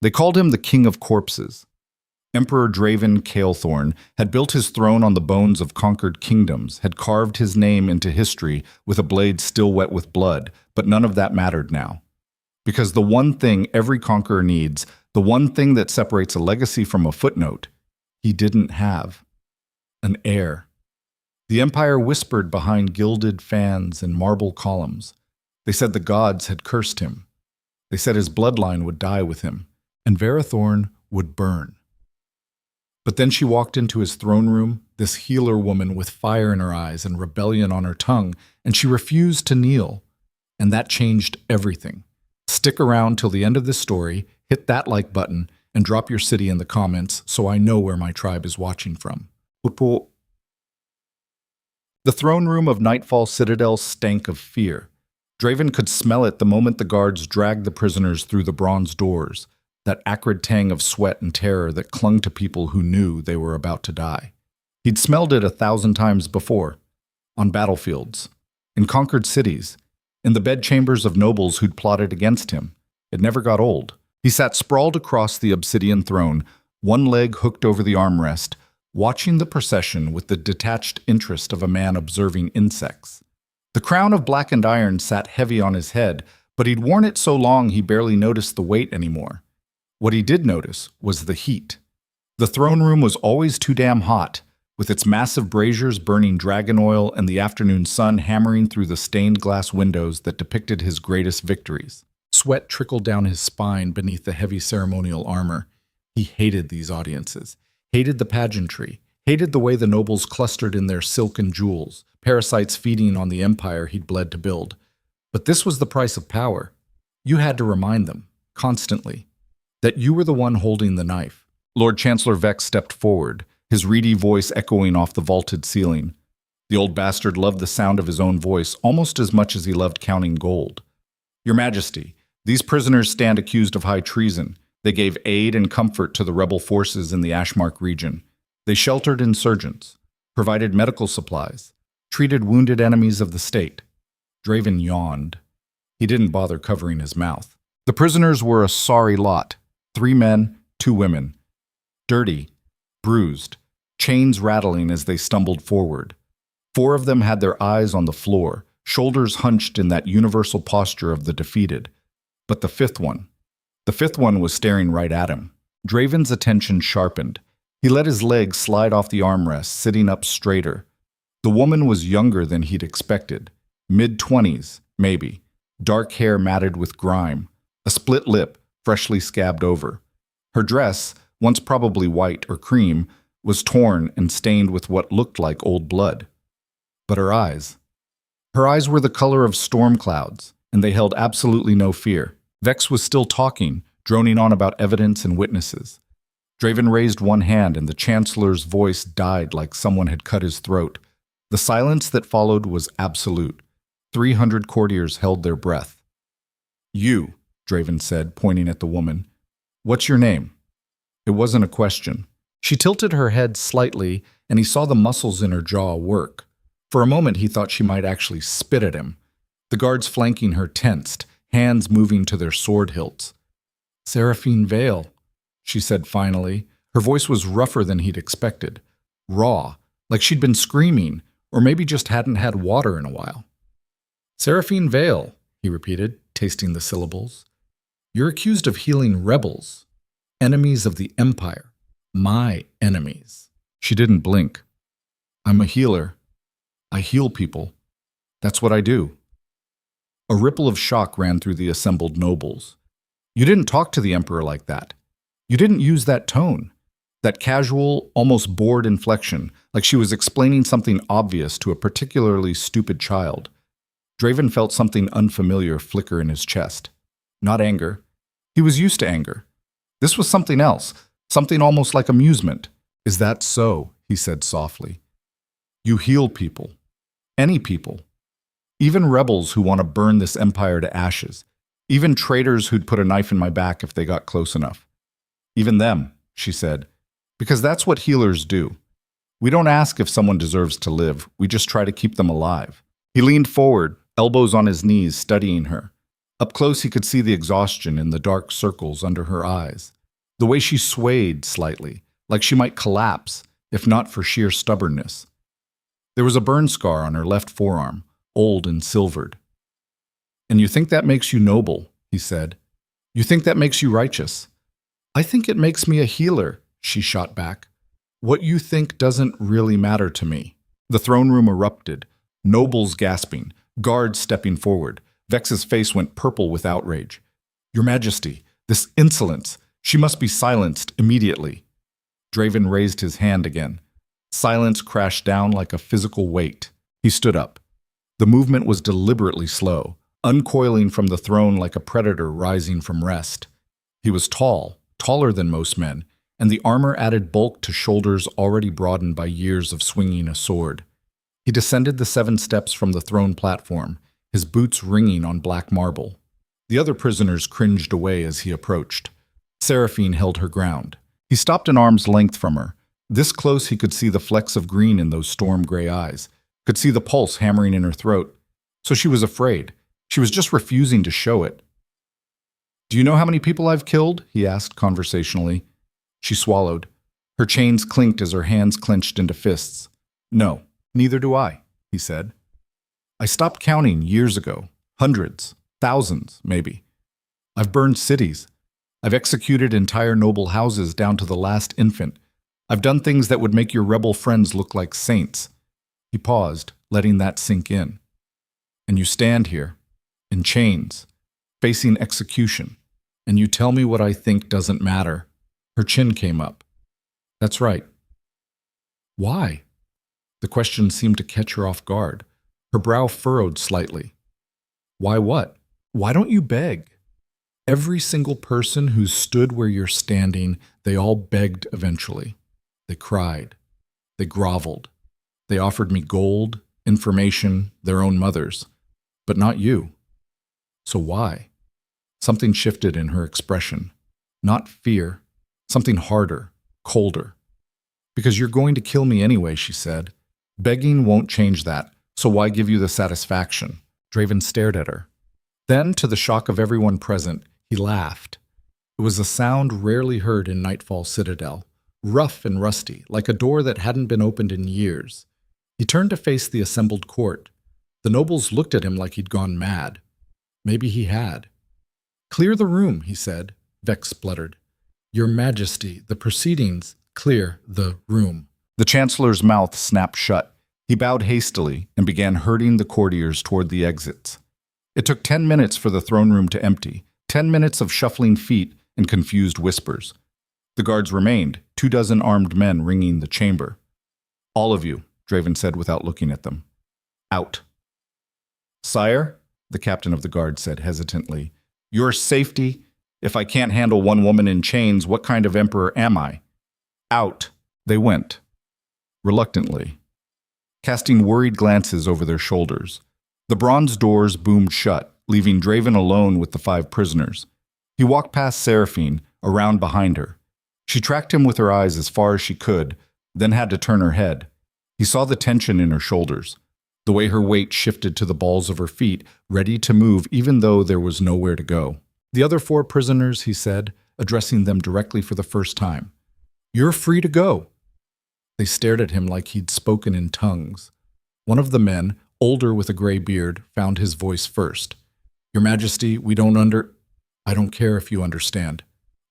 They called him the King of Corpses. Emperor Draven Kaelthorn had built his throne on the bones of conquered kingdoms, had carved his name into history with a blade still wet with blood, but none of that mattered now. Because the one thing every conqueror needs, the one thing that separates a legacy from a footnote, he didn't have. An heir. The Empire whispered behind gilded fans and marble columns. They said the gods had cursed him. They said his bloodline would die with him, and Varathorn would burn. But then she walked into his throne room, this healer woman with fire in her eyes and rebellion on her tongue, and she refused to kneel. And that changed everything. Stick around till the end of this story, hit that like button, and drop your city in the comments so I know where my tribe is watching from. The throne room of Nightfall Citadel stank of fear. Draven could smell it the moment the guards dragged the prisoners through the bronze doors, that acrid tang of sweat and terror that clung to people who knew they were about to die. He'd smelled it 1,000 times before, on battlefields, in conquered cities, in the bedchambers of nobles who'd plotted against him. It never got old. He sat sprawled across the obsidian throne, one leg hooked over the armrest, watching the procession with the detached interest of a man observing insects. The crown of blackened iron sat heavy on his head, but he'd worn it so long he barely noticed the weight anymore. What he did notice was the heat. The throne room was always too damn hot, with its massive braziers burning dragon oil and the afternoon sun hammering through the stained glass windows that depicted his greatest victories. Sweat trickled down his spine beneath the heavy ceremonial armor. He hated these audiences, hated the pageantry, hated the way the nobles clustered in their silk and jewels, parasites feeding on the empire he'd bled to build. But this was the price of power. You had to remind them, constantly, that you were the one holding the knife. Lord Chancellor Vex stepped forward, his reedy voice echoing off the vaulted ceiling. The old bastard loved the sound of his own voice almost as much as he loved counting gold. Your Majesty, these prisoners stand accused of high treason. They gave aid and comfort to the rebel forces in the Ashmark region. They sheltered insurgents, provided medical supplies, treated wounded enemies of the state. Draven yawned. He didn't bother covering his mouth. The prisoners were a sorry lot. 3 men, 2 women. Dirty, bruised, chains rattling as they stumbled forward. 4 of them had their eyes on the floor, shoulders hunched in that universal posture of the defeated. But the fifth one was staring right at him. Draven's attention sharpened. He let his legs slide off the armrest, sitting up straighter. The woman was younger than he'd expected. Mid-20s, maybe. Dark hair matted with grime. A split lip, freshly scabbed over. Her dress, once probably white or cream, was torn and stained with what looked like old blood. But her eyes were the color of storm clouds, and they held absolutely no fear. Vex was still talking, droning on about evidence and witnesses. Draven raised one hand, and the Chancellor's voice died like someone had cut his throat. The silence that followed was absolute. 300 courtiers held their breath. "You," Draven said, pointing at the woman. "What's your name?" It wasn't a question. She tilted her head slightly, and he saw the muscles in her jaw work. For a moment he thought she might actually spit at him. The guards flanking her tensed, hands moving to their sword hilts. "Seraphine Vale," she said finally. Her voice was rougher than he'd expected. Raw, like she'd been screaming, or maybe just hadn't had water in a while. "Seraphine Vale," he repeated, tasting the syllables. "You're accused of healing rebels, enemies of the Empire, my enemies." She didn't blink. "I'm a healer. I heal people. That's what I do." A ripple of shock ran through the assembled nobles. "You didn't talk to the Emperor like that. You didn't use that tone, that casual, almost bored inflection, like she was explaining something obvious to a particularly stupid child." Draven felt something unfamiliar flicker in his chest. Not anger. He was used to anger. This was something else, something almost like amusement. "Is that so?" he said softly. "You heal people. Any people. Even rebels who want to burn this empire to ashes. Even traitors who'd put a knife in my back if they got close enough. Even them," she said, "because that's what healers do. We don't ask if someone deserves to live. We just try to keep them alive." He leaned forward, elbows on his knees, studying her. Up close, he could see the exhaustion in the dark circles under her eyes, the way she swayed slightly, like she might collapse, if not for sheer stubbornness. There was a burn scar on her left forearm, old and silvered. "And you think that makes you noble," he said. "You think that makes you righteous." "I think it makes me a healer," she shot back. "What you think doesn't really matter to me." The throne room erupted, nobles gasping, guards stepping forward. Vex's face went purple with outrage. "Your Majesty, this insolence, she must be silenced immediately." Draven raised his hand again. Silence crashed down like a physical weight. He stood up. The movement was deliberately slow, uncoiling from the throne like a predator rising from rest. He was tall, taller than most men, and the armor added bulk to shoulders already broadened by years of swinging a sword. He descended the 7 steps from the throne platform, his boots ringing on black marble. The other prisoners cringed away as he approached. Seraphine held her ground. He stopped an arm's length from her. This close he could see the flecks of green in those storm-gray eyes, could see the pulse hammering in her throat. So she was afraid. She was just refusing to show it. "Do you know how many people I've killed?" he asked conversationally. She swallowed. Her chains clinked as her hands clenched into fists. "No, neither do I," he said. "I stopped counting years ago. Hundreds, thousands, maybe. I've burned cities. I've executed entire noble houses down to the last infant. I've done things that would make your rebel friends look like saints." He paused, letting that sink in. "And you stand here, in chains, facing execution, and you tell me what I think doesn't matter." Her chin came up. "That's right." "Why?" The question seemed to catch her off guard. Her brow furrowed slightly. "Why what? Why don't you beg?" "Every single person who stood where you're standing, they all begged eventually. They cried. They groveled. They offered me gold, information, their own mothers. But not you. So why?" Something shifted in her expression. Not fear. Something harder, colder. "Because you're going to kill me anyway," she said. "Begging won't change that, so why give you the satisfaction?" Draven stared at her. Then, to the shock of everyone present, he laughed. It was a sound rarely heard in Nightfall Citadel, rough and rusty, like a door that hadn't been opened in years. He turned to face the assembled court. The nobles looked at him like he'd gone mad. Maybe he had. "Clear the room," he said. Vex spluttered. "Your Majesty, the proceedings, clear the room." The Chancellor's mouth snapped shut. He bowed hastily and began herding the courtiers toward the exits. It took 10 minutes for the throne room to empty, 10 minutes of shuffling feet and confused whispers. The guards remained, 24 armed men ringing the chamber. "All of you," Draven said without looking at them. "Out." "Sire," the captain of the guard said hesitantly, "your safety? If I can't handle one woman in chains, what kind of emperor am I?" "Out." They went. Reluctantly, casting worried glances over their shoulders. The bronze doors boomed shut, leaving Draven alone with the 5 prisoners. He walked past Seraphine, around behind her. She tracked him with her eyes as far as she could, then had to turn her head. He saw the tension in her shoulders, the way her weight shifted to the balls of her feet, ready to move even though there was nowhere to go. "The other 4 prisoners," he said, addressing them directly for the first time. "You're free to go." They stared at him like he'd spoken in tongues. One of the men, older with a gray beard, found his voice first. "Your Majesty, we don't I don't care if you understand.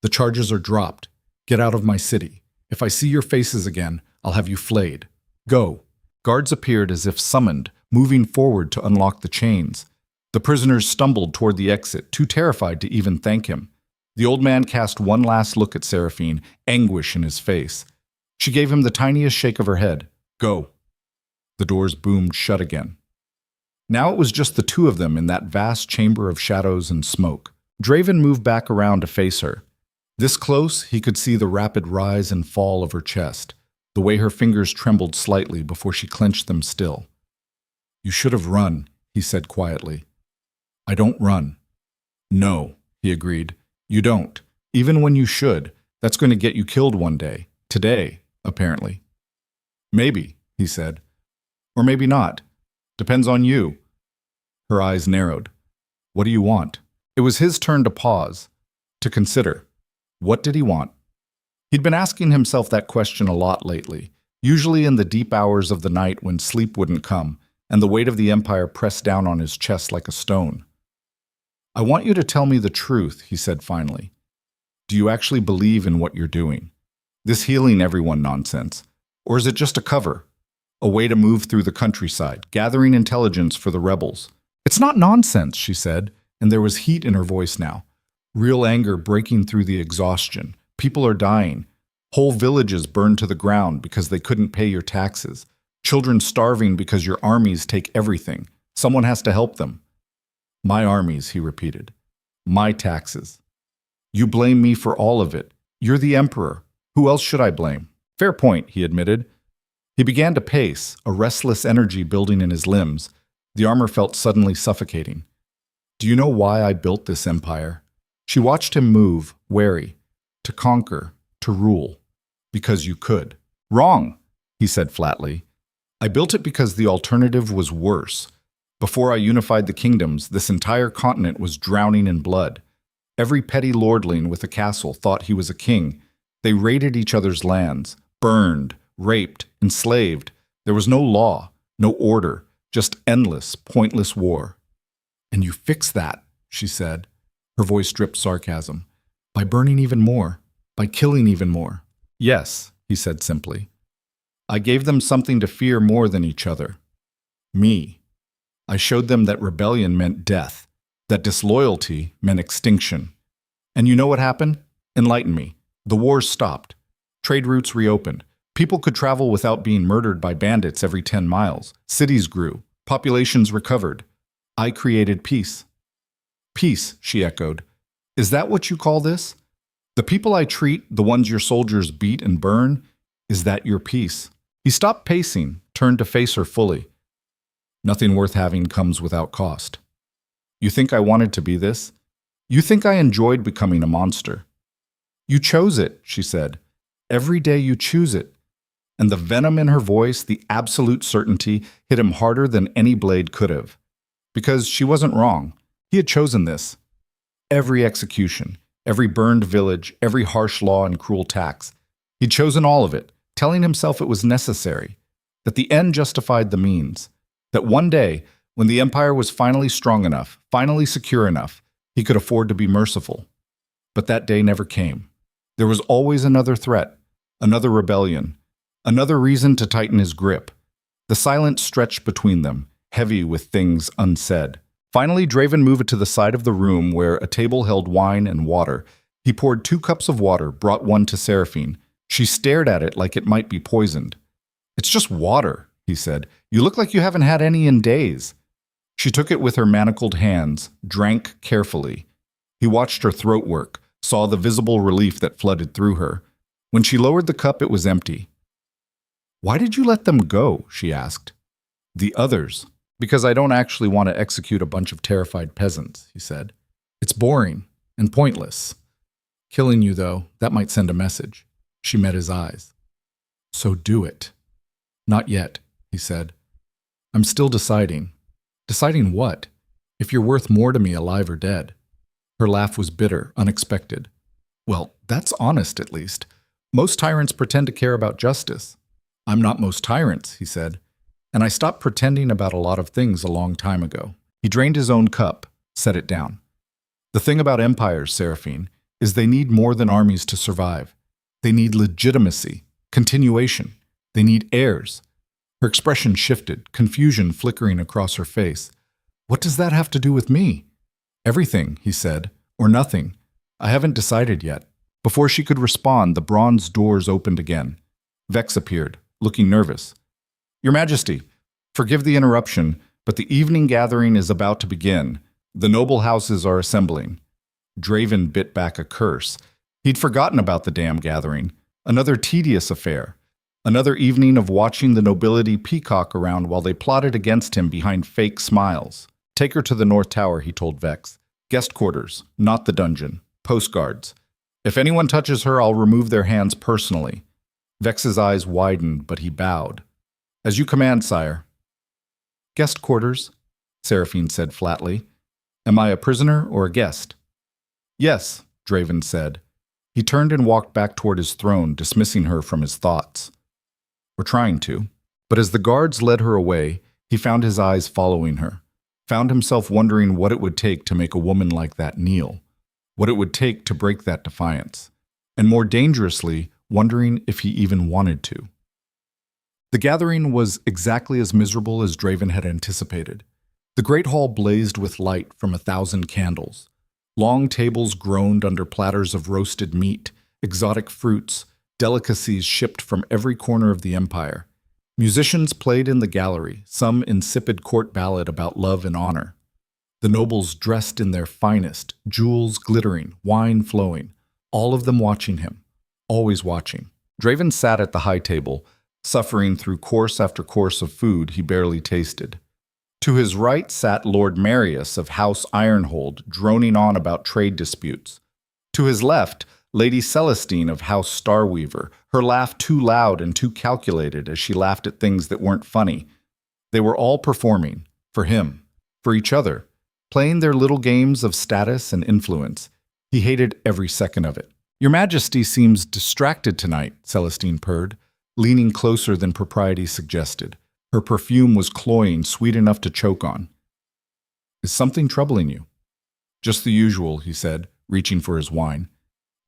The charges are dropped. Get out of my city. If I see your faces again, I'll have you flayed. Go." Guards appeared as if summoned, moving forward to unlock the chains. The prisoners stumbled toward the exit, too terrified to even thank him. The old man cast one last look at Seraphine, anguish in his face. She gave him the tiniest shake of her head. "Go." The doors boomed shut again. Now it was just the 2 of them in that vast chamber of shadows and smoke. Draven moved back around to face her. This close, he could see the rapid rise and fall of her chest, the way her fingers trembled slightly before she clenched them still. "You should have run," he said quietly. "I don't run." "No," he agreed. "You don't. Even when you should. That's going to get you killed one day. Today, apparently." "Maybe," he said. "Or maybe not. Depends on you." Her eyes narrowed. "What do you want?" It was his turn to pause, to consider. What did he want? He'd been asking himself that question a lot lately, usually in the deep hours of the night when sleep wouldn't come and the weight of the Empire pressed down on his chest like a stone. I want you to tell me the truth, he said finally. Do you actually believe in what you're doing? This healing everyone nonsense? Or is it just a cover? A way to move through the countryside, gathering intelligence for the rebels? It's not nonsense, she said, and there was heat in her voice now. Real anger breaking through the exhaustion. People are dying. Whole villages burned to the ground because they couldn't pay your taxes. Children starving because your armies take everything. Someone has to help them. My armies, he repeated. My taxes. You blame me for all of it. You're the emperor. Who else should I blame? Fair point, he admitted. He began to pace, a restless energy building in his limbs. The armor felt suddenly suffocating. Do you know why I built this empire? She watched him move, wary. To conquer, to rule. Because you could. Wrong, he said flatly. I built it because the alternative was worse. Before I unified the kingdoms, this entire continent was drowning in blood. Every petty lordling with a castle thought he was a king. They raided each other's lands, burned, raped, enslaved. There was no law, no order, just endless, pointless war. And you fixed that, she said. Her voice dripped sarcasm. By burning even more, by killing even more. Yes, he said simply. I gave them something to fear more than each other. Me. I showed them that rebellion meant death, that disloyalty meant extinction. And you know what happened? Enlighten me. The wars stopped. Trade routes reopened. People could travel without being murdered by bandits every 10 miles. Cities grew. Populations recovered. I created peace. Peace, she echoed. Is that what you call this? The people I treat, the ones your soldiers beat and burn, is that your peace? He stopped pacing, turned to face her fully. Nothing worth having comes without cost. You think I wanted to be this? You think I enjoyed becoming a monster? You chose it, she said. Every day you choose it. And the venom in her voice, the absolute certainty, hit him harder than any blade could have. Because she wasn't wrong. He had chosen this. Every execution, every burned village, every harsh law and cruel tax. He'd chosen all of it, telling himself it was necessary, that the end justified the means, that one day, when the empire was finally strong enough, finally secure enough, he could afford to be merciful. But that day never came. There was always another threat, another rebellion, another reason to tighten his grip. The silence stretched between them, heavy with things unsaid. Finally, Draven moved to the side of the room where a table held wine and water. He poured 2 cups of water, brought one to Seraphine. She stared at it like it might be poisoned. It's just water, he said. You look like you haven't had any in days. She took it with her manacled hands, drank carefully. He watched her throat work, saw the visible relief that flooded through her. When she lowered the cup, it was empty. Why did you let them go? She asked. The others. Because I don't actually want to execute a bunch of terrified peasants, he said. It's boring and pointless. Killing you, though, that might send a message. She met his eyes. So do it. Not yet, he said. I'm still deciding. Deciding what? If you're worth more to me alive or dead. Her laugh was bitter, unexpected. Well, that's honest, at least. Most tyrants pretend to care about justice. I'm not most tyrants, he said. And I stopped pretending about a lot of things a long time ago. He drained his own cup, set it down. The thing about empires, Seraphine, is they need more than armies to survive. They need legitimacy, continuation. They need heirs. Her expression shifted, confusion flickering across her face. What does that have to do with me? Everything, he said, or nothing. I haven't decided yet. Before she could respond, the bronze doors opened again. Vex appeared, looking nervous. Your Majesty, forgive the interruption, but the evening gathering is about to begin. The noble houses are assembling. Draven bit back a curse. He'd forgotten about the damn gathering. Another tedious affair. Another evening of watching the nobility peacock around while they plotted against him behind fake smiles. Take her to the North Tower, he told Vex. Guest quarters, not the dungeon. Postguards. If anyone touches her, I'll remove their hands personally. Vex's eyes widened, but he bowed. As you command, sire. Guest quarters, Seraphine said flatly. Am I a prisoner or a guest? Yes, Draven said. He turned and walked back toward his throne, dismissing her from his thoughts. Or trying to. But as the guards led her away, he found his eyes following her, found himself wondering what it would take to make a woman like that kneel, what it would take to break that defiance, and more dangerously, wondering if he even wanted to. The gathering was exactly as miserable as Draven had anticipated. The great hall blazed with light from 1,000 candles. Long tables groaned under platters of roasted meat, exotic fruits, delicacies shipped from every corner of the empire. Musicians played in the gallery, some insipid court ballad about love and honor. The nobles dressed in their finest, jewels glittering, wine flowing, all of them watching him, always watching. Draven sat at the high table, suffering through course after course of food he barely tasted. To his right sat Lord Marius of House Ironhold, droning on about trade disputes. To his left, Lady Celestine of House Starweaver, her laugh too loud and too calculated as she laughed at things that weren't funny. They were all performing, for him, for each other, playing their little games of status and influence. He hated every second of it. Your Majesty seems distracted tonight, Celestine purred, leaning closer than propriety suggested. Her perfume was cloying, sweet enough to choke on. Is something troubling you? Just the usual, he said, reaching for his wine.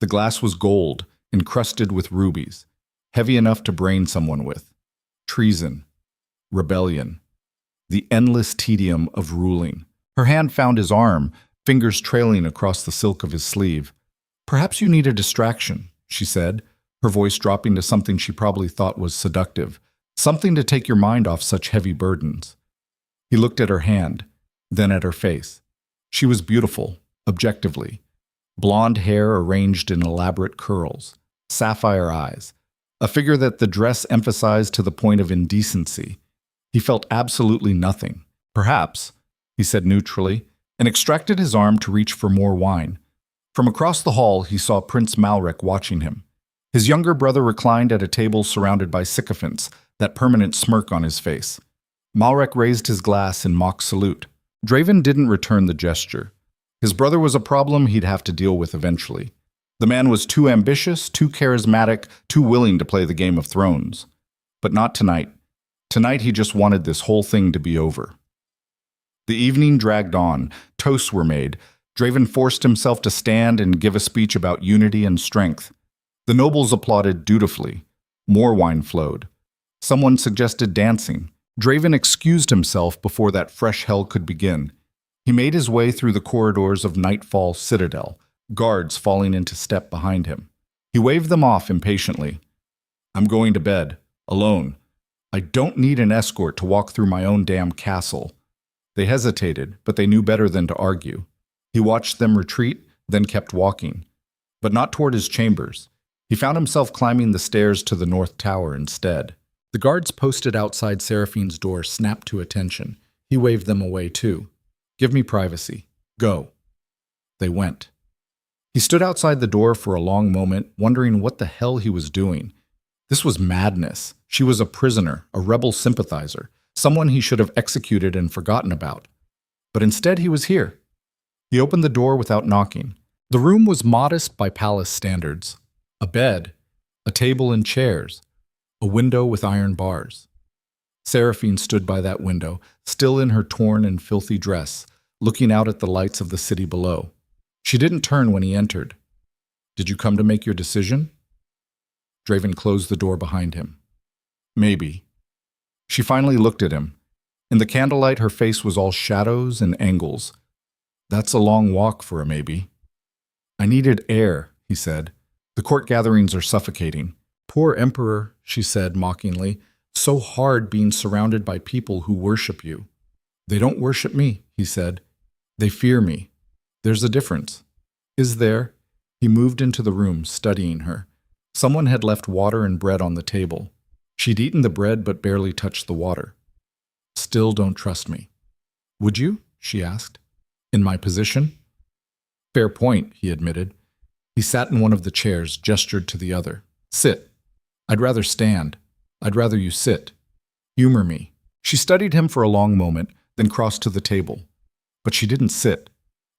The glass was gold, encrusted with rubies, heavy enough to brain someone with. Treason. Rebellion. The endless tedium of ruling. Her hand found his arm, fingers trailing across the silk of his sleeve. Perhaps you need a distraction, she said, her voice dropping to something she probably thought was seductive. Something to take your mind off such heavy burdens. He looked at her hand, then at her face. She was beautiful, objectively. Blonde hair arranged in elaborate curls, sapphire eyes, a figure that the dress emphasized to the point of indecency. He felt absolutely nothing. Perhaps, he said neutrally, and extracted his arm to reach for more wine. From across the hall, he saw Prince Malrek watching him. His younger brother reclined at a table surrounded by sycophants, that permanent smirk on his face. Malrek raised his glass in mock salute. Draven didn't return the gesture. His brother was a problem he'd have to deal with eventually. The man was too ambitious, too charismatic, too willing to play the Game of Thrones. But not tonight. Tonight he just wanted this whole thing to be over. The evening dragged on. Toasts were made. Draven forced himself to stand and give a speech about unity and strength. The nobles applauded dutifully. More wine flowed. Someone suggested dancing. Draven excused himself before that fresh hell could begin. He made his way through the corridors of Nightfall Citadel, guards falling into step behind him. He waved them off impatiently. I'm going to bed, alone. I don't need an escort to walk through my own damn castle. They hesitated, but they knew better than to argue. He watched them retreat, then kept walking. But not toward his chambers. He found himself climbing the stairs to the North Tower instead. The guards posted outside Seraphine's door snapped to attention. He waved them away too. Give me privacy. Go. They went. He stood outside the door for a long moment, wondering what the hell he was doing. This was madness. She was a prisoner, a rebel sympathizer, someone he should have executed and forgotten about. But instead he was here. He opened the door without knocking. The room was modest by palace standards. A bed, a table and chairs, a window with iron bars. Seraphine stood by that window, still in her torn and filthy dress, looking out at the lights of the city below. She didn't turn when he entered. Did you come to make your decision? Draven closed the door behind him. Maybe. She finally looked at him. In the candlelight, her face was all shadows and angles. That's a long walk for a maybe. I needed air, he said. The court gatherings are suffocating. Poor Emperor, she said mockingly, so hard being surrounded by people who worship you. They don't worship me, he said. They fear me. There's a difference. Is there? He moved into the room, studying her. Someone had left water and bread on the table. She'd eaten the bread but barely touched the water. Still don't trust me. Would you? She asked. In my position? Fair point, he admitted. He sat in one of the chairs, gestured to the other. Sit. I'd rather stand. I'd rather you sit. Humor me. She studied him for a long moment, then crossed to the table. But she didn't sit.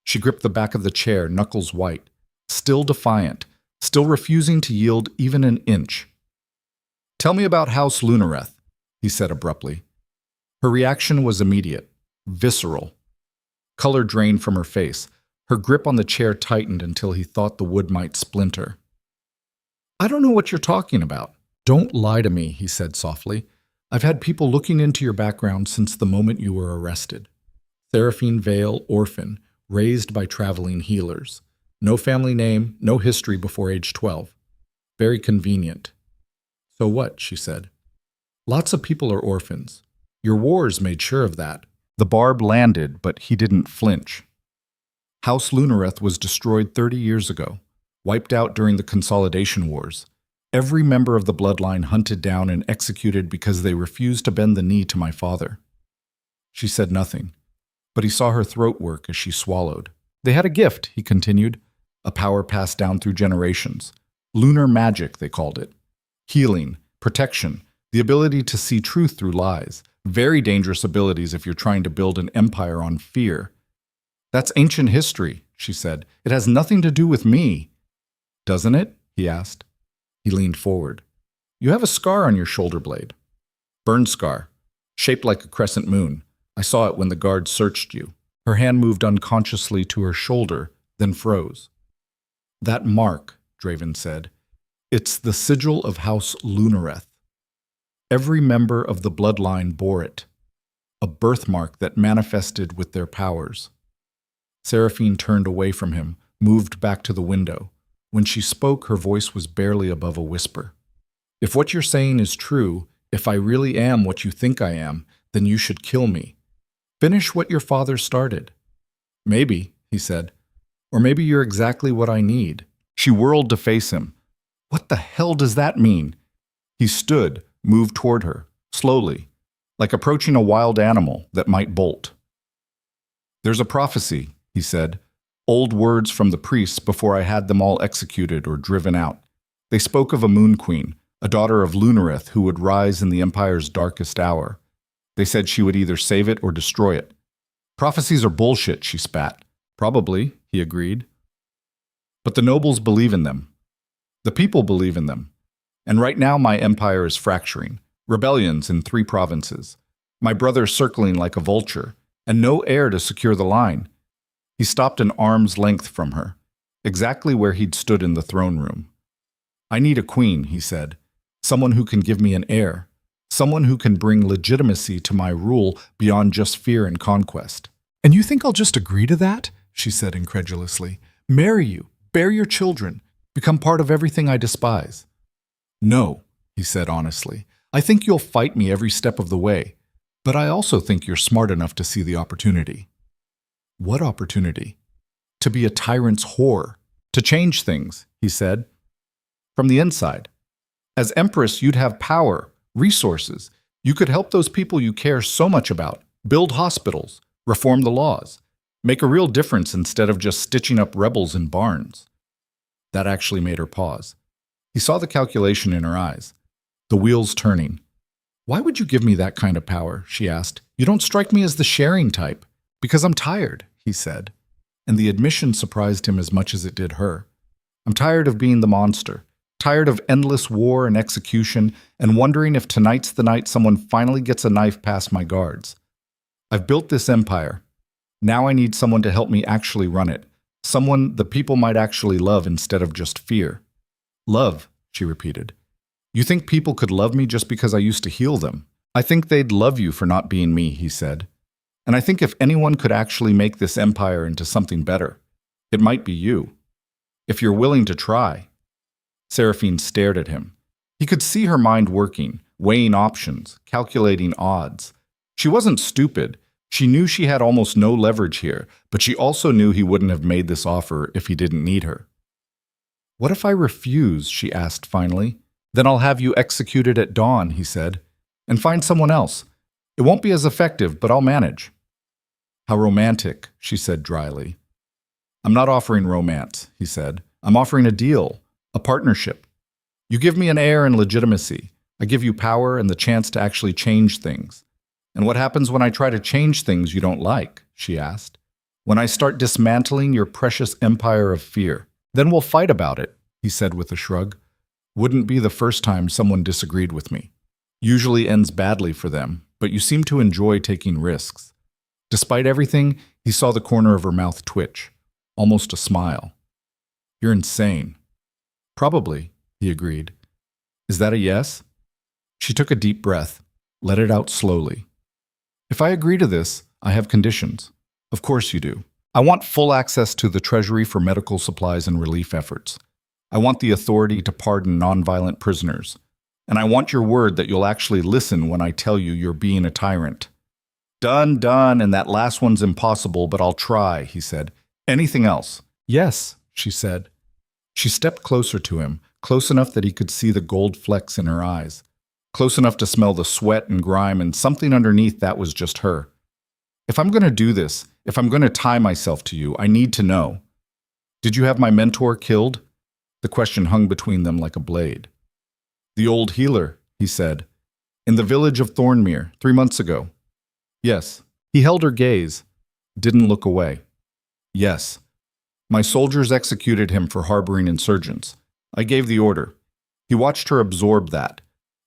She gripped the back of the chair, knuckles white, still defiant, still refusing to yield even an inch. "Tell me about House Lunareth," he said abruptly. Her reaction was immediate, visceral. Color drained from her face. Her grip on the chair tightened until he thought the wood might splinter. "I don't know what you're talking about." "Don't lie to me," he said softly. "I've had people looking into your background since the moment you were arrested. Seraphine Vale, orphan, raised by traveling healers. No family name, no history before age 12. Very convenient." "So what?" she said. "Lots of people are orphans. Your wars made sure of that." The barb landed, but he didn't flinch. House Lunareth was destroyed 30 years ago, wiped out during the Consolidation Wars. Every member of the bloodline hunted down and executed because they refused to bend the knee to my father. She said nothing, but he saw her throat work as she swallowed. "They had a gift," he continued, "a power passed down through generations. Lunar magic, they called it. Healing, protection, the ability to see truth through lies. Very dangerous abilities if you're trying to build an empire on fear." "That's ancient history," she said. "It has nothing to do with me." "Doesn't it?" he asked. He leaned forward. "You have a scar on your shoulder blade. Burn scar, shaped like a crescent moon. I saw it when the guards searched you." Her hand moved unconsciously to her shoulder, then froze. "That mark," Draven said. "It's the sigil of House Lunareth. Every member of the bloodline bore it. A birthmark that manifested with their powers." Seraphine turned away from him, moved back to the window. When she spoke, her voice was barely above a whisper. "If what you're saying is true, if I really am what you think I am, then you should kill me. Finish what your father started." "Maybe," he said. "Or maybe you're exactly what I need." She whirled to face him. "What the hell does that mean?" He stood, moved toward her, slowly, like approaching a wild animal that might bolt. "There's a prophecy," he said. "Old words from the priests before I had them all executed or driven out. They spoke of a moon queen, a daughter of Lunareth who would rise in the Empire's darkest hour. They said she would either save it or destroy it." "Prophecies are bullshit," she spat. "Probably," he agreed. "But the nobles believe in them. The people believe in them. And right now my empire is fracturing. Rebellions in 3 provinces. My brother circling like a vulture, and no heir to secure the line." He stopped an arm's length from her, exactly where he'd stood in the throne room. "I need a queen," he said. "Someone who can give me an heir. Someone who can bring legitimacy to my rule beyond just fear and conquest." "And you think I'll just agree to that?" she said incredulously. "Marry you, bear your children, become part of everything I despise?" "No," he said honestly. "I think you'll fight me every step of the way, but I also think you're smart enough to see the opportunity." "What opportunity?" "To be a tyrant's whore, to change things," he said. "From the inside. As Empress, you'd have power, resources. You could help those people you care so much about, build hospitals, reform the laws, make a real difference instead of just stitching up rebels in barns." That actually made her pause. He saw the calculation in her eyes, the wheels turning. "Why would you give me that kind of power?" she asked. "You don't strike me as the sharing type." "Because I'm tired," he said. And the admission surprised him as much as it did her. "I'm tired of being the monster, tired of endless war and execution, and wondering if tonight's the night someone finally gets a knife past my guards. I've built this empire. Now I need someone to help me actually run it, someone the people might actually love instead of just fear." "Love," she repeated. "You think people could love me just because I used to heal them?" "I think they'd love you for not being me," he said. "And I think if anyone could actually make this empire into something better, it might be you. If you're willing to try." Seraphine stared at him. He could see her mind working, weighing options, calculating odds. She wasn't stupid. She knew she had almost no leverage here, but she also knew he wouldn't have made this offer if he didn't need her. "What if I refuse?" she asked finally. "Then I'll have you executed at dawn," he said, "and find someone else. It won't be as effective, but I'll manage." "How romantic," she said dryly. "I'm not offering romance," he said. "I'm offering a deal, a partnership. You give me an heir and legitimacy. I give you power and the chance to actually change things." "And what happens when I try to change things you don't like?" she asked. When I start dismantling your precious empire of fear. Then we'll fight about it, he said with a shrug. Wouldn't be the first time someone disagreed with me. Usually ends badly for them, but you seem to enjoy taking risks. Despite everything, he saw the corner of her mouth twitch, almost a smile. You're insane. Probably, he agreed. Is that a yes? She took a deep breath, let it out slowly. If I agree to this, I have conditions. Of course you do. I want full access to the treasury for medical supplies and relief efforts. I want the authority to pardon nonviolent prisoners. And I want your word that you'll actually listen when I tell you you're being a tyrant. Done, and that last one's impossible, but I'll try, he said. Anything else? Yes, she said. She stepped closer to him, close enough that he could see the gold flecks in her eyes, close enough to smell the sweat and grime, and something underneath that was just her. If I'm going to do this, if I'm going to tie myself to you, I need to know. Did you have my mentor killed? The question hung between them like a blade. The old healer, he said. In the village of Thornmere, 3 months ago. Yes. He held her gaze, didn't look away. Yes. My soldiers executed him for harboring insurgents. I gave the order. He watched her absorb that,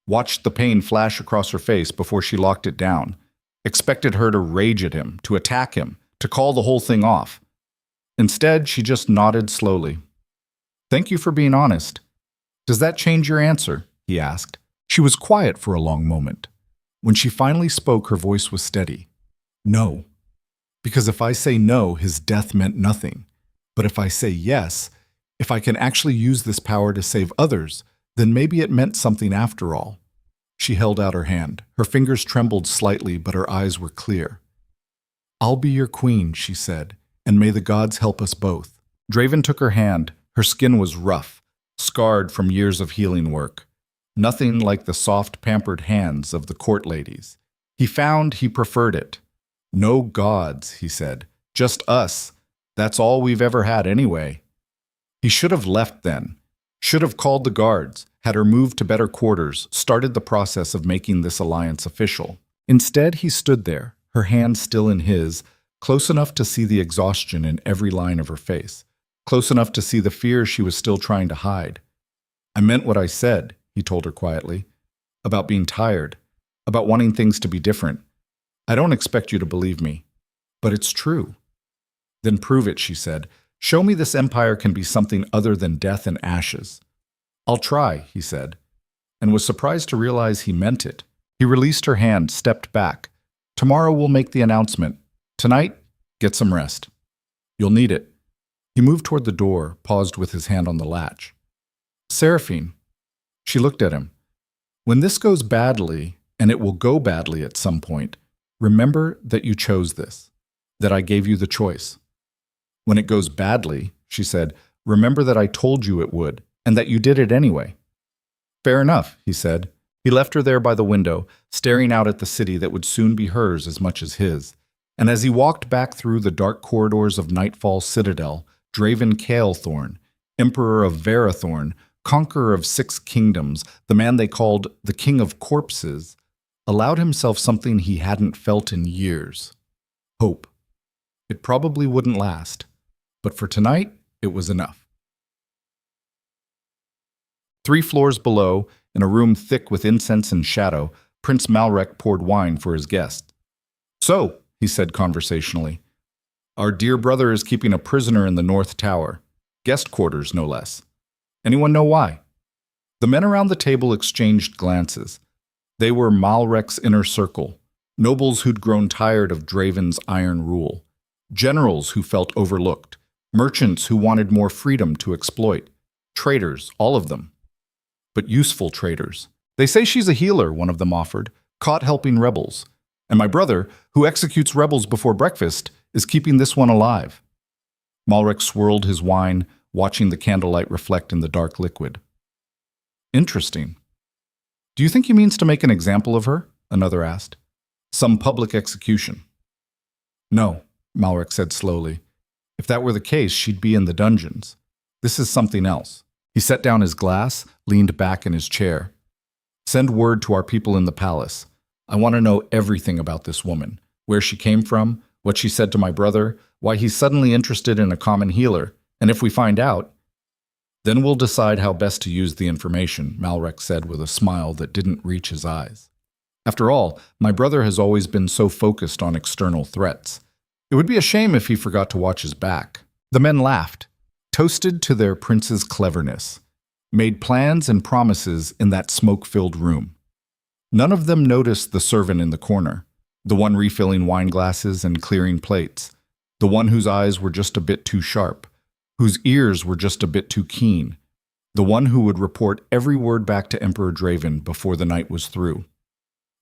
watched the pain flash across her face before she locked it down, expected her to rage at him, to attack him, to call the whole thing off. Instead, she just nodded slowly. Thank you for being honest. Does that change your answer? He asked. She was quiet for a long moment. When she finally spoke, her voice was steady. No. Because if I say no, his death meant nothing. But if I say yes, if I can actually use this power to save others, then maybe it meant something after all. She held out her hand. Her fingers trembled slightly, but her eyes were clear. I'll be your queen, she said, and may the gods help us both. Draven took her hand. Her skin was rough, scarred from years of healing work. Nothing like the soft, pampered hands of the court ladies. He found he preferred it. No gods, he said. Just us. That's all we've ever had anyway. He should have left then. Should have called the guards, had her moved to better quarters, started the process of making this alliance official. Instead, he stood there, her hand still in his, close enough to see the exhaustion in every line of her face, close enough to see the fear she was still trying to hide. I meant what I said, he told her quietly, about being tired, about wanting things to be different. I don't expect you to believe me, but it's true. Then prove it, she said. Show me this empire can be something other than death and ashes. I'll try, he said, and was surprised to realize he meant it. He released her hand, stepped back. Tomorrow we'll make the announcement. Tonight, get some rest. You'll need it. He moved toward the door, paused with his hand on the latch. Seraphine. She looked at him. When this goes badly, and it will go badly at some point, remember that you chose this, that I gave you the choice. When it goes badly, she said, remember that I told you it would, and that you did it anyway. Fair enough, he said. He left her there by the window, staring out at the city that would soon be hers as much as his. And as he walked back through the dark corridors of Nightfall Citadel, Draven Kaelthorn, Emperor of Varathorn, conqueror of 6 kingdoms, the man they called the King of Corpses, allowed himself something he hadn't felt in years. Hope. It probably wouldn't last, but for tonight, it was enough. 3 floors below, in a room thick with incense and shadow, Prince Malrek poured wine for his guest. So, he said conversationally, our dear brother is keeping a prisoner in the North Tower. Guest quarters, no less. Anyone know why? The men around the table exchanged glances. They were Malrek's inner circle, nobles who'd grown tired of Draven's iron rule, generals who felt overlooked, merchants who wanted more freedom to exploit, traders, all of them. But useful traders. They say she's a healer, one of them offered, caught helping rebels. And my brother, who executes rebels before breakfast, is keeping this one alive. Malrek swirled his wine, watching the candlelight reflect in the dark liquid. Interesting. Do you think he means to make an example of her? Another asked. Some public execution. No, Malrek said slowly. If that were the case, she'd be in the dungeons. This is something else. He set down his glass, leaned back in his chair. Send word to our people in the palace. I want to know everything about this woman, where she came from, what she said to my brother, why he's suddenly interested in a common healer, and if we find out, then we'll decide how best to use the information, Malrek said with a smile that didn't reach his eyes. After all, my brother has always been so focused on external threats. It would be a shame if he forgot to watch his back. The men laughed, toasted to their prince's cleverness, made plans and promises in that smoke-filled room. None of them noticed the servant in the corner, the one refilling wine glasses and clearing plates, the one whose eyes were just a bit too sharp, whose ears were just a bit too keen, the one who would report every word back to Emperor Draven before the night was through.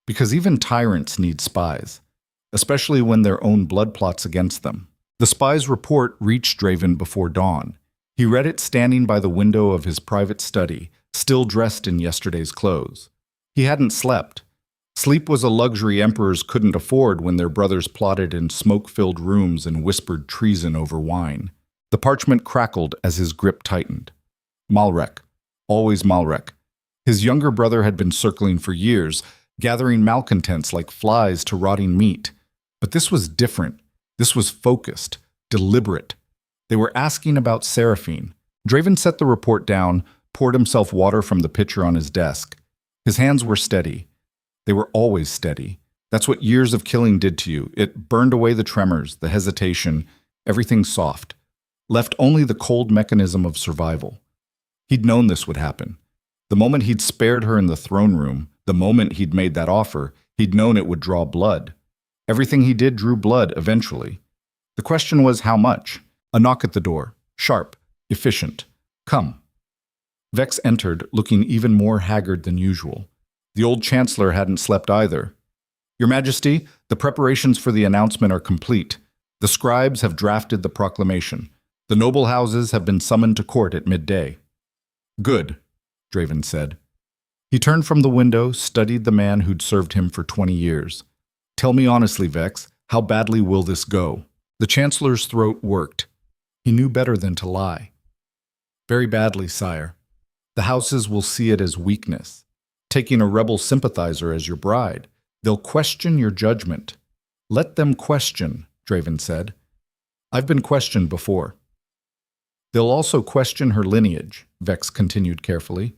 Because even tyrants need spies, especially when their own blood plots against them. The spy's report reached Draven before dawn. He read it standing by the window of his private study, still dressed in yesterday's clothes. He hadn't slept. Sleep was a luxury emperors couldn't afford when their brothers plotted in smoke-filled rooms and whispered treason over wine. The parchment crackled as his grip tightened. Malrek. Always Malrek. His younger brother had been circling for years, gathering malcontents like flies to rotting meat. But this was different. This was focused, deliberate. They were asking about Seraphine. Draven set the report down, poured himself water from the pitcher on his desk. His hands were steady. They were always steady. That's what years of killing did to you. It burned away the tremors, the hesitation, everything soft. Left only the cold mechanism of survival. He'd known this would happen. The moment he'd spared her in the throne room, the moment he'd made that offer, he'd known it would draw blood. Everything he did drew blood eventually. The question was how much? A knock at the door. Sharp. Efficient. Come. Vex entered, looking even more haggard than usual. The old chancellor hadn't slept either. Your Majesty, the preparations for the announcement are complete. The scribes have drafted the proclamation. The noble houses have been summoned to court at midday. Good, Draven said. He turned from the window, studied the man who'd served him for 20 years. Tell me honestly, Vex, how badly will this go? The chancellor's throat worked. He knew better than to lie. Very badly, sire. The houses will see it as weakness. Taking a rebel sympathizer as your bride, they'll question your judgment. Let them question, Draven said. I've been questioned before. They'll also question her lineage, Vex continued carefully.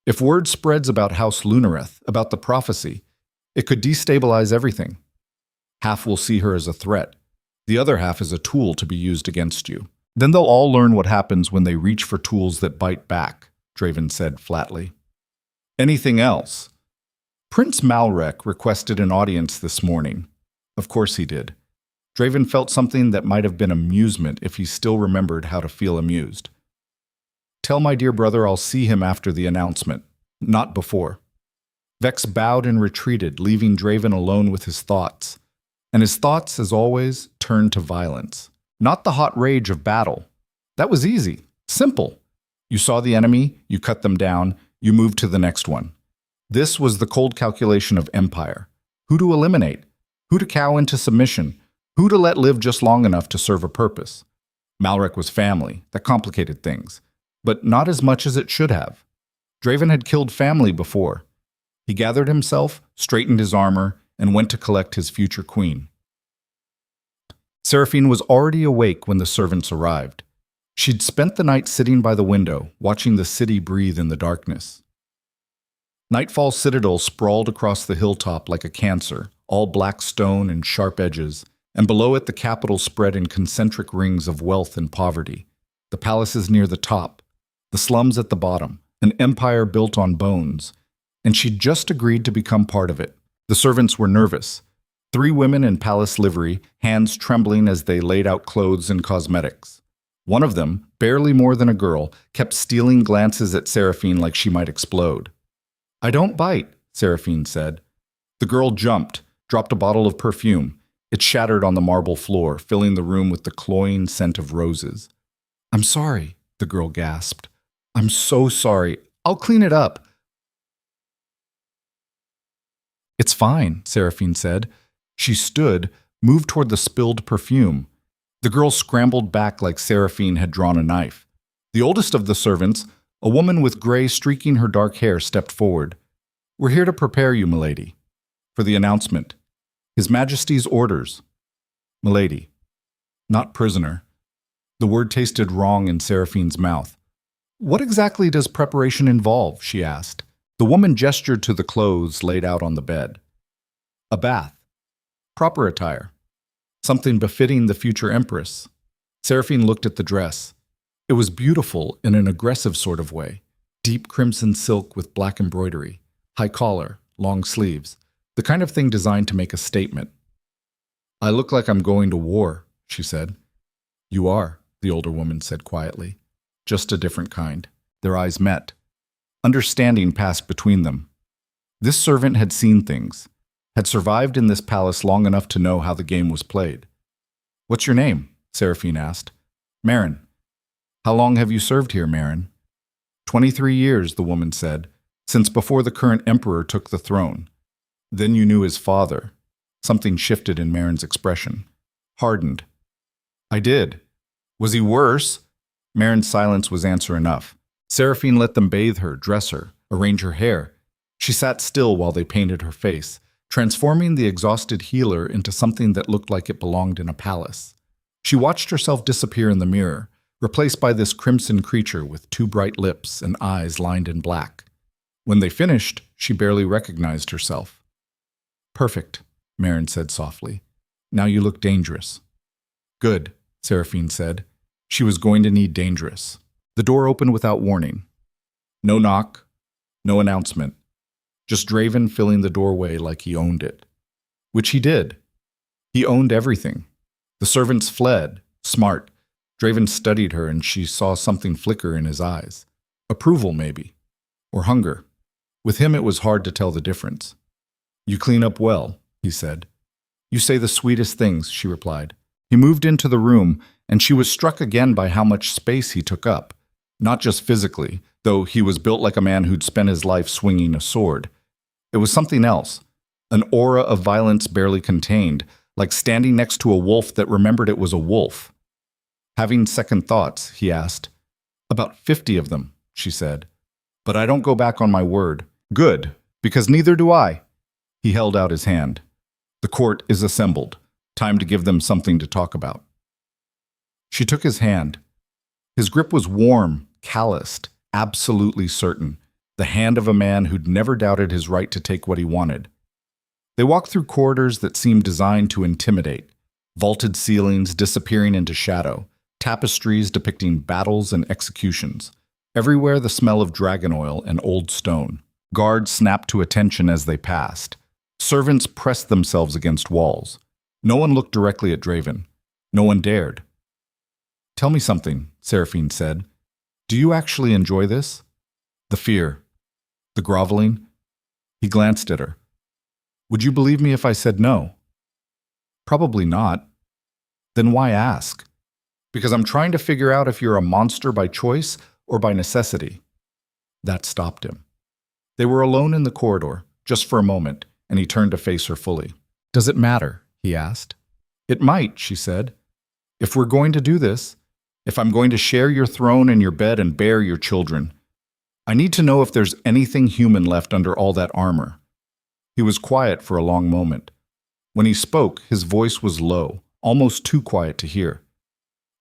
If word spreads about House Lunareth, about the prophecy, it could destabilize everything. Half will see her as a threat. The other half as a tool to be used against you. Then they'll all learn what happens when they reach for tools that bite back, Draven said flatly. Anything else? Prince Malrek requested an audience this morning. Of course he did. Draven felt something that might have been amusement if he still remembered how to feel amused. Tell my dear brother I'll see him after the announcement, not before. Vex bowed and retreated, leaving Draven alone with his thoughts. And his thoughts, as always, turned to violence. Not the hot rage of battle. That was easy, simple. You saw the enemy, you cut them down, you moved to the next one. This was the cold calculation of empire. Who to eliminate? Who to cow into submission? Who to let live just long enough to serve a purpose? Malrek was family. That complicated things. But not as much as it should have. Draven had killed family before. He gathered himself, straightened his armor, and went to collect his future queen. Seraphine was already awake when the servants arrived. She'd spent the night sitting by the window, watching the city breathe in the darkness. Nightfall Citadel sprawled across the hilltop like a cancer, all black stone and sharp edges, and below it the capital spread in concentric rings of wealth and poverty. The palaces near the top, the slums at the bottom, an empire built on bones. And she'd just agreed to become part of it. The servants were nervous. 3 women in palace livery, hands trembling as they laid out clothes and cosmetics. One of them, barely more than a girl, kept stealing glances at Seraphine like she might explode. I don't bite, Seraphine said. The girl jumped, dropped a bottle of perfume. It shattered on the marble floor, filling the room with the cloying scent of roses. I'm sorry, the girl gasped. I'm so sorry. I'll clean it up. It's fine, Seraphine said. She stood, moved toward the spilled perfume. The girl scrambled back like Seraphine had drawn a knife. The oldest of the servants, a woman with gray streaking her dark hair, stepped forward. We're here to prepare you, milady, for the announcement. His Majesty's orders. Milady. not prisoner. The word tasted wrong in Seraphine's mouth. What exactly does preparation involve? She asked. The woman gestured to the clothes laid out on the bed. A bath. Proper attire. Something befitting the future empress. Seraphine looked at the dress. It was beautiful in an aggressive sort of way. Deep crimson silk with black embroidery. High collar, long sleeves. The kind of thing designed to make a statement. I look like I'm going to war, she said. You are, the older woman said quietly. Just a different kind. Their eyes met. Understanding passed between them. This servant had seen things, had survived in this palace long enough to know how the game was played. What's your name? Seraphine asked. Marin. How long have you served here, Marin? 23 years, the woman said, since before the current emperor took the throne. Then you knew his father. Something shifted in Marin's expression. Hardened. I did. Was he worse? Marin's silence was answer enough. Seraphine let them bathe her, dress her, arrange her hair. She sat still while they painted her face, transforming the exhausted healer into something that looked like it belonged in a palace. She watched herself disappear in the mirror, replaced by this crimson creature with two bright lips and eyes lined in black. When they finished, she barely recognized herself. Perfect, Marin said softly. Now you look dangerous. Good, Seraphine said. She was going to need dangerous. The door opened without warning. No knock, no announcement. Just Draven filling the doorway like he owned it. Which he did. He owned everything. The servants fled, smart. Draven studied her and she saw something flicker in his eyes. Approval, maybe. Or hunger. With him it was hard to tell the difference. You clean up well, he said. You say the sweetest things, she replied. He moved into the room, and she was struck again by how much space he took up. Not just physically, though he was built like a man who'd spent his life swinging a sword. It was something else, an aura of violence barely contained, like standing next to a wolf that remembered it was a wolf. Having second thoughts, he asked. About 50 of them, she said. But I don't go back on my word. Good, because neither do I. He held out his hand. The court is assembled. Time to give them something to talk about. She took his hand. His grip was warm, calloused, absolutely certain. The hand of a man who'd never doubted his right to take what he wanted. They walked through corridors that seemed designed to intimidate. Vaulted ceilings disappearing into shadow. Tapestries depicting battles and executions. Everywhere the smell of dragon oil and old stone. Guards snapped to attention as they passed. Servants pressed themselves against walls. No one looked directly at Draven. No one dared. Tell me something, Seraphine said. Do you actually enjoy this? The fear. The groveling. He glanced at her. Would you believe me if I said no? Probably not. Then why ask? Because I'm trying to figure out if you're a monster by choice or by necessity. That stopped him. They were alone in the corridor, just for a moment, and he turned to face her fully. Does it matter? He asked. It might, she said. If we're going to do this, if I'm going to share your throne and your bed and bear your children, I need to know if there's anything human left under all that armor. He was quiet for a long moment. When he spoke, his voice was low, almost too quiet to hear.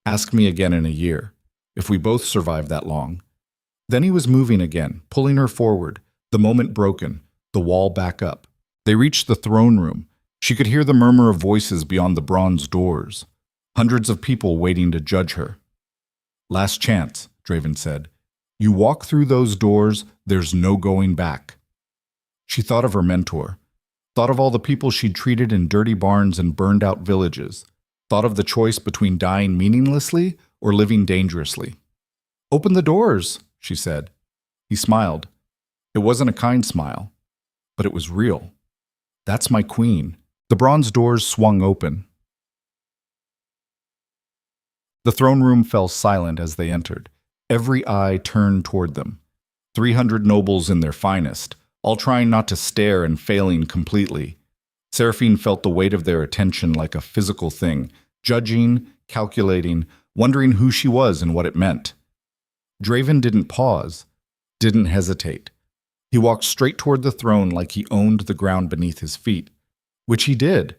Ask me again in a year, if we both survive that long. Then he was moving again, pulling her forward, the moment broken, the wall back up. They reached the throne room. She could hear the murmur of voices beyond the bronze doors. Hundreds of people waiting to judge her. Last chance, Draven said. You walk through those doors, there's no going back. She thought of her mentor, thought of all the people she'd treated in dirty barns and burned-out villages, thought of the choice between dying meaninglessly or living dangerously. Open the doors, she said. He smiled. It wasn't a kind smile, but it was real. That's my queen. The bronze doors swung open. The throne room fell silent as they entered. Every eye turned toward them. 300 nobles in their finest, all trying not to stare and failing completely. Seraphine felt the weight of their attention like a physical thing, judging, calculating, wondering who she was and what it meant. Draven didn't pause, didn't hesitate. He walked straight toward the throne like he owned the ground beneath his feet, which he did.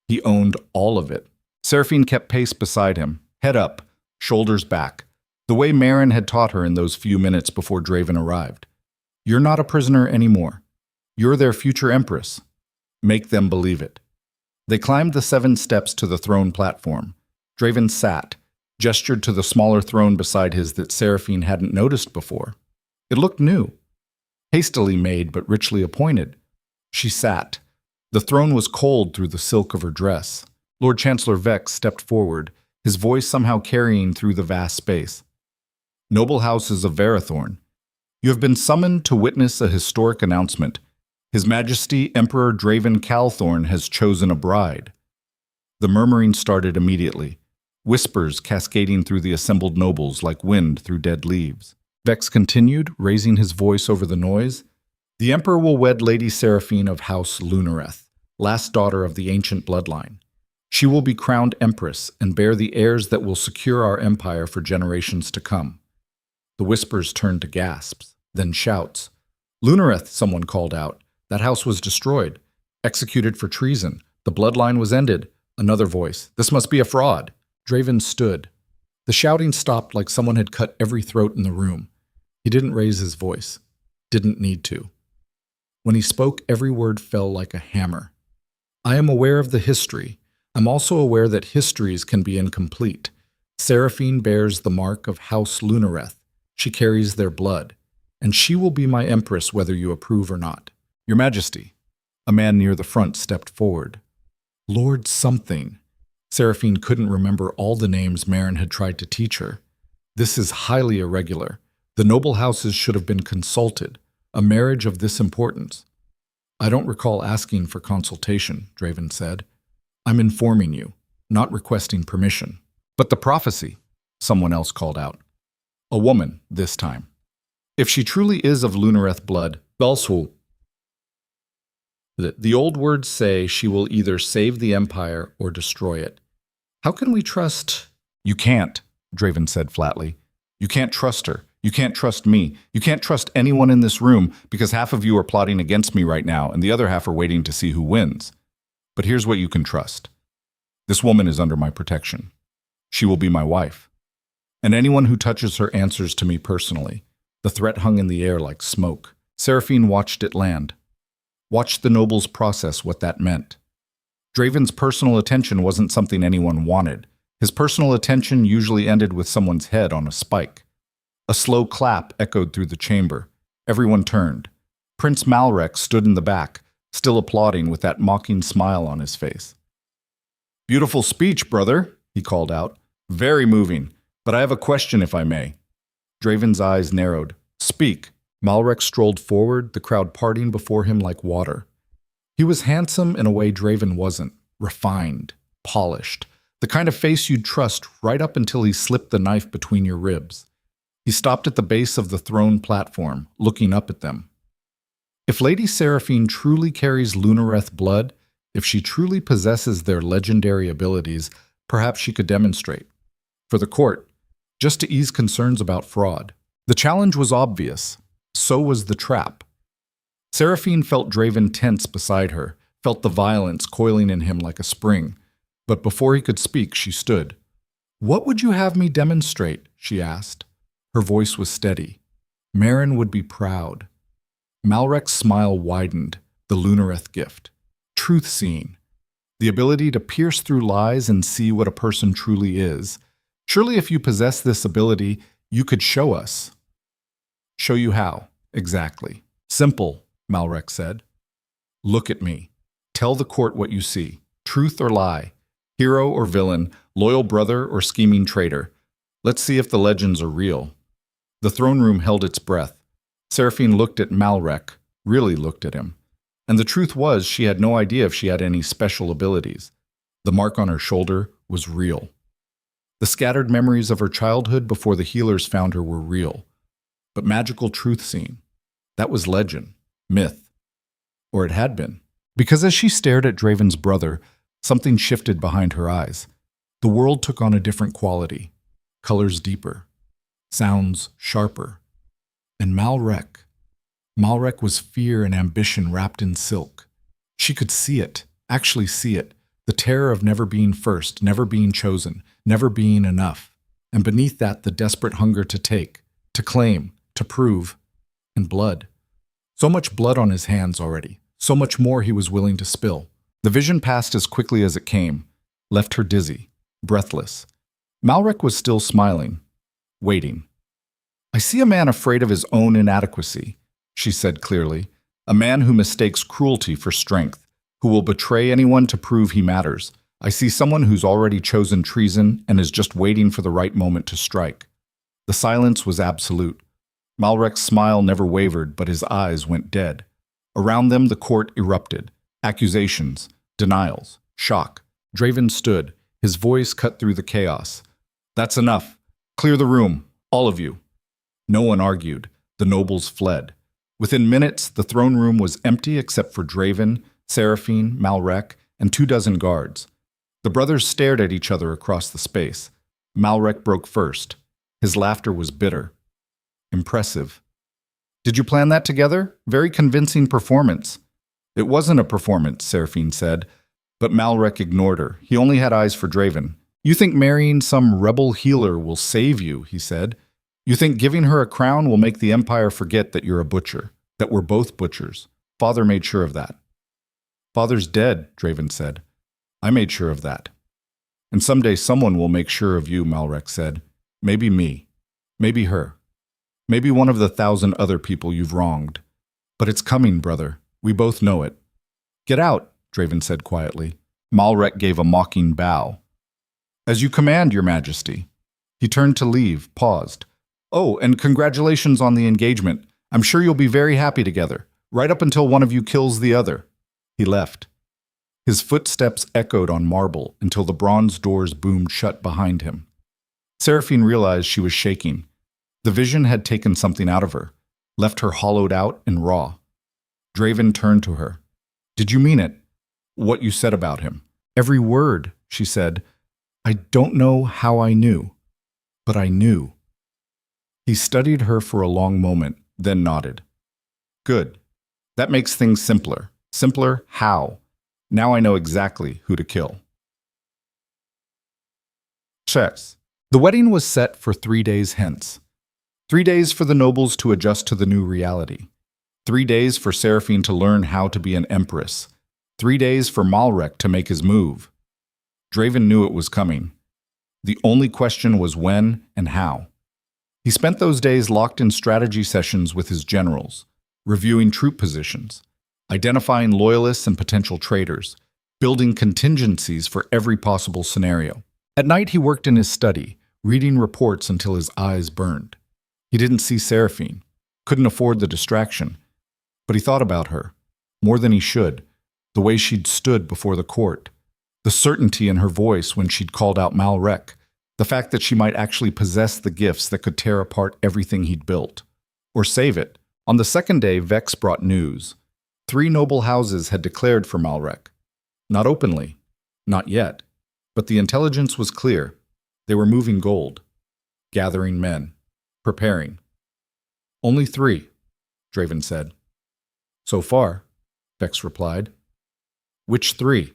He owned all of it. Seraphine kept pace beside him, head up, shoulders back, the way Barren had taught her in those few minutes before Draven arrived. You're not a prisoner anymore. You're their future empress. Make them believe it. They climbed the 7 steps to the throne platform. Draven sat, gestured to the smaller throne beside his that Seraphine hadn't noticed before. It looked new, hastily made but richly appointed. She sat. The throne was cold through the silk of her dress. Lord Chancellor Vex stepped forward, his voice somehow carrying through the vast space. Noble houses of Varathorn, you have been summoned to witness a historic announcement. His Majesty Emperor Draven Kaelthorn has chosen a bride. The murmuring started immediately, whispers cascading through the assembled nobles like wind through dead leaves. Vex continued, raising his voice over the noise. The Emperor will wed Lady Seraphine of House Lunareth, last daughter of the ancient bloodline. She will be crowned Empress and bear the heirs that will secure our empire for generations to come. The whispers turned to gasps, then shouts. Lunareth, someone called out. That house was destroyed, executed for treason. The bloodline was ended. Another voice. This must be a fraud. Draven stood. The shouting stopped like someone had cut every throat in the room. He didn't raise his voice. Didn't need to. When he spoke, every word fell like a hammer. I am aware of the history. I'm also aware that histories can be incomplete. Seraphine bears the mark of House Lunareth. She carries their blood, and she will be my empress whether you approve or not. Your Majesty. A man near the front stepped forward. Lord something. Seraphine couldn't remember all the names Barren had tried to teach her. This is highly irregular. The noble houses should have been consulted. A marriage of this importance. I don't recall asking for consultation, Draven said. I'm informing you, not requesting permission. But the prophecy, someone else called out. A woman, this time. If she truly is of Lunareth blood, Belsul. The old words say she will either save the empire or destroy it. How can we trust? You can't, Draven said flatly. You can't trust her. You can't trust me. You can't trust anyone in this room because half of you are plotting against me right now and the other half are waiting to see who wins. But here's what you can trust. This woman is under my protection. She will be my wife. And anyone who touches her answers to me personally. The threat hung in the air like smoke. Seraphine watched it land. Watched the nobles process what that meant. Draven's personal attention wasn't something anyone wanted. His personal attention usually ended with someone's head on a spike. A slow clap echoed through the chamber. Everyone turned. Prince Malrek stood in the back, still applauding with that mocking smile on his face. Beautiful speech, brother, he called out. Very moving, but I have a question if I may. Draven's eyes narrowed. Speak. Malrek strolled forward, the crowd parting before him like water. He was handsome in a way Draven wasn't, refined, polished, the kind of face you'd trust right up until he slipped the knife between your ribs. He stopped at the base of the throne platform, looking up at them. If Lady Seraphine truly carries Lunareth blood, if she truly possesses their legendary abilities, perhaps she could demonstrate. For the court, just to ease concerns about fraud. The challenge was obvious. So was the trap. Seraphine felt Draven tense beside her, felt the violence coiling in him like a spring. But before he could speak, she stood. What would you have me demonstrate? She asked. Her voice was steady. Barren would be proud. Malrek's smile widened, the Lunareth gift. Truth-seeing. The ability to pierce through lies and see what a person truly is. Surely if you possess this ability, you could show us. Show you how, exactly. Simple, Malrek said. Look at me. Tell the court what you see. Truth or lie. Hero or villain. Loyal brother or scheming traitor. Let's see if the legends are real. The throne room held its breath. Seraphine looked at Malrek, really looked at him. And the truth was she had no idea if she had any special abilities. The mark on her shoulder was real. The scattered memories of her childhood before the healers found her were real. But magical truth-seeing, that was legend, myth. Or it had been. Because as she stared at Draven's brother, something shifted behind her eyes. The world took on a different quality. Colors deeper. Sounds sharper. And Malrek was fear and ambition wrapped in silk. She could see it, actually see it, The terror of never being first, never being chosen, never being enough. And beneath that, the desperate hunger to take, to claim, to prove, and blood. So much blood on his hands already, so much more he was willing to spill. The vision passed as quickly as it came, left her dizzy, breathless. Malrek was still smiling, waiting. "I see a man afraid of his own inadequacy," she said clearly. "A man who mistakes cruelty for strength, who will betray anyone to prove he matters. I see someone who's already chosen treason and is just waiting for the right moment to strike." The silence was absolute. Malrek's smile never wavered, but his eyes went dead. Around them, the court erupted. Accusations, denials, shock. Draven stood, his voice cut through the chaos. "That's enough. Clear the room, all of you." No one argued. The nobles fled. Within minutes, the throne room was empty except for Draven, Seraphine, Malrek, and 24 guards. The brothers stared at each other across the space. Malrek broke first. His laughter was bitter. "Impressive. Did you plan that together? Very convincing performance." "It wasn't a performance," Seraphine said, but Malrek ignored her. He only had eyes for Draven. "You think marrying some rebel healer will save you," he said. "You think giving her a crown will make the Empire forget that you're a butcher, that we're both butchers. Father made sure of that." "Father's dead," Draven said. "I made sure of that." "And someday someone will make sure of you," Malrek said. "Maybe me. Maybe her. Maybe one of the 1,000 other people you've wronged. But it's coming, brother. We both know it." "Get out," Draven said quietly. Malrek gave a mocking bow. "As you command, Your Majesty." He turned to leave, paused. "Oh, and congratulations on the engagement. I'm sure you'll be very happy together, right up until one of you kills the other." He left. His footsteps echoed on marble until the bronze doors boomed shut behind him. Seraphine realized she was shaking. The vision had taken something out of her, left her hollowed out and raw. Draven turned to her. "Did you mean it? What you said about him?" "Every word," she said. "I don't know how I knew, but I knew." He studied her for a long moment, then nodded. "Good. That makes things simpler. Simpler how? Now I know exactly who to kill." Checks. The wedding was set for 3 days hence. 3 days for the nobles to adjust to the new reality. 3 days for Seraphine to learn how to be an empress. 3 days for Malrek to make his move. Draven knew it was coming. The only question was when and how. He spent those days locked in strategy sessions with his generals, reviewing troop positions, identifying loyalists and potential traitors, building contingencies for every possible scenario. At night, he worked in his study, reading reports until his eyes burned. He didn't see Seraphine, couldn't afford the distraction, but he thought about her, more than he should, the way she'd stood before the court, the certainty in her voice when she'd called out Malrek, the fact that she might actually possess the gifts that could tear apart everything he'd built, or save it. On the second day, Vex brought news. 3 noble houses had declared for Malrek. Not openly, not yet, but the intelligence was clear. They were moving gold, gathering men, preparing. "Only 3, Draven said. "So far," Vex replied. "Which 3?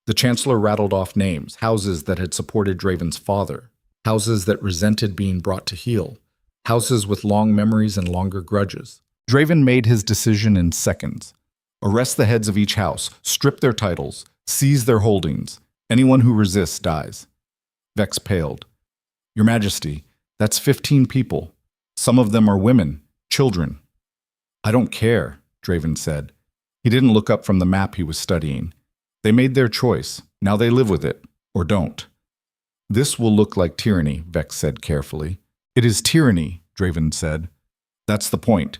The Chancellor rattled off names, houses that had supported Draven's father, houses that resented being brought to heel, houses with long memories and longer grudges. Draven made his decision in seconds. Arrest the heads of each house, strip their titles, seize their holdings. Anyone who resists dies. Vex paled. "Your Majesty, that's 15 people. Some of them are women, children." "I don't care," Draven said. He didn't look up from the map he was studying. They made their choice. Now they live with it, or don't. "This will look like tyranny," Vex said carefully. "It is tyranny," Draven said. "That's the point.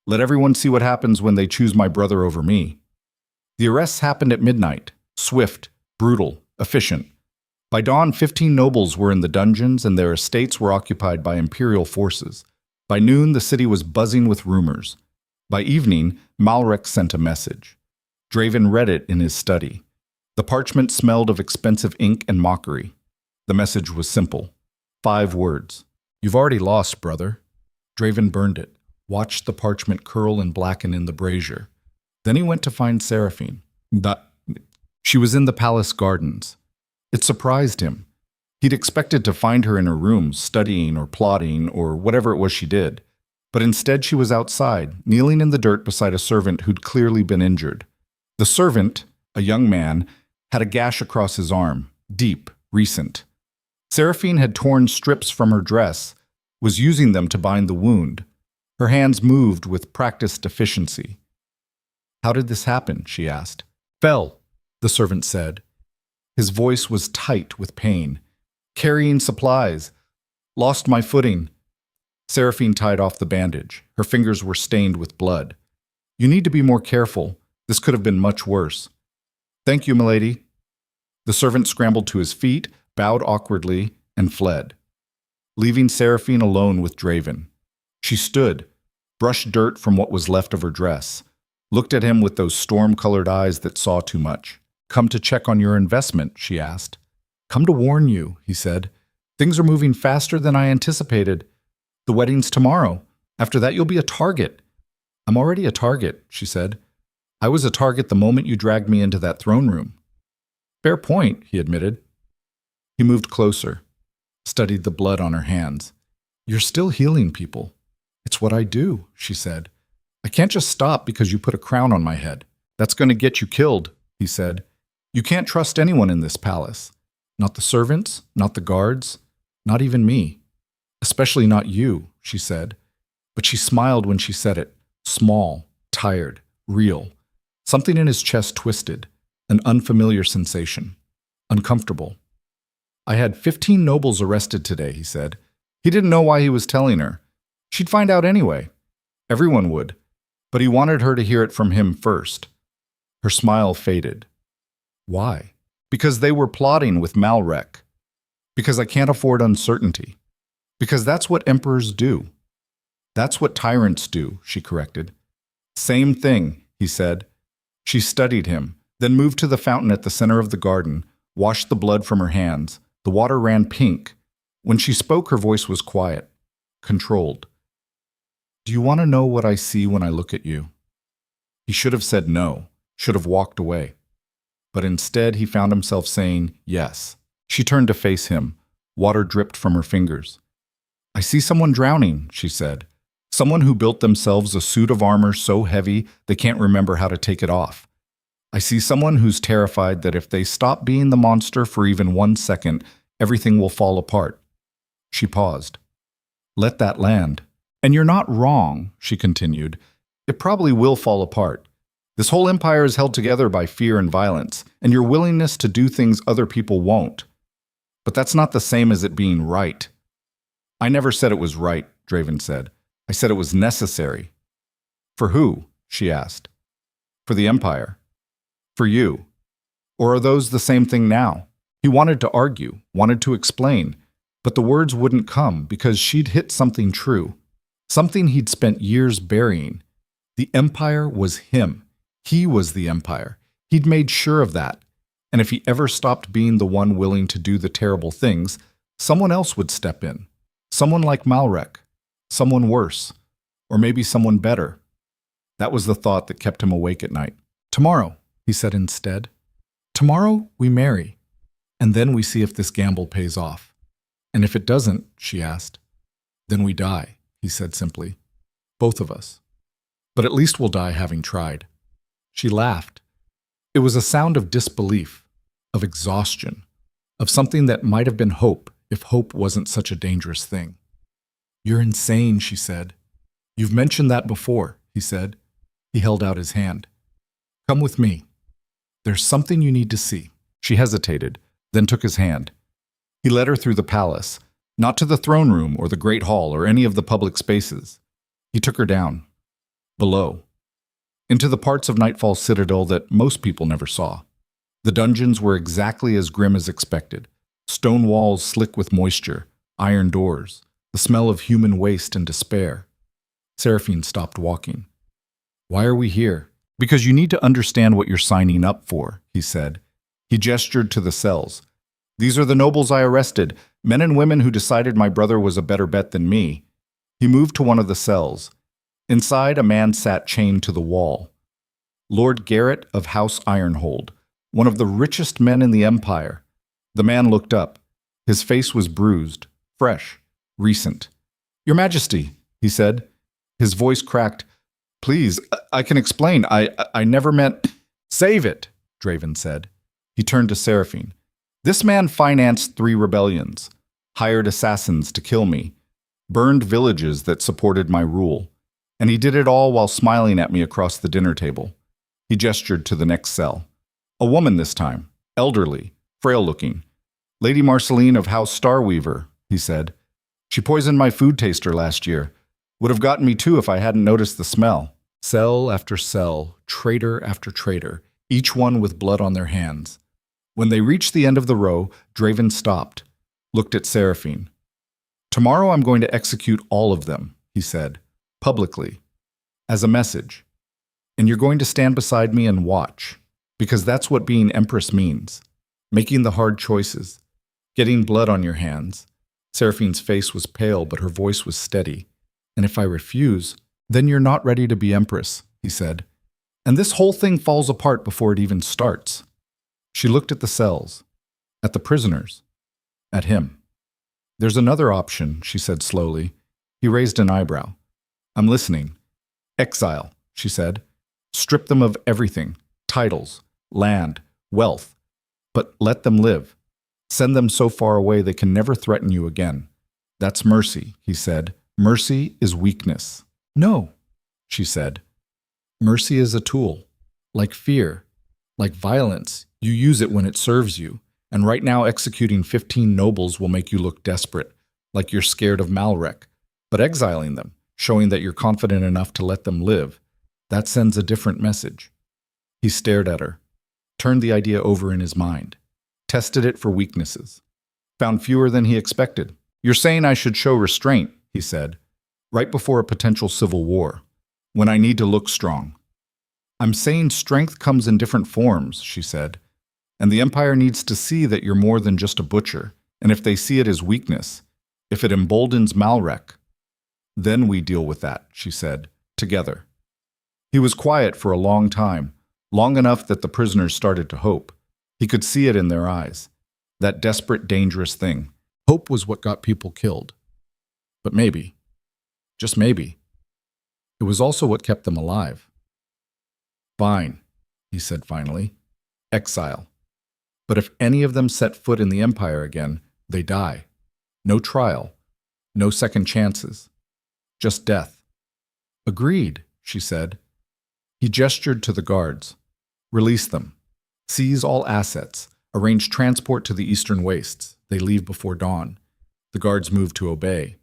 Let everyone see what happens when they choose my brother over me." The arrests happened at midnight. Swift, brutal, efficient. By dawn, 15 nobles were in the dungeons and their estates were occupied by imperial forces. By noon, the city was buzzing with rumors. By evening, Malrek sent a message. Draven read it in his study. The parchment smelled of expensive ink and mockery. The message was simple. 5 words. "You've already lost, brother." Draven burned it, watched the parchment curl and blacken in the brazier. Then he went to find Seraphine. She was in the palace gardens. It surprised him. He'd expected to find her in her room, studying or plotting or whatever it was she did. But instead she was outside, kneeling in the dirt beside a servant who'd clearly been injured. The servant, a young man, had a gash across his arm, deep, recent. Seraphine had torn strips from her dress, was using them to bind the wound. Her hands moved with practiced efficiency. "How did this happen?" she asked. "Fell," the servant said. His voice was tight with pain. "Carrying supplies. Lost my footing." Seraphine tied off the bandage. Her fingers were stained with blood. "You need to be more careful. This could have been much worse." "Thank you, milady." The servant scrambled to his feet, bowed awkwardly, and fled, leaving Seraphine alone with Draven. She stood, brushed dirt from what was left of her dress, looked at him with those storm-colored eyes that saw too much. "Come to check on your investment," she asked. "Come to warn you," he said. "Things are moving faster than I anticipated. The wedding's tomorrow. After that, you'll be a target." "I'm already a target," she said. "I was a target the moment you dragged me into that throne room." "Fair point," he admitted. He moved closer, studied the blood on her hands. "You're still healing people." "It's what I do," she said. "I can't just stop because you put a crown on my head. That's going to get you killed," he said. "You can't trust anyone in this palace. Not the servants, not the guards, not even me. Especially not you," she said. But she smiled when she said it. Small, tired, real. Something in his chest twisted. An unfamiliar sensation. Uncomfortable. "I had 15 nobles arrested today," he said. He didn't know why he was telling her. She'd find out anyway. Everyone would. But he wanted her to hear it from him first. Her smile faded. "Why?" "Because they were plotting with Malrek. Because I can't afford uncertainty. Because that's what emperors do." "That's what tyrants do," she corrected. "Same thing," he said. She studied him, then moved to the fountain at the center of the garden, washed the blood from her hands. The water ran pink. When she spoke, her voice was quiet, controlled. "Do you want to know what I see when I look at you?" He should have said no, should have walked away. But instead, he found himself saying yes. She turned to face him. Water dripped from her fingers. "I see someone drowning," she said. "Someone who built themselves a suit of armor so heavy they can't remember how to take it off. I see someone who's terrified that if they stop being the monster for even 1 second, everything will fall apart." She paused. "Let that land. And you're not wrong," she continued. "It probably will fall apart. This whole empire is held together by fear and violence, and your willingness to do things other people won't. But that's not the same as it being right." "I never said it was right," Draven said. "I said it was necessary." "For who?" she asked. "For the empire. For you. Or are those the same thing now?" He wanted to argue, wanted to explain, but the words wouldn't come because she'd hit something true, something he'd spent years burying. The empire was him. He was the empire. He'd made sure of that. And if he ever stopped being the one willing to do the terrible things, someone else would step in. Someone like Malrek. Someone worse. Or maybe someone better. That was the thought that kept him awake at night. "Tomorrow," he said instead. "Tomorrow we marry. And then we see if this gamble pays off." "And if it doesn't," she asked. "Then we die," he said simply. "Both of us. But at least we'll die having tried." She laughed. It was a sound of disbelief, of exhaustion, of something that might have been hope if hope wasn't such a dangerous thing. "You're insane," she said. "You've mentioned that before," he said. He held out his hand. "Come with me. There's something you need to see." She hesitated, then took his hand. He led her through the palace, not to the throne room or the great hall or any of the public spaces. He took her down, below, into the parts of Nightfall's citadel that most people never saw. The dungeons were exactly as grim as expected. Stone walls slick with moisture, iron doors, the smell of human waste and despair. Seraphine stopped walking. "Why are we here?" "Because you need to understand what you're signing up for," he said. He gestured to the cells. "These are the nobles I arrested, men and women who decided my brother was a better bet than me." He moved to one of the cells. Inside, a man sat chained to the wall. Lord Garrett of House Ironhold, one of the richest men in the empire. The man looked up. His face was bruised, fresh, recent. Your Majesty, he said. His voice cracked. Please, I can explain. I never meant... Save it, Draven said. He turned to Seraphine. This man financed 3 rebellions, hired assassins to kill me, burned villages that supported my rule, and he did it all while smiling at me across the dinner table. He gestured to the next cell. A woman this time, elderly, frail-looking. Lady Marceline of House Starweaver, he said. She poisoned my food taster last year. Would have gotten me too if I hadn't noticed the smell. Cell after cell, traitor after traitor, each one with blood on their hands. When they reached the end of the row, Draven stopped, looked at Seraphine. Tomorrow I'm going to execute all of them, he said, publicly, as a message. And you're going to stand beside me and watch, because that's what being Empress means. Making the hard choices, getting blood on your hands. Seraphine's face was pale, but her voice was steady. And if I refuse, then you're not ready to be Empress, he said. And this whole thing falls apart before it even starts. She looked at the cells, at the prisoners, at him. There's another option, she said slowly. He raised an eyebrow. I'm listening. Exile, she said. Strip them of everything, titles, land, wealth, but let them live. Send them so far away they can never threaten you again. That's mercy, he said. Mercy is weakness. No, she said. Mercy is a tool. Like fear, like violence, you use it when it serves you. And right now executing 15 nobles will make you look desperate, like you're scared of Malrek. But exiling them, showing that you're confident enough to let them live, that sends a different message. He stared at her, turned the idea over in his mind, tested it for weaknesses, found fewer than he expected. You're saying I should show restraint, he said, right before a potential civil war, when I need to look strong. I'm saying strength comes in different forms, she said, and the Empire needs to see that you're more than just a butcher, and if they see it as weakness, if it emboldens Malrek, then we deal with that, she said, together. He was quiet for a long time, long enough that the prisoners started to hope. He could see it in their eyes, that desperate, dangerous thing. Hope was what got people killed. But maybe, just maybe, it was also what kept them alive. Fine, he said finally. Exile. But if any of them set foot in the Empire again, they die. No trial, no second chances, just death. Agreed, she said. He gestured to the guards. Release them. Seize all assets. Arrange transport to the eastern wastes. They leave before dawn. The guards moved to obey.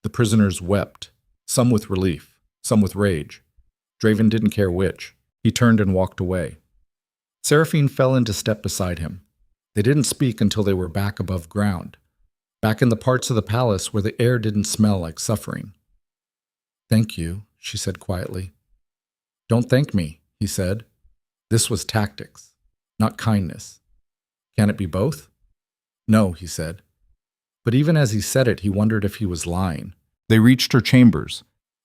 The prisoners wept, some with relief, some with rage. Draven didn't care which. He turned and walked away. Seraphine fell into step beside him. They didn't speak until they were back above ground, back in the parts of the palace where the air didn't smell like suffering. Thank you, she said quietly. Don't thank me, he said. This was tactics, not kindness. Can it be both? No, he said. But even as he said it, he wondered if he was lying. They reached her chambers.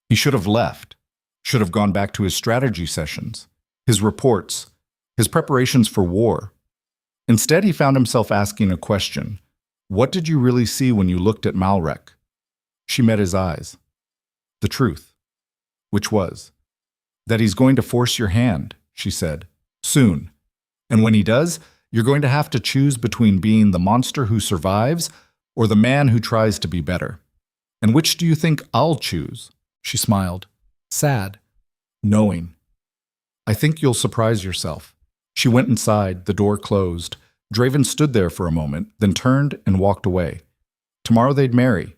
He should have left, should have gone back to his strategy sessions, his reports, his preparations for war. Instead, he found himself asking a question. What did you really see when you looked at Malrek? She met his eyes. The truth. Which was that he's going to force your hand, she said, soon. And when he does, you're going to have to choose between being the monster who survives or the man who tries to be better. And which do you think I'll choose? She smiled, sad, knowing. I think you'll surprise yourself. She went inside, the door closed. Draven stood there for a moment, then turned and walked away. Tomorrow they'd marry.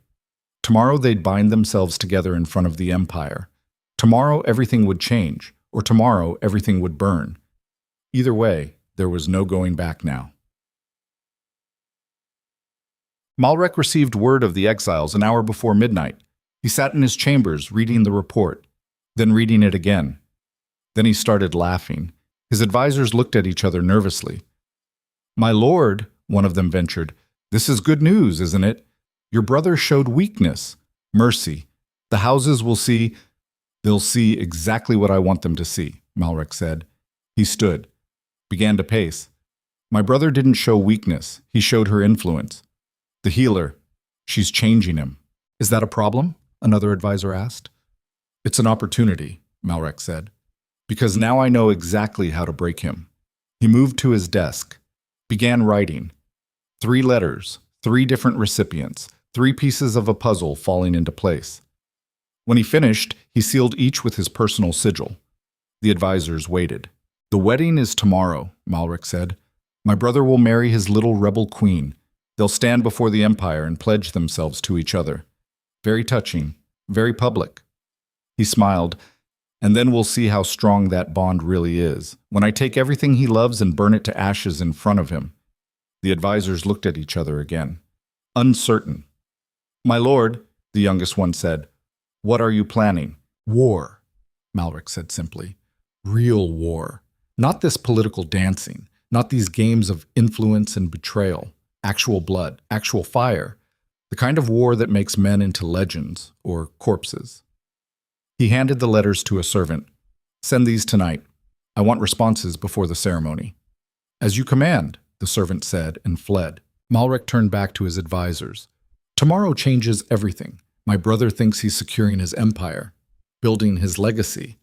Tomorrow they'd bind themselves together in front of the Empire. Tomorrow everything would change, or tomorrow everything would burn. Either way, there was no going back now. Malrek received word of the exiles an hour before midnight. He sat in his chambers, reading the report, then reading it again. Then he started laughing. His advisors looked at each other nervously. My lord, one of them ventured, this is good news, isn't it? Your brother showed weakness, mercy. The houses will see, they'll see exactly what I want them to see, Malrek said. He stood, began to pace. My brother didn't show weakness, he showed her influence. The healer, she's changing him. Is that a problem? Another advisor asked. It's an opportunity, Malrek said, because now I know exactly how to break him. He moved to his desk, began writing. 3 letters, 3 different recipients, 3 pieces of a puzzle falling into place. When he finished, he sealed each with his personal sigil. The advisors waited. The wedding is tomorrow, Malrek said. My brother will marry his little rebel queen. They'll stand before the Empire and pledge themselves to each other. Very touching, very public. He smiled, and then we'll see how strong that bond really is, when I take everything he loves and burn it to ashes in front of him. The advisors looked at each other again, uncertain. My lord, the youngest one said, what are you planning? War, Malrek said simply. Real war. Not this political dancing, not these games of influence and betrayal. Actual blood, actual fire. The kind of war that makes men into legends or corpses. He handed the letters to a servant. Send these tonight. I want responses before the ceremony. As you command, the servant said and fled. Malrek turned back to his advisors. Tomorrow changes everything. My brother thinks he's securing his empire, building his legacy,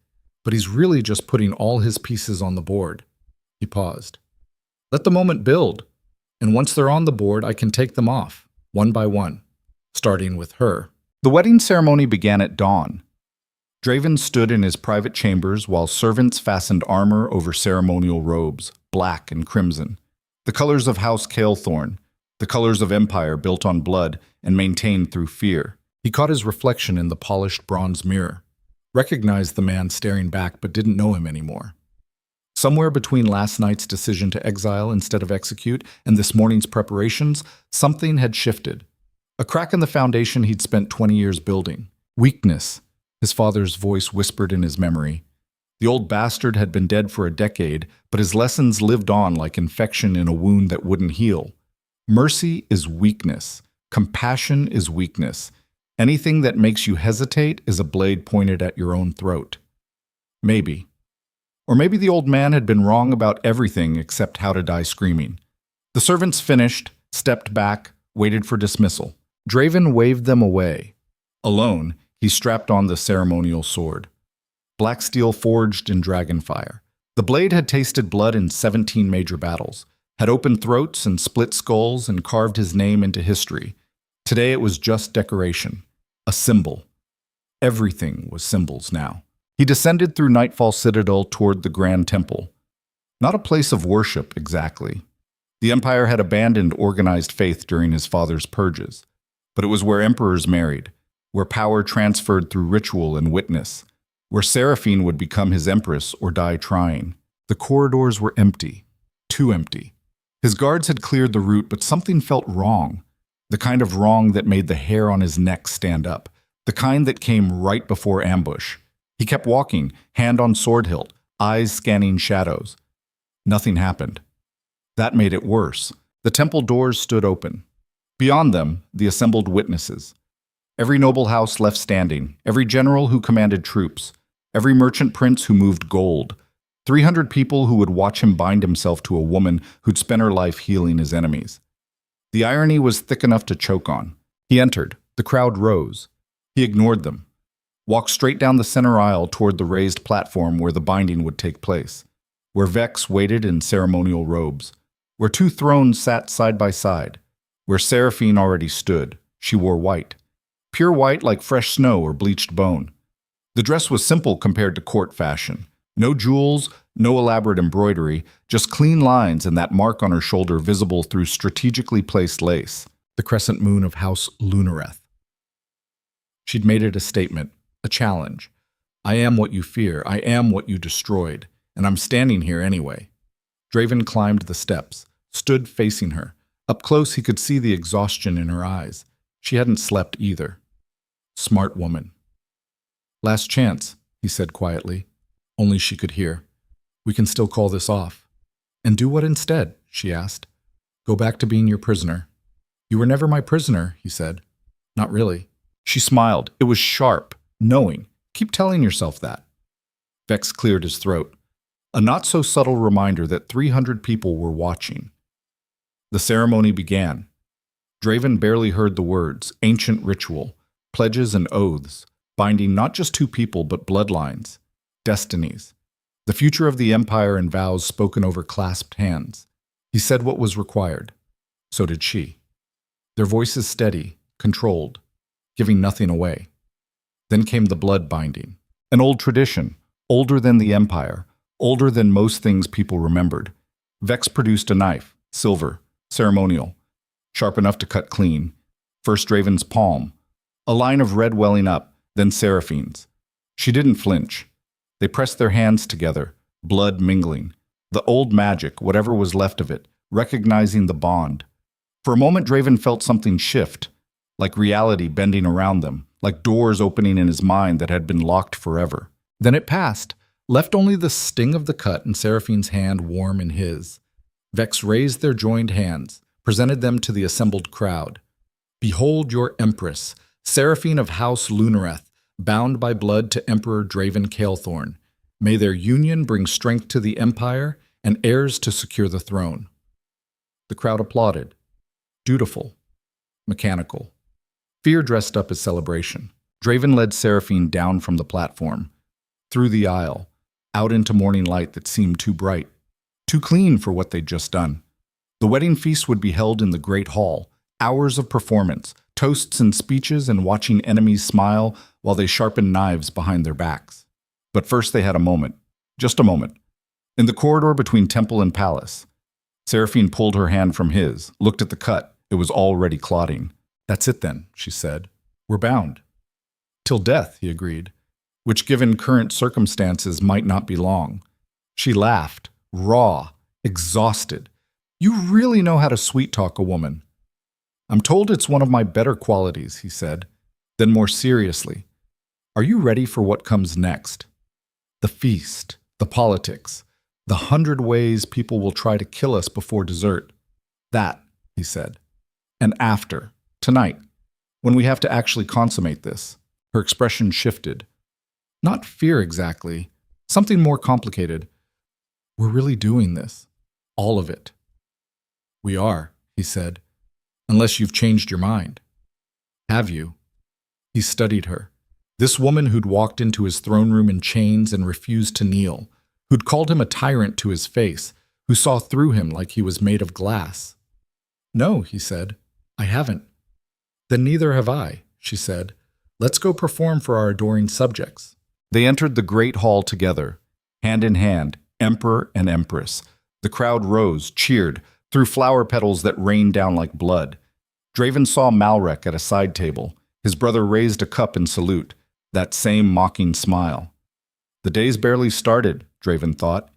but he's really just putting all his pieces on the board. He paused. Let the moment build, and once they're on the board, I can take them off, one by one, starting with her. The wedding ceremony began at dawn. Draven stood in his private chambers while servants fastened armor over ceremonial robes, black and crimson, the colors of House Kaelthorn, the colors of empire built on blood and maintained through fear. He caught his reflection in the polished bronze mirror, recognized the man staring back but didn't know him anymore. Somewhere between last night's decision to exile instead of execute and this morning's preparations, something had shifted. A crack in the foundation he'd spent 20 years building. Weakness. His father's voice whispered in his memory. The old bastard had been dead for a decade, but his lessons lived on like infection in a wound that wouldn't heal. Mercy is weakness. Compassion is weakness. Anything that makes you hesitate is a blade pointed at your own throat. Maybe. Or maybe the old man had been wrong about everything except how to die screaming. The servants finished, stepped back, waited for dismissal. Draven waved them away. Alone, he strapped on the ceremonial sword. Black steel forged in dragonfire. The blade had tasted blood in 17 major battles, had opened throats and split skulls and carved his name into history. Today it was just decoration, a symbol. Everything was symbols now. He descended through Nightfall Citadel toward the Grand Temple. Not a place of worship, exactly. The Empire had abandoned organized faith during his father's purges, but it was where emperors married, where power transferred through ritual and witness, where Seraphine would become his empress or die trying. The corridors were empty, too empty. His guards had cleared the route, but something felt wrong. The kind of wrong that made the hair on his neck stand up, the kind that came right before ambush. He kept walking, hand on sword hilt, eyes scanning shadows. Nothing happened. That made it worse. The temple doors stood open. Beyond them, the assembled witnesses. Every noble house left standing, every general who commanded troops, every merchant prince who moved gold, 300 people who would watch him bind himself to a woman who'd spent her life healing his enemies. The irony was thick enough to choke on. He entered. The crowd rose. He ignored them. Walked straight down the center aisle toward the raised platform where the binding would take place, where Vex waited in ceremonial robes, where 2 thrones sat side by side, where Seraphine already stood. She wore white. Pure white like fresh snow or bleached bone. The dress was simple compared to court fashion. No jewels, no elaborate embroidery, just clean lines and that mark on her shoulder visible through strategically placed lace, the crescent moon of House Lunareth. She'd made it a statement, a challenge. I am what you fear, I am what you destroyed, and I'm standing here anyway. Draven climbed the steps, stood facing her. Up close he could see the exhaustion in her eyes. She hadn't slept either. Smart woman. Last chance, he said quietly. Only she could hear. We can still call this off. And do what instead? She asked. Go back to being your prisoner. You were never my prisoner, he said. Not really. She smiled. It was sharp, knowing. Keep telling yourself that. Vex cleared his throat. A not-so-subtle reminder that 300 people were watching. The ceremony began. Draven barely heard the words, ancient ritual, pledges and oaths, binding not just two people but bloodlines, destinies. The future of the Empire and vows spoken over clasped hands. He said what was required. So did she. Their voices steady, controlled, giving nothing away. Then came the blood binding. An old tradition, older than the Empire, older than most things people remembered. Vex produced a knife, silver, ceremonial, sharp enough to cut clean. First Draven's palm, a line of red welling up, then Seraphine's. She didn't flinch. They pressed their hands together, blood mingling. The old magic, whatever was left of it, recognizing the bond. For a moment Draven felt something shift, like reality bending around them, like doors opening in his mind that had been locked forever. Then it passed, left only the sting of the cut and Seraphine's hand warm in his. Vex raised their joined hands, presented them to the assembled crowd. Behold your Empress, Seraphine of House Lunareth, bound by blood to Emperor Draven Kaelthorn. May their union bring strength to the Empire and heirs to secure the throne. The crowd applauded. Dutiful. Mechanical. Fear dressed up as celebration. Draven led Seraphine down from the platform, through the aisle, out into morning light that seemed too bright, too clean for what they'd just done. The wedding feast would be held in the Great Hall, hours of performance, toasts and speeches, and watching enemies smile while they sharpened knives behind their backs. But first they had a moment, just a moment. In the corridor between temple and palace, Seraphine pulled her hand from his, looked at the cut. It was already clotting. That's it then, she said. We're bound. Till death, he agreed, which given current circumstances might not be long. She laughed, raw, exhausted. You really know how to sweet-talk a woman. I'm told it's one of my better qualities, he said. Then more seriously, are you ready for what comes next? The feast, the politics, the 100 ways people will try to kill us before dessert. That, he said. And after, tonight, when we have to actually consummate this. Her expression shifted. Not fear exactly, something more complicated. We're really doing this. All of it. We are, he said. Unless you've changed your mind. Have you? He studied her. This woman who'd walked into his throne room in chains and refused to kneel, who'd called him a tyrant to his face, who saw through him like he was made of glass. No, he said. I haven't. Then neither have I, she said. Let's go perform for our adoring subjects. They entered the great hall together, hand in hand, emperor and empress. The crowd rose, cheered, threw flower petals that rained down like blood. Draven saw Malrek at a side table. His brother raised a cup in salute, that same mocking smile. The day's barely started, Draven thought,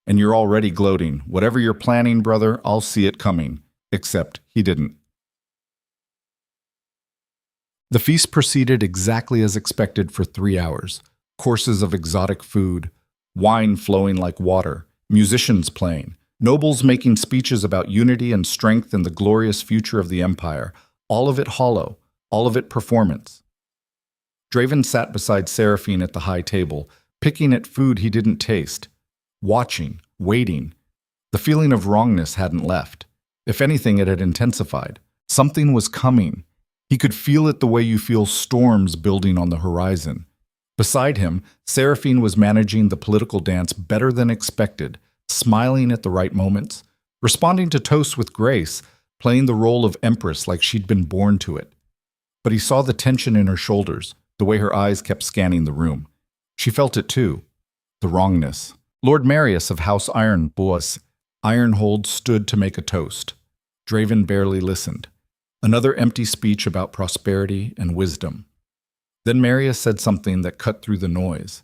and you're already gloating. Whatever you're planning, brother, I'll see it coming. Except he didn't. The feast proceeded exactly as expected for 3 hours. Courses of exotic food, wine flowing like water, musicians playing, nobles making speeches about unity and strength and the glorious future of the Empire, all of it hollow, all of it performance. Draven sat beside Seraphine at the high table, picking at food he didn't taste, watching, waiting. The feeling of wrongness hadn't left. If anything, it had intensified. Something was coming. He could feel it the way you feel storms building on the horizon. Beside him, Seraphine was managing the political dance better than expected, smiling at the right moments, responding to toasts with grace, playing the role of empress like she'd been born to it. But he saw the tension in her shoulders, the way her eyes kept scanning the room. She felt it too, the wrongness. Lord Marius of House Ironhold stood to make a toast. Draven barely listened. Another empty speech about prosperity and wisdom. Then Marius said something that cut through the noise.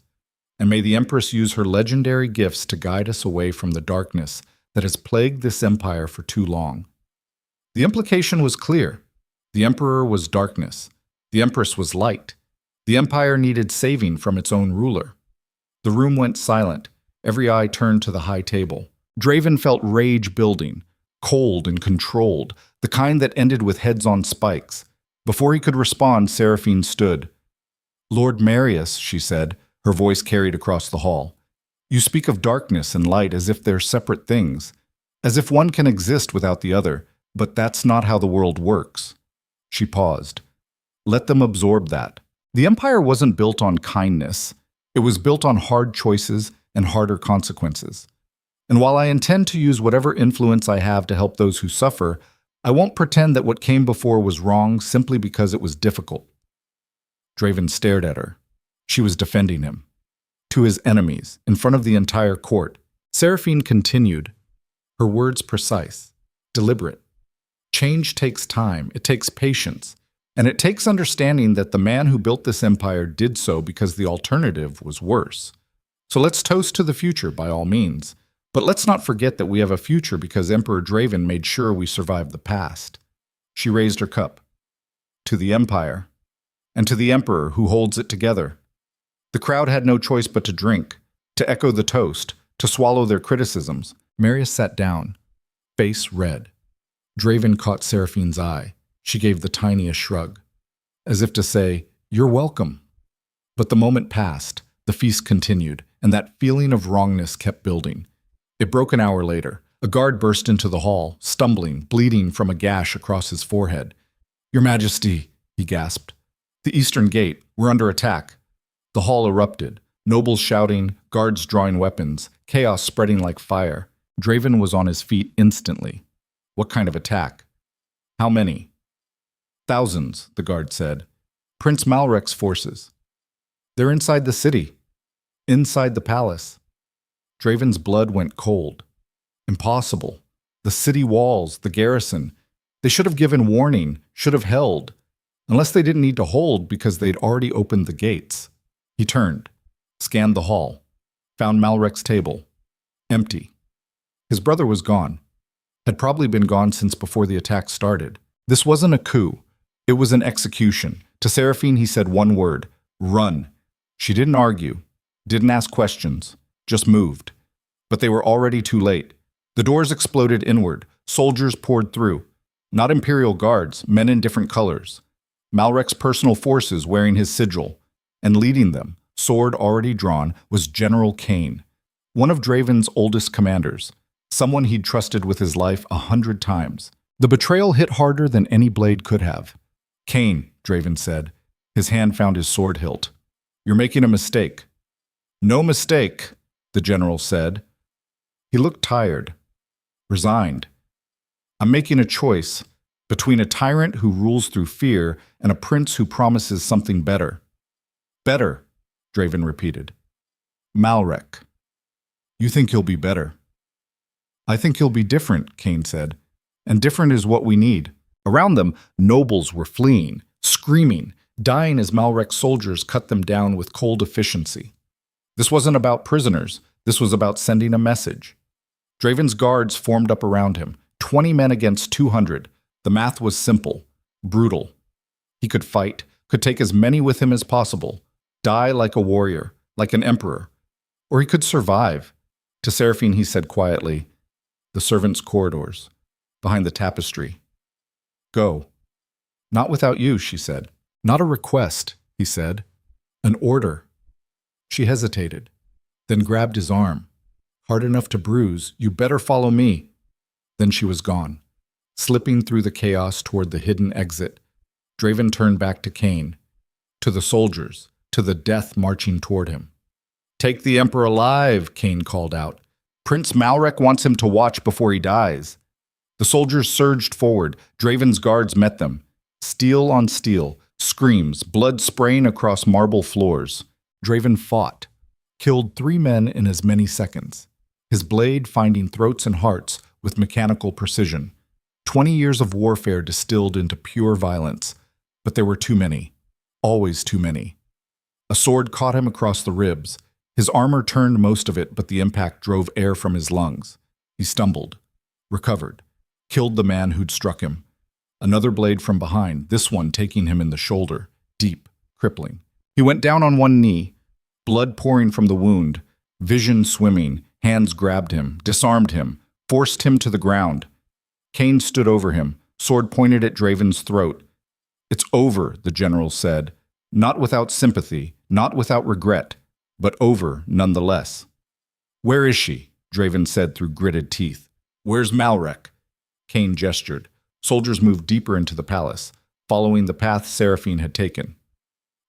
And may the Empress use her legendary gifts to guide us away from the darkness that has plagued this empire for too long. The implication was clear. The Emperor was darkness. The Empress was light. The empire needed saving from its own ruler. The room went silent. Every eye turned to the high table. Draven felt rage building, cold and controlled, the kind that ended with heads on spikes. Before he could respond, Seraphine stood. Lord Marius, she said, her voice carried across the hall. You speak of darkness and light as if they're separate things, as if one can exist without the other. But that's not how the world works. She paused. Let them absorb that. The empire wasn't built on kindness. It was built on hard choices and harder consequences. And while I intend to use whatever influence I have to help those who suffer, I won't pretend that what came before was wrong simply because it was difficult. Draven stared at her. She was defending him. To his enemies, in front of the entire court, Seraphine continued, her words precise, deliberate. Change takes time, it takes patience, and it takes understanding that the man who built this empire did so because the alternative was worse. So let's toast to the future by all means. But let's not forget that we have a future because Emperor Draven made sure we survived the past. She raised her cup. To the Empire, and to the Emperor who holds it together. The crowd had no choice but to drink, to echo the toast, to swallow their criticisms. Marius sat down, face red. Draven caught Seraphine's eye. She gave the tiniest shrug, as if to say, "You're welcome." But the moment passed, the feast continued, and that feeling of wrongness kept building. It broke an hour later. A guard burst into the hall, stumbling, bleeding from a gash across his forehead. "Your Majesty," he gasped. "The eastern gate. We're under attack." The hall erupted, nobles shouting, guards drawing weapons, chaos spreading like fire. Draven was on his feet instantly. What kind of attack? How many? "Thousands," the guard said. "Prince Malrek's forces. They're inside the city. Inside the palace." Draven's blood went cold. Impossible. The city walls, the garrison. They should have given warning, should have held. Unless they didn't need to hold because they'd already opened the gates. He turned, scanned the hall, found Malrek's table. Empty. His brother was gone. Had probably been gone since before the attack started. This wasn't a coup. It was an execution. To Seraphine he said one word, "Run." She didn't argue, didn't ask questions, just moved. But they were already too late. The doors exploded inward. Soldiers poured through. Not Imperial guards, men in different colors. Malrek's personal forces wearing his sigil. And leading them, sword already drawn, was General Kain, one of Draven's oldest commanders, someone he'd trusted with his life 100 times. The betrayal hit harder than any blade could have. "Kain," Draven said. His hand found his sword hilt. "You're making a mistake." "No mistake," the general said. He looked tired, resigned. "I'm making a choice between a tyrant who rules through fear and a prince who promises something better." "Better," Draven repeated. "Malrek. You think he'll be better." "I think he'll be different," Kain said. "And different is what we need." Around them, nobles were fleeing, screaming, dying as Malrek's soldiers cut them down with cold efficiency. This wasn't about prisoners. This was about sending a message. Draven's guards formed up around him, 20 men against 200. The math was simple, brutal. He could fight, could take as many with him as possible, die like a warrior, like an emperor. Or he could survive. To Seraphine he said quietly, "The servants' corridors, behind the tapestry. Go." "Not without you," she said. "Not a request," he said. "An order." She hesitated, then grabbed his arm. "Hard enough to bruise, you better follow me." Then she was gone, slipping through the chaos toward the hidden exit. Draven turned back to Kain, to the soldiers, to the death marching toward him. "Take the Emperor alive," Kain called out. "Prince Malrek wants him to watch before he dies." The soldiers surged forward. Draven's guards met them. Steel on steel, screams, blood spraying across marble floors. Draven fought, killed 3 men in as many seconds, his blade finding throats and hearts with mechanical precision. 20 years of warfare distilled into pure violence, but there were too many, always too many. A sword caught him across the ribs. His armor turned most of it, but the impact drove air from his lungs. He stumbled, recovered, killed the man who'd struck him. Another blade from behind, this one taking him in the shoulder, deep, crippling. He went down on one knee, blood pouring from the wound, vision swimming. Hands grabbed him, disarmed him, forced him to the ground. Kain stood over him, sword pointed at Draven's throat. "It's over," the general said, not without sympathy, not without regret, but over nonetheless. "Where is she?" Draven said through gritted teeth. "Where's Malrek?" Kain gestured. Soldiers moved deeper into the palace, following the path Seraphine had taken.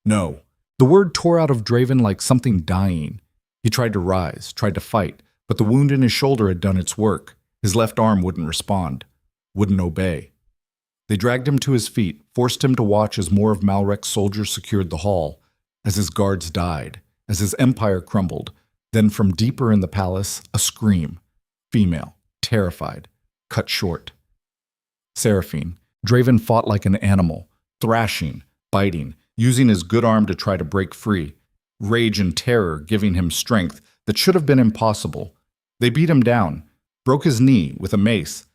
No. The word tore out of Draven like something dying. He tried to rise, tried to fight, but the wound in his shoulder had done its work. His left arm wouldn't respond, wouldn't obey. They dragged him to his feet, forced him to watch as more of Malrek's soldiers secured the hall, as his guards died, as his empire crumbled. Then from deeper in the palace, a scream. Female, terrified, cut short. Seraphine. Draven fought like an animal, thrashing, biting, using his good arm to try to break free. Rage and terror giving him strength that should have been impossible. They beat him down, broke his knee with a mace,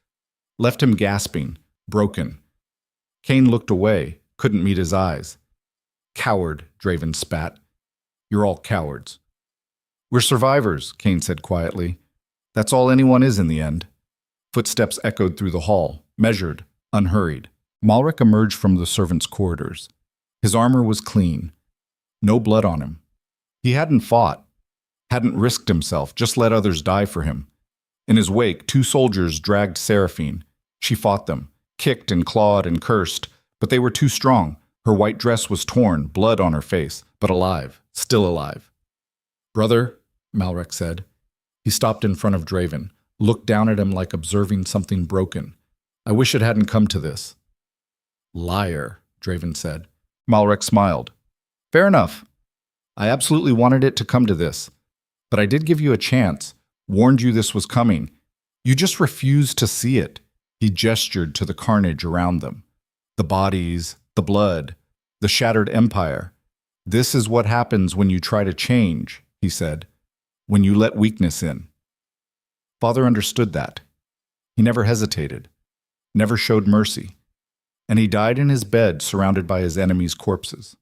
left him gasping, broken. Kain looked away, couldn't meet his eyes. Coward, Draven spat. You're all cowards. We're survivors, Kain said quietly. That's all anyone is in the end. Footsteps echoed through the hall, measured, unhurried. Malrek emerged from the servants' corridors. His armor was clean. No blood on him. He hadn't fought, hadn't risked himself, just let others die for him. In his wake, 2 soldiers dragged Seraphine. She fought them, kicked and clawed and cursed, but they were too strong. Her white dress was torn, blood on her face, but alive, still alive. Brother, Malrek said. He stopped in front of Draven, looked down at him like observing something broken. I wish it hadn't come to this. Liar, Draven said. Malrek smiled. Fair enough. I absolutely wanted it to come to this. But I did give you a chance, warned you this was coming. You just refused to see it. He gestured to the carnage around them. The bodies, the blood, the shattered empire. This is what happens when you try to change, he said, when you let weakness in. Father understood that. He never hesitated, never showed mercy, and he died in his bed surrounded by his enemies' corpses.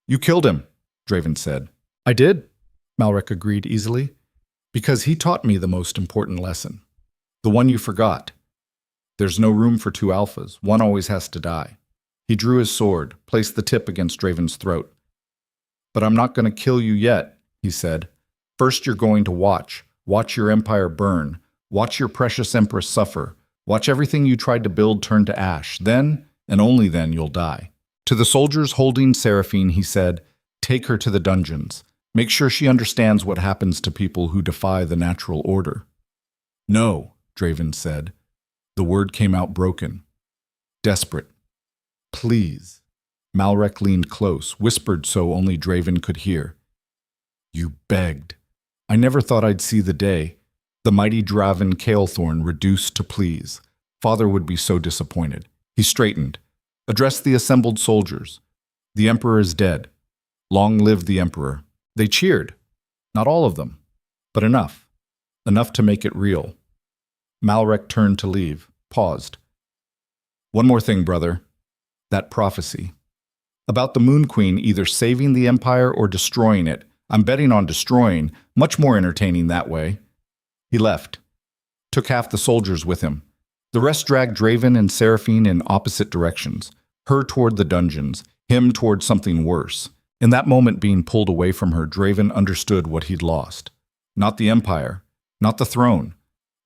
You killed him, Draven said. I did, Malrek agreed easily, because he taught me the most important lesson, the one you forgot. There's no room for 2 alphas. One always has to die. He drew his sword, placed the tip against Draven's throat. But I'm not going to kill you yet, he said. First you're going to watch your empire burn, watch your precious empress suffer, watch everything you tried to build turn to ash. Then, and only then, you'll die. To the soldiers holding Seraphine, he said, take her to the dungeons. Make sure she understands what happens to people who defy the natural order. No, Draven said. The word came out broken. Desperate. Please. Malrek leaned close, whispered so only Draven could hear. You begged. I never thought I'd see the day. The mighty Draven Kaelthorn reduced to please. Father would be so disappointed. He straightened, addressed the assembled soldiers. The Emperor is dead. Long live the Emperor. They cheered. Not all of them, but enough. Enough to make it real. Malrek turned to leave, paused. One more thing, brother. That prophecy. About the Moon Queen either saving the Empire or destroying it. I'm betting on destroying, much more entertaining that way. He left. Took half the soldiers with him. The rest dragged Draven and Seraphine in opposite directions. Her toward the dungeons, him toward something worse. In that moment being pulled away from her, Draven understood what he'd lost. Not the Empire, not the throne,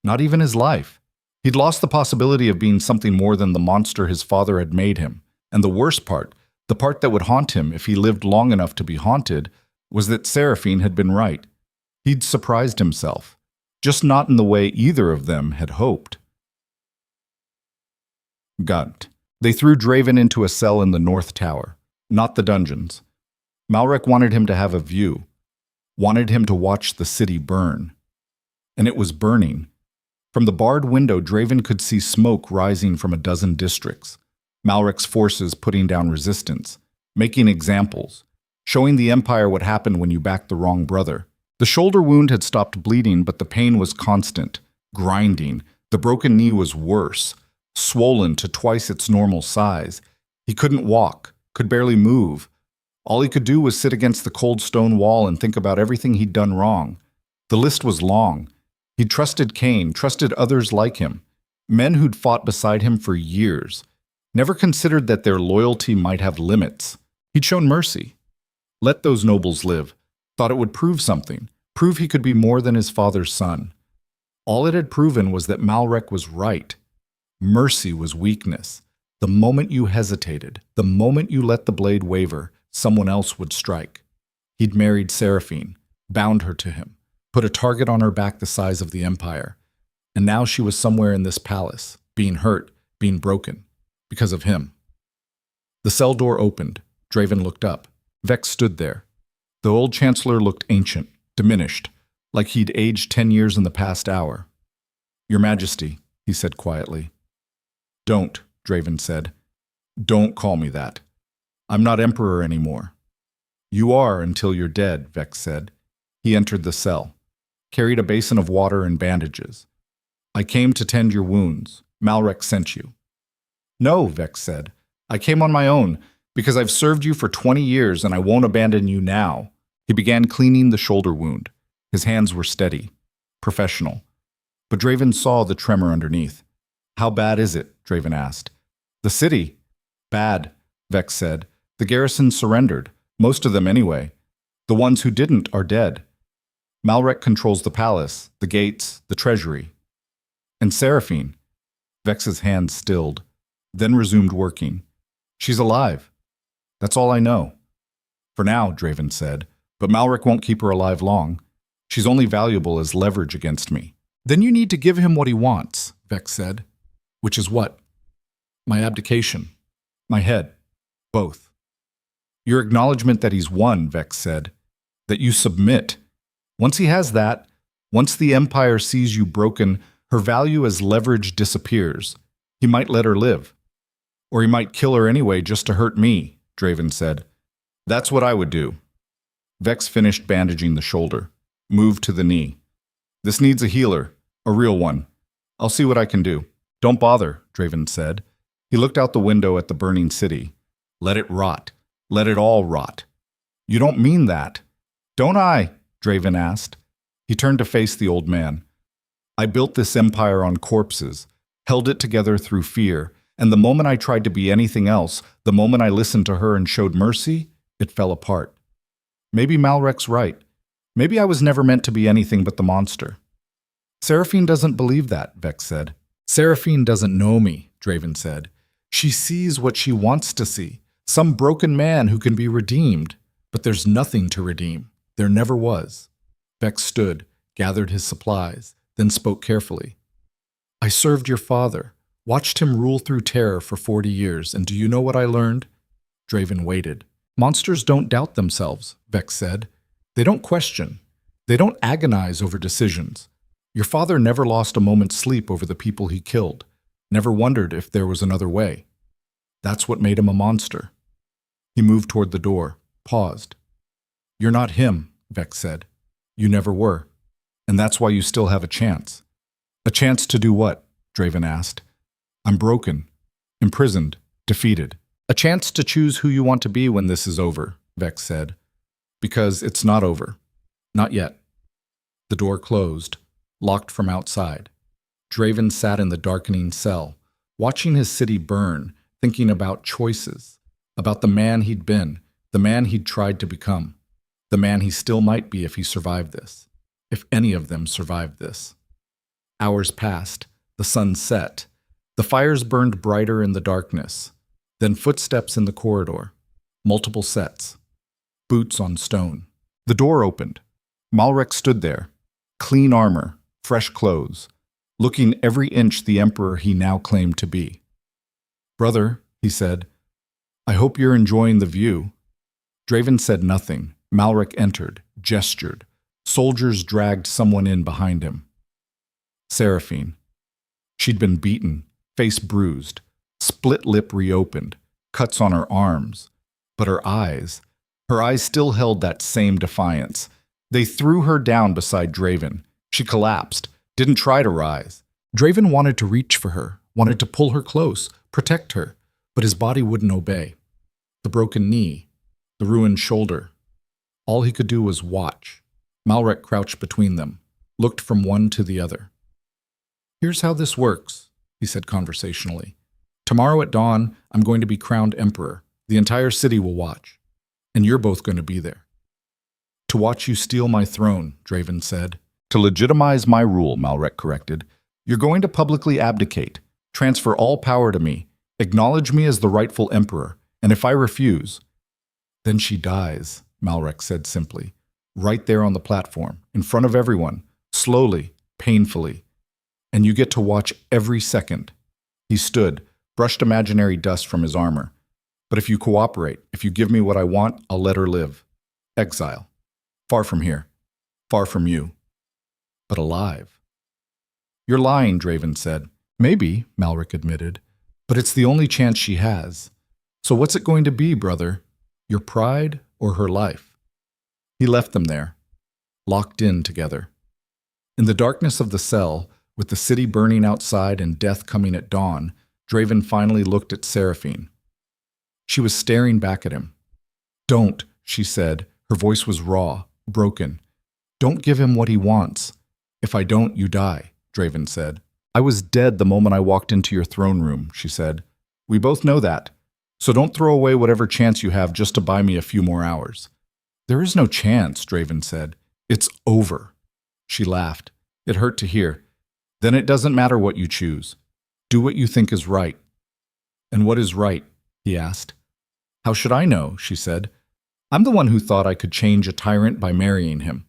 not even his life. He'd lost the possibility of being something more than the monster his father had made him. And the worst part, the part that would haunt him if he lived long enough to be haunted, was that Seraphine had been right. He'd surprised himself, just not in the way either of them had hoped. Gunt. They threw Draven into a cell in the North Tower, not the dungeons. Malrek wanted him to have a view, wanted him to watch the city burn. And it was burning. From the barred window, Draven could see smoke rising from a dozen districts. Malrek's forces putting down resistance, making examples, showing the Empire what happened when you backed the wrong brother. The shoulder wound had stopped bleeding, but the pain was constant, grinding. The broken knee was worse, swollen to twice its normal size. He couldn't walk, could barely move. All he could do was sit against the cold stone wall and think about everything he'd done wrong. The list was long. He'd trusted Kain, trusted others like him, men who'd fought beside him for years, never considered that their loyalty might have limits. He'd shown mercy. Let those nobles live. Thought it would prove something, prove he could be more than his father's son. All it had proven was that Malrek was right. Mercy was weakness. The moment you hesitated, the moment you let the blade waver, someone else would strike. He'd married Seraphine, bound her to him, put a target on her back the size of the Empire. And now she was somewhere in this palace, being hurt, being broken, because of him. The cell door opened. Draven looked up. Vex stood there. The old Chancellor looked ancient, diminished, like he'd aged 10 years in the past hour. "Your Majesty," he said quietly. "Don't," Draven said. "Don't call me that. I'm not Emperor anymore." "You are until you're dead," Vex said. He entered the cell, carried a basin of water and bandages. "I came to tend your wounds. Malrek sent you." "No," Vex said. "I came on my own, because I've served you for 20 years and I won't abandon you now." He began cleaning the shoulder wound. His hands were steady, professional. But Draven saw the tremor underneath. "How bad is it?" Draven asked. "The city." "Bad," Vex said. "The garrison surrendered. Most of them anyway. The ones who didn't are dead. Malrek controls the palace, the gates, the treasury." "And Seraphine?" Vex's hands stilled, then resumed working. "She's alive. That's all I know." "For now," Draven said, "but Malrek won't keep her alive long. She's only valuable as leverage against me." "Then you need to give him what he wants," Vex said. "Which is what?" "My abdication. My head. Both." "Your acknowledgement that he's won," Vex said. "That you submit. Once he has that, once the Empire sees you broken, her value as leverage disappears. He might let her live. Or he might kill her anyway just to hurt me," Draven said. "That's what I would do." Vex finished bandaging the shoulder, moved to the knee. "This needs a healer, a real one. I'll see what I can do." "Don't bother," Draven said. He looked out the window at the burning city. "Let it rot. Let it all rot." "You don't mean that." "Don't I?" Draven asked. He turned to face the old man. "I built this empire on corpses, held it together through fear, and the moment I tried to be anything else, the moment I listened to her and showed mercy, it fell apart. Maybe Malrek's right. Maybe I was never meant to be anything but the monster." "Seraphine doesn't believe that," Vex said. "Seraphine doesn't know me," Draven said. "She sees what she wants to see, some broken man who can be redeemed. But there's nothing to redeem. There never was." Vex stood, gathered his supplies, then spoke carefully. "I served your father, watched him rule through terror for 40 years, and do you know what I learned?" Draven waited. "Monsters don't doubt themselves," Vex said. "They don't question. They don't agonize over decisions. Your father never lost a moment's sleep over the people he killed, never wondered if there was another way. That's what made him a monster." He moved toward the door, paused. "You're not him," Vex said. "You never were. And that's why you still have a chance." "A chance to do what?" Draven asked. "I'm broken, imprisoned, defeated. A chance to choose who you want to be when this is over," Vex said. "Because it's not over. Not yet." The door closed, locked from outside. Draven sat in the darkening cell, watching his city burn, thinking about choices, about the man he'd been, the man he'd tried to become, the man he still might be if he survived this, if any of them survived this. Hours passed, the sun set, the fires burned brighter in the darkness, then footsteps in the corridor, multiple sets, boots on stone. The door opened. Malrek stood there, clean armor, fresh clothes, looking every inch the emperor he now claimed to be. "Brother," he said, "I hope you're enjoying the view." Draven said nothing. Malrek entered, gestured. Soldiers dragged someone in behind him. Seraphine. She'd been beaten, face bruised, split lip reopened, cuts on her arms. But her eyes still held that same defiance. They threw her down beside Draven. She collapsed, didn't try to rise. Draven wanted to reach for her, wanted to pull her close, protect her, but his body wouldn't obey. The broken knee, the ruined shoulder. All he could do was watch. Malrek crouched between them, looked from one to the other. "Here's how this works," he said conversationally. "Tomorrow at dawn, I'm going to be crowned emperor. The entire city will watch. And you're both going to be there." "To watch you steal my throne," Draven said. "To legitimize my rule," Malrek corrected. "You're going to publicly abdicate, Transfer all power to me. Acknowledge me as the rightful emperor. And if I refuse, then she dies, Malrek said simply. Right there on the platform, in front of everyone, slowly, painfully. And you get to watch every second. He stood, brushed imaginary dust from his armor. But if you cooperate, if you give me what I want, I'll let her live. Exile. Far from here. Far from you. But alive. You're lying, Draven said. Maybe, Malrek admitted. But it's the only chance she has. So what's it going to be, brother? Your pride or her life? He left them there, locked in together. In the darkness of the cell, with the city burning outside and death coming at dawn, Draven finally looked at Seraphine. She was staring back at him. Don't, she said. Her voice was raw, broken. Don't give him what he wants. If I don't, you die, Draven said. I was dead the moment I walked into your throne room, she said. We both know that. So don't throw away whatever chance you have just to buy me a few more hours. There is no chance, Draven said. It's over. She laughed. It hurt to hear. Then it doesn't matter what you choose. Do what you think is right. And what is right? He asked. How should I know? She said. I'm the one who thought I could change a tyrant by marrying him.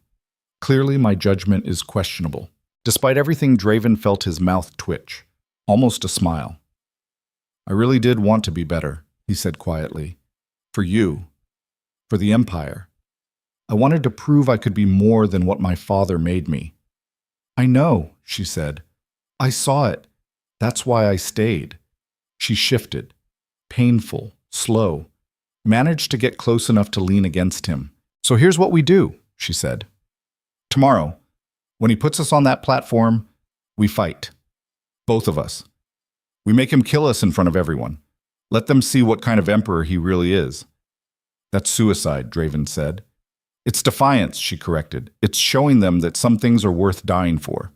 Clearly my judgment is questionable. Despite everything, Draven felt his mouth twitch, almost a smile. I really did want to be better, he said quietly. For you. For the Empire. I wanted to prove I could be more than what my father made me. I know, she said. I saw it. That's why I stayed. She shifted. Painful, slow. Managed to get close enough to lean against him. So here's what we do, she said. Tomorrow, when he puts us on that platform, we fight. Both of us. We make him kill us in front of everyone. Let them see what kind of emperor he really is. That's suicide, Draven said. It's defiance, she corrected. It's showing them that some things are worth dying for.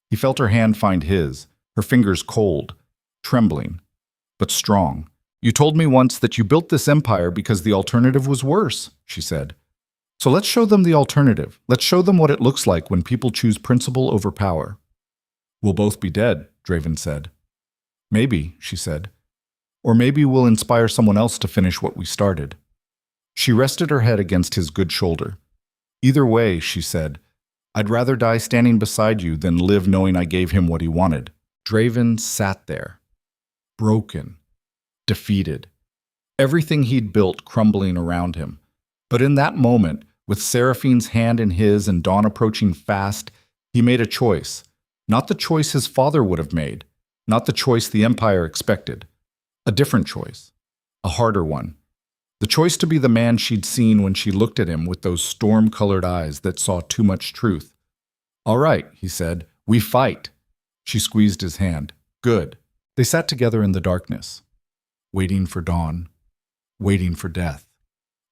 He felt her hand find his, her fingers cold, trembling, but strong. You told me once that you built this empire because the alternative was worse, she said. So let's show them the alternative. Let's show them what it looks like when people choose principle over power. We'll both be dead, Draven said. Maybe, she said. Or maybe we'll inspire someone else to finish what we started. She rested her head against his good shoulder. Either way, she said, I'd rather die standing beside you than live knowing I gave him what he wanted. Draven sat there, broken, defeated, everything he'd built crumbling around him. But in that moment, with Seraphine's hand in his and dawn approaching fast, he made a choice. Not the choice his father would have made, not the choice the Empire expected. A different choice, a harder one. The choice to be the man she'd seen when she looked at him with those storm-colored eyes that saw too much truth. All right, he said, we fight. She squeezed his hand. Good. They sat together in the darkness, waiting for dawn, waiting for death,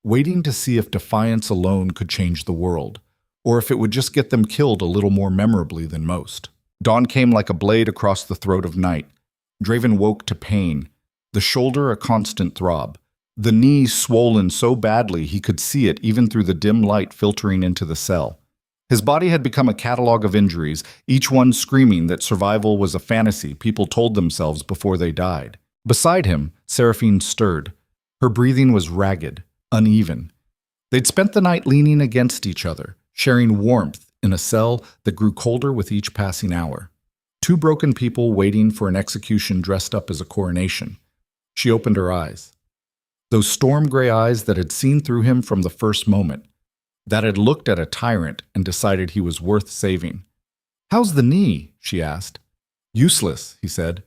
waiting to see if defiance alone could change the world, or if it would just get them killed a little more memorably than most. Dawn came like a blade across the throat of night. Draven woke to pain, the shoulder a constant throb, the knee swollen so badly he could see it even through the dim light filtering into the cell. His body had become a catalog of injuries, each one screaming that survival was a fantasy people told themselves before they died. Beside him, Seraphine stirred. Her breathing was ragged, uneven. They'd spent the night leaning against each other, sharing warmth in a cell that grew colder with each passing hour. Two broken people waiting for an execution dressed up as a coronation. She opened her eyes. Those storm-gray eyes that had seen through him from the first moment, that had looked at a tyrant and decided he was worth saving. How's the knee? She asked. Useless, he said.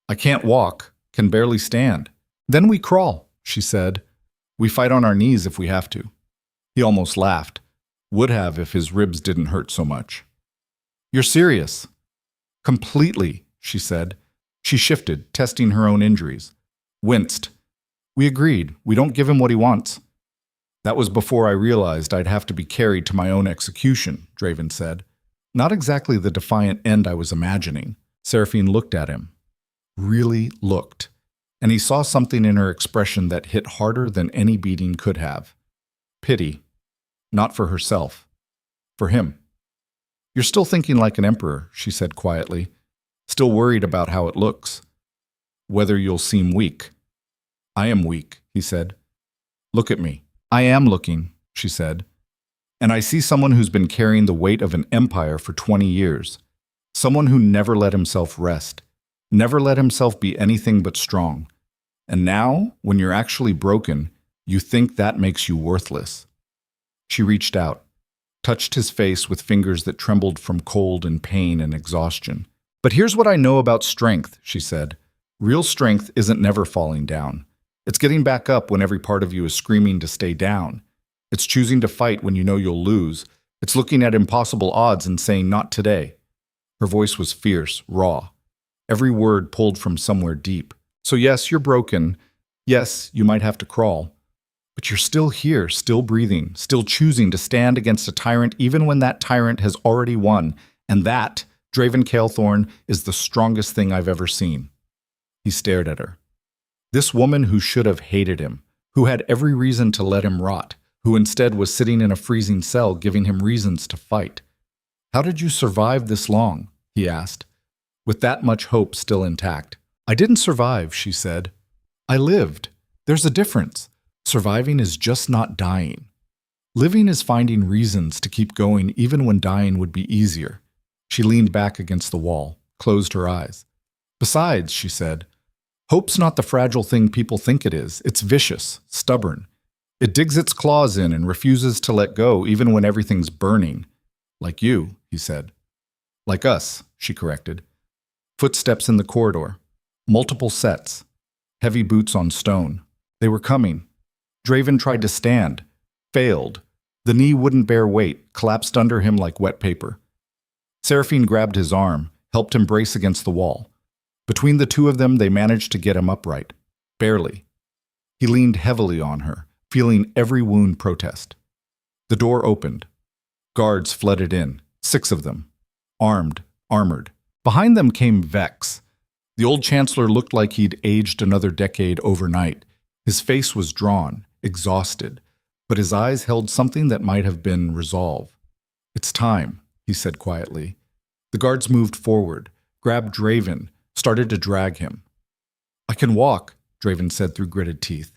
I can't walk, can barely stand. Then we crawl, she said. We fight on our knees if we have to. He almost laughed. Would have if his ribs didn't hurt so much. You're serious? Completely, she said. She shifted, testing her own injuries. Winced. We agreed. We don't give him what he wants. That was before I realized I'd have to be carried to my own execution, Draven said. Not exactly the defiant end I was imagining. Seraphine looked at him. Really looked. And he saw something in her expression that hit harder than any beating could have. Pity. Not for herself. For him. You're still thinking like an emperor, she said quietly. still worried about how it looks, whether you'll seem weak. I am weak, he said. Look at me. I am looking, she said. And I see someone who's been carrying the weight of an empire for 20 years. Someone who never let himself rest, never let himself be anything but strong. And now, when you're actually broken, you think that makes you worthless. She reached out, touched his face with fingers that trembled from cold and pain and exhaustion. But here's what I know about strength, she said. Real strength isn't never falling down. It's getting back up when every part of you is screaming to stay down. It's choosing to fight when you know you'll lose. It's looking at impossible odds and saying, not today. Her voice was fierce, raw. Every word pulled from somewhere deep. So yes, you're broken. Yes, you might have to crawl. But you're still here, still breathing, still choosing to stand against a tyrant even when that tyrant has already won. And that, Draven Kaelthorn, is the strongest thing I've ever seen. He stared at her. This woman who should have hated him, who had every reason to let him rot, who instead was sitting in a freezing cell giving him reasons to fight. How did you survive this long? He asked, with that much hope still intact. I didn't survive, she said. I lived. There's a difference. Surviving is just not dying. Living is finding reasons to keep going even when dying would be easier. She leaned back against the wall, closed her eyes. Besides, she said, hope's not the fragile thing people think it is. It's vicious, stubborn. It digs its claws in and refuses to let go even when everything's burning. Like you, he said. Like us, she corrected. Footsteps in the corridor. Multiple sets. Heavy boots on stone. They were coming. Draven tried to stand. Failed. The knee wouldn't bear weight, collapsed under him like wet paper. Seraphine grabbed his arm, helped him brace against the wall. Between the two of them, they managed to get him upright. Barely. He leaned heavily on her, feeling every wound protest. The door opened. Guards flooded in, 6 of them. Armed, armored. Behind them came Vex. The old chancellor looked like he'd aged another decade overnight. His face was drawn, exhausted, but his eyes held something that might have been resolve. It's time, he said quietly. The guards moved forward, grabbed Draven, started to drag him. I can walk, Draven said through gritted teeth.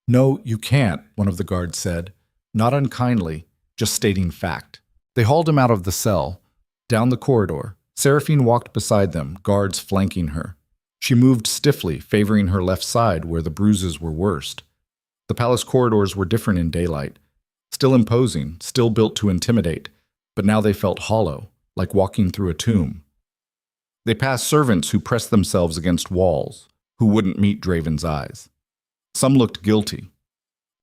No, you can't, one of the guards said, not unkindly, just stating fact. They hauled him out of the cell. Down the corridor, Seraphine walked beside them, guards flanking her. She moved stiffly, favoring her left side where the bruises were worst. The palace corridors were different in daylight, still imposing, still built to intimidate, but now they felt hollow, like walking through a tomb. They passed servants who pressed themselves against walls, who wouldn't meet Draven's eyes. Some looked guilty,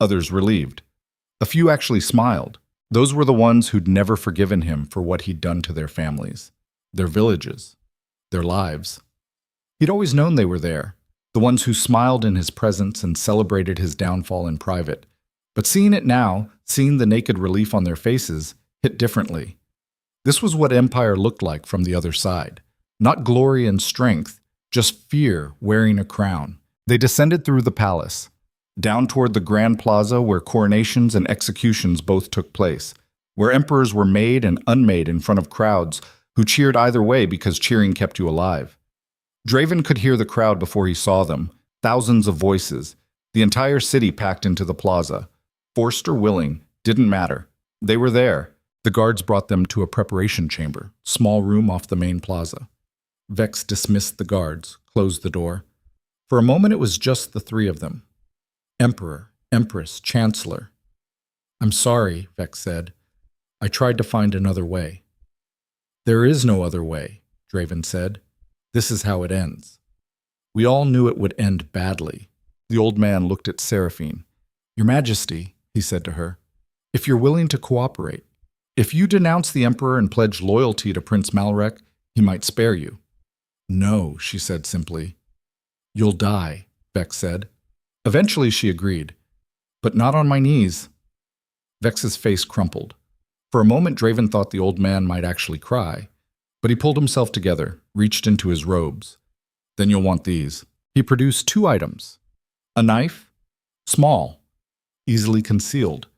others relieved. A few actually smiled. Those were the ones who'd never forgiven him for what he'd done to their families, their villages, their lives. He'd always known they were there, the ones who smiled in his presence and celebrated his downfall in private. But seeing it now, seeing the naked relief on their faces, hit differently. This was what Empire looked like from the other side. Not glory and strength, just fear wearing a crown. They descended through the palace, down toward the grand plaza where coronations and executions both took place, where emperors were made and unmade in front of crowds who cheered either way because cheering kept you alive. Draven could hear the crowd before he saw them, thousands of voices, the entire city packed into the plaza. Forced or willing, didn't matter. They were there. The guards brought them to a preparation chamber, small room off the main plaza. Vex dismissed the guards, closed the door. For a moment it was just the 3 of them. Emperor, Empress, Chancellor. I'm sorry, Vex said. I tried to find another way. There is no other way, Draven said. This is how it ends. We all knew it would end badly. The old man looked at Seraphine. Your Majesty, he said to her, if you're willing to cooperate, if you denounce the Emperor and pledge loyalty to Prince Malrek, he might spare you. No, she said simply. You'll die, Vex said. Eventually she agreed. But not on my knees. Vex's face crumpled. For a moment Draven thought the old man might actually cry, but he pulled himself together, reached into his robes. Then you'll want these. He produced 2 items. A knife, small, easily concealed,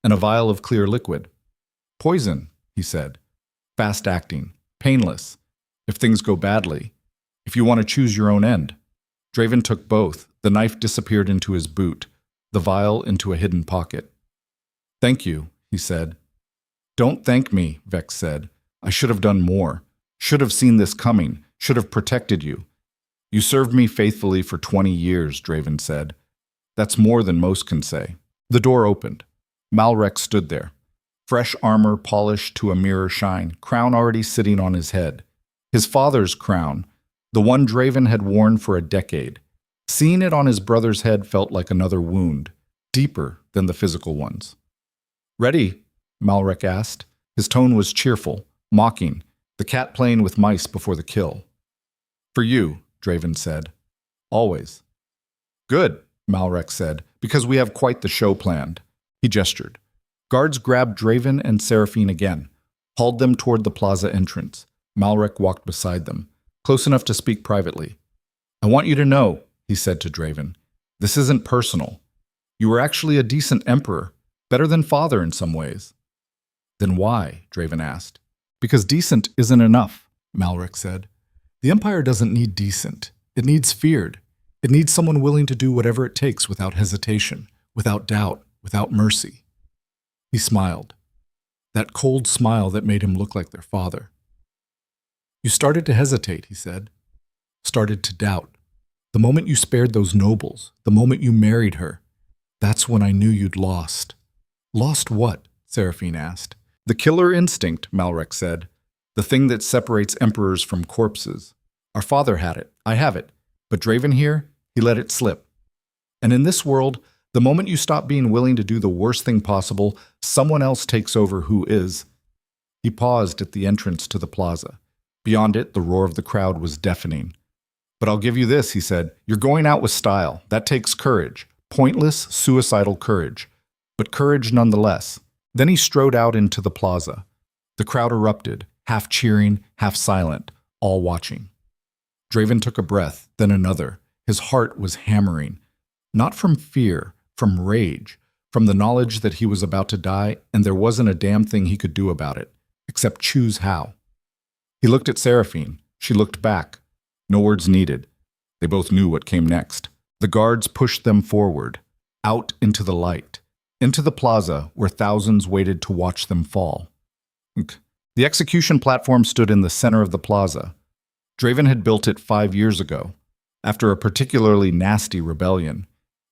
and a vial of clear liquid. Poison, he said. Fast-acting, painless. If things go badly, If you want to choose your own end. Draven took both. The knife disappeared into his boot, the vial into a hidden pocket. Thank you, he said. Don't thank me, Vex said. I should have done more. Should have seen this coming. Should have protected you. You served me faithfully for 20 years, Draven said. That's more than most can say. The door opened. Malrek stood there. Fresh armor polished to a mirror shine, crown already sitting on his head. His father's crown, the one Draven had worn for a decade. Seeing it on his brother's head felt like another wound, deeper than the physical ones. Ready? Malrek asked. His tone was cheerful, mocking, the cat playing with mice before the kill. For you, Draven said. Always. Good, Malrek said, because we have quite the show planned. He gestured. Guards grabbed Draven and Seraphine again, hauled them toward the plaza entrance. Malrek walked beside them, close enough to speak privately. I want you to know, he said to Draven, this isn't personal. You were actually a decent emperor, better than father in some ways. Then why? Draven asked. Because decent isn't enough, Malrek said. The Empire doesn't need decent. It needs feared. It needs someone willing to do whatever it takes without hesitation, without doubt, without mercy. He smiled. That cold smile that made him look like their father. You started to hesitate, he said. Started to doubt. The moment you spared those nobles, the moment you married her, that's when I knew you'd lost. Lost what? Seraphine asked. The killer instinct, Malrek said. The thing that separates emperors from corpses. Our father had it. I have it. But Draven here, he let it slip. And in this world, the moment you stop being willing to do the worst thing possible, someone else takes over who is. He paused at the entrance to the plaza. Beyond it, the roar of the crowd was deafening. But I'll give you this, he said. You're going out with style. That takes courage. Pointless, suicidal courage. But courage nonetheless. Then he strode out into the plaza. The crowd erupted, half cheering, half silent, all watching. Draven took a breath, then another. His heart was hammering. Not from fear, from rage, from the knowledge that he was about to die, and there wasn't a damn thing he could do about it, except choose how. He looked at Seraphine. She looked back. No words needed. They both knew what came next. The guards pushed them forward, out into the light, into the plaza where thousands waited to watch them fall. The execution platform stood in the center of the plaza. Draven had built it 5 years ago, after a particularly nasty rebellion.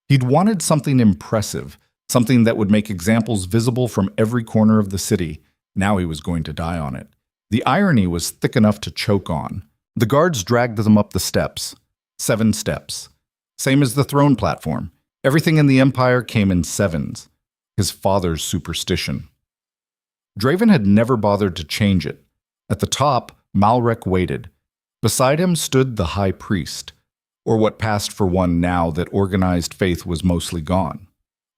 He'd wanted something impressive, something that would make examples visible from every corner of the city. Now he was going to die on it. The irony was thick enough to choke on. The guards dragged them up the steps. 7 steps. Same as the throne platform. Everything in the Empire came in 7s. His father's superstition. Draven had never bothered to change it. At the top, Malrek waited. Beside him stood the high priest, or what passed for one now that organized faith was mostly gone.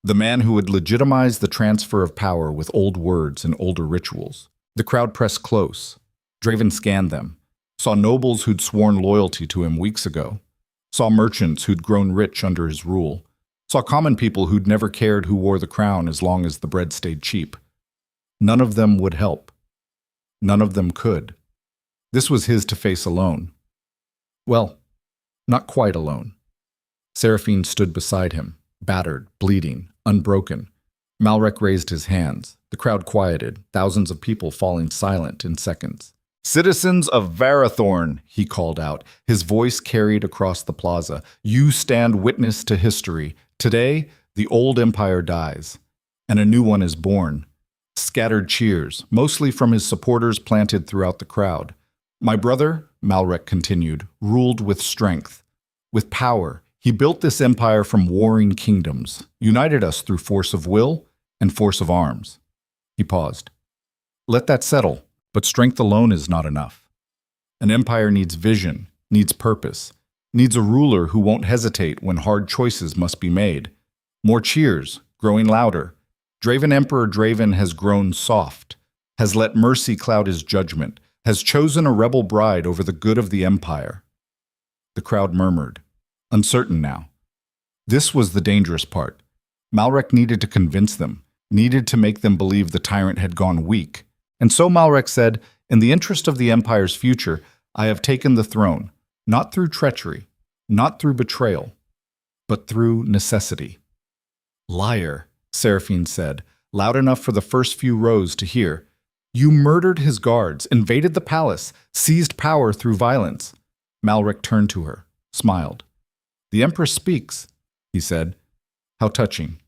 The man who would legitimize the transfer of power with old words and older rituals. The crowd pressed close. Draven scanned them, saw nobles who'd sworn loyalty to him weeks ago, saw merchants who'd grown rich under his rule, saw common people who'd never cared who wore the crown as long as the bread stayed cheap. None of them would help. None of them could. This was his to face alone. Well, not quite alone. Seraphine stood beside him, battered, bleeding, unbroken. Malrek raised his hands. The crowd quieted, thousands of people falling silent in seconds. Citizens of Varathorn, he called out, his voice carried across the plaza. You stand witness to history. Today, the old empire dies, and a new one is born. Scattered cheers, mostly from his supporters planted throughout the crowd. My brother, Malrek continued, ruled with strength, with power. He built this empire from warring kingdoms, united us through force of will and force of arms. He paused. Let that settle, but strength alone is not enough. An empire needs vision, needs purpose, needs a ruler who won't hesitate when hard choices must be made. More cheers, growing louder. Emperor Draven has grown soft, has let mercy cloud his judgment, has chosen a rebel bride over the good of the empire. The crowd murmured, uncertain now. This was the dangerous part. Malrek needed to convince them, needed to make them believe the tyrant had gone weak. And so Malrek said, in the interest of the empire's future, I have taken the throne. Not through treachery, not through betrayal, but through necessity. Liar, Seraphine said, loud enough for the first few rows to hear. You murdered his guards, invaded the palace, seized power through violence. Malric turned to her, smiled. The Empress speaks, he said. How touching.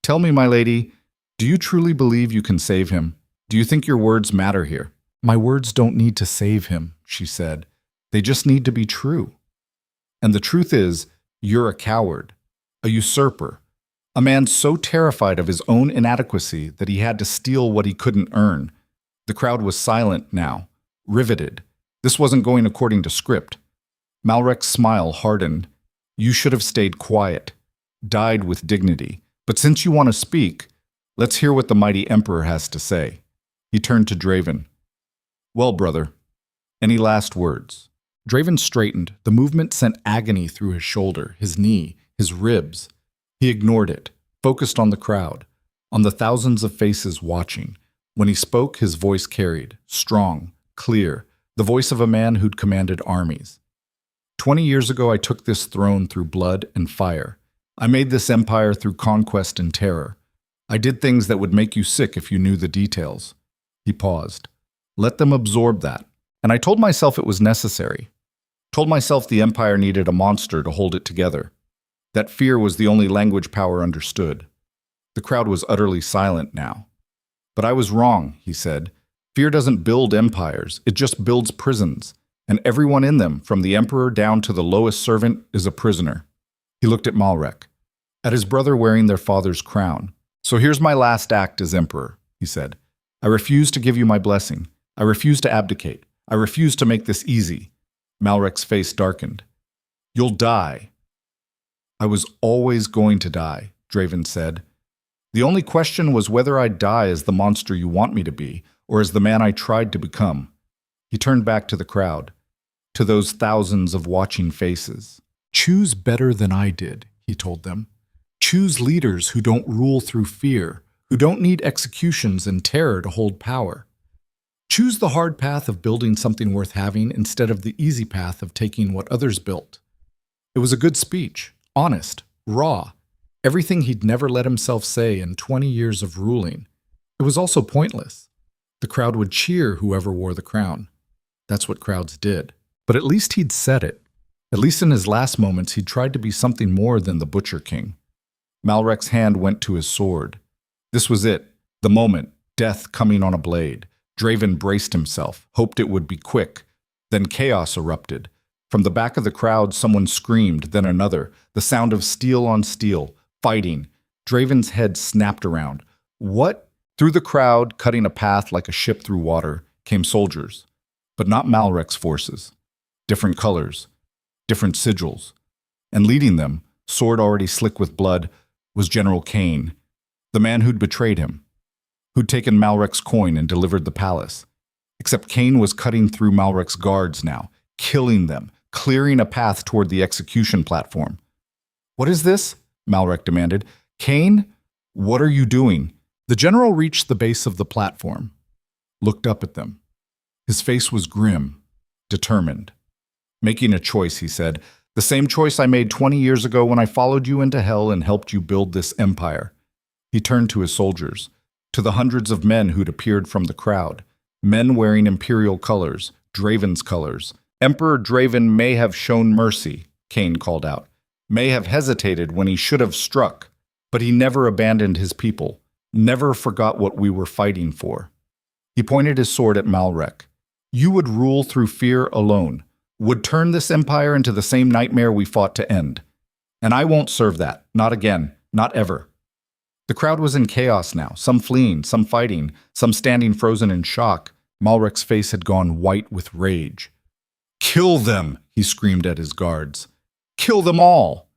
Tell me, my lady, do you truly believe you can save him? Do you think your words matter here? My words don't need to save him, she said. They just need to be true. And the truth is, you're a coward, a usurper, a man so terrified of his own inadequacy that he had to steal what he couldn't earn. The crowd was silent now, riveted. This wasn't going according to script. Malric's smile hardened. You should have stayed quiet, died with dignity. But since you want to speak, let's hear what the mighty Emperor has to say. He turned to Draven. Well, brother, any last words? Draven straightened. The movement sent agony through his shoulder, his knee, his ribs. He ignored it, focused on the crowd, on the thousands of faces watching. When he spoke, his voice carried, strong, clear, the voice of a man who'd commanded armies. 20 years ago, I took this throne through blood and fire. I made this empire through conquest and terror. I did things that would make you sick if you knew the details. He paused. Let them absorb that. And I told myself it was necessary. Told myself the empire needed a monster to hold it together. That fear was the only language power understood. The crowd was utterly silent now. But I was wrong, he said. Fear doesn't build empires, it just builds prisons. And everyone in them, from the emperor down to the lowest servant, is a prisoner. He looked at Malric, at his brother wearing their father's crown. So here's my last act as emperor, he said. I refuse to give you my blessing. I refuse to abdicate. I refuse to make this easy. Malric's face darkened. You'll die. I was always going to die, Draven said. The only question was whether I'd die as the monster you want me to be, or as the man I tried to become. He turned back to the crowd, to those thousands of watching faces. Choose better than I did, he told them. Choose leaders who don't rule through fear, who don't need executions and terror to hold power. Choose the hard path of building something worth having instead of the easy path of taking what others built. It was a good speech, honest, raw, everything he'd never let himself say in 20 years of ruling. It was also pointless. The crowd would cheer whoever wore the crown. That's what crowds did. But at least he'd said it. At least in his last moments, he'd tried to be something more than the Butcher King. Malric's hand went to his sword. This was it, the moment, death coming on a blade. Draven braced himself, hoped it would be quick. Then chaos erupted. From the back of the crowd, someone screamed, then another, the sound of steel on steel, fighting. Draven's head snapped around. What? Through the crowd, cutting a path like a ship through water, came soldiers. But not Malric's forces. Different colors, different sigils. And leading them, sword already slick with blood, was General Kain, the man who'd betrayed him, who'd taken Malric's coin and delivered the palace. Except Kain was cutting through Malric's guards now, killing them, clearing a path toward the execution platform. What is this? Malric demanded. Kain, what are you doing? The general reached the base of the platform, looked up at them. His face was grim, determined. Making a choice, he said. The same choice I made 20 years ago when I followed you into hell and helped you build this empire. He turned to his soldiers, to the hundreds of men who'd appeared from the crowd, men wearing imperial colors, Draven's colors. Emperor Draven may have shown mercy, Kain called out, may have hesitated when he should have struck, but he never abandoned his people, never forgot what we were fighting for. He pointed his sword at Malric. You would rule through fear alone, would turn this empire into the same nightmare we fought to end. And I won't serve that, not again, not ever. The crowd was in chaos now, some fleeing, some fighting, some standing frozen in shock. Malric's face had gone white with rage. Kill them, he screamed at his guards. Kill them all!